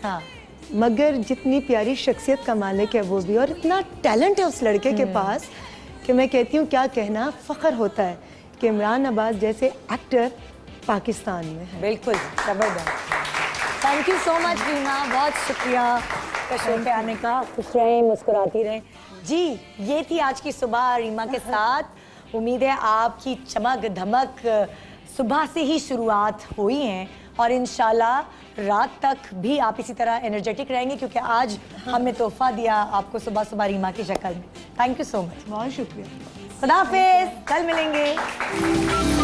मगर जितनी प्यारी शख्सियत का मालिक है वो भी, और इतना टैलेंट है उस लड़के के पास कि मैं कहती हूँ क्या कहना, फ़ख्र होता है कि इमरान अब्बास जैसे एक्टर पाकिस्तान में है। बिल्कुल ज़बरदस्त। Thank you so much Reema, बहुत शुक्रिया शो पे आने का। खुश रहें, मुस्कुराती रहें। जी, ये थी आज की सुबह रीमा के साथ। उम्मीद है आपकी चमक धमक सुबह से ही शुरुआत हुई हैं और इंशाल्लाह रात तक भी आप इसी तरह एनर्जेटिक रहेंगे, क्योंकि आज हमने तोहफा दिया आपको सुबह सुबह रीमा की शक्ल में। Thank you so much. बहुत शुक्रिया। खुदा हाफिज़, कल मिलेंगे।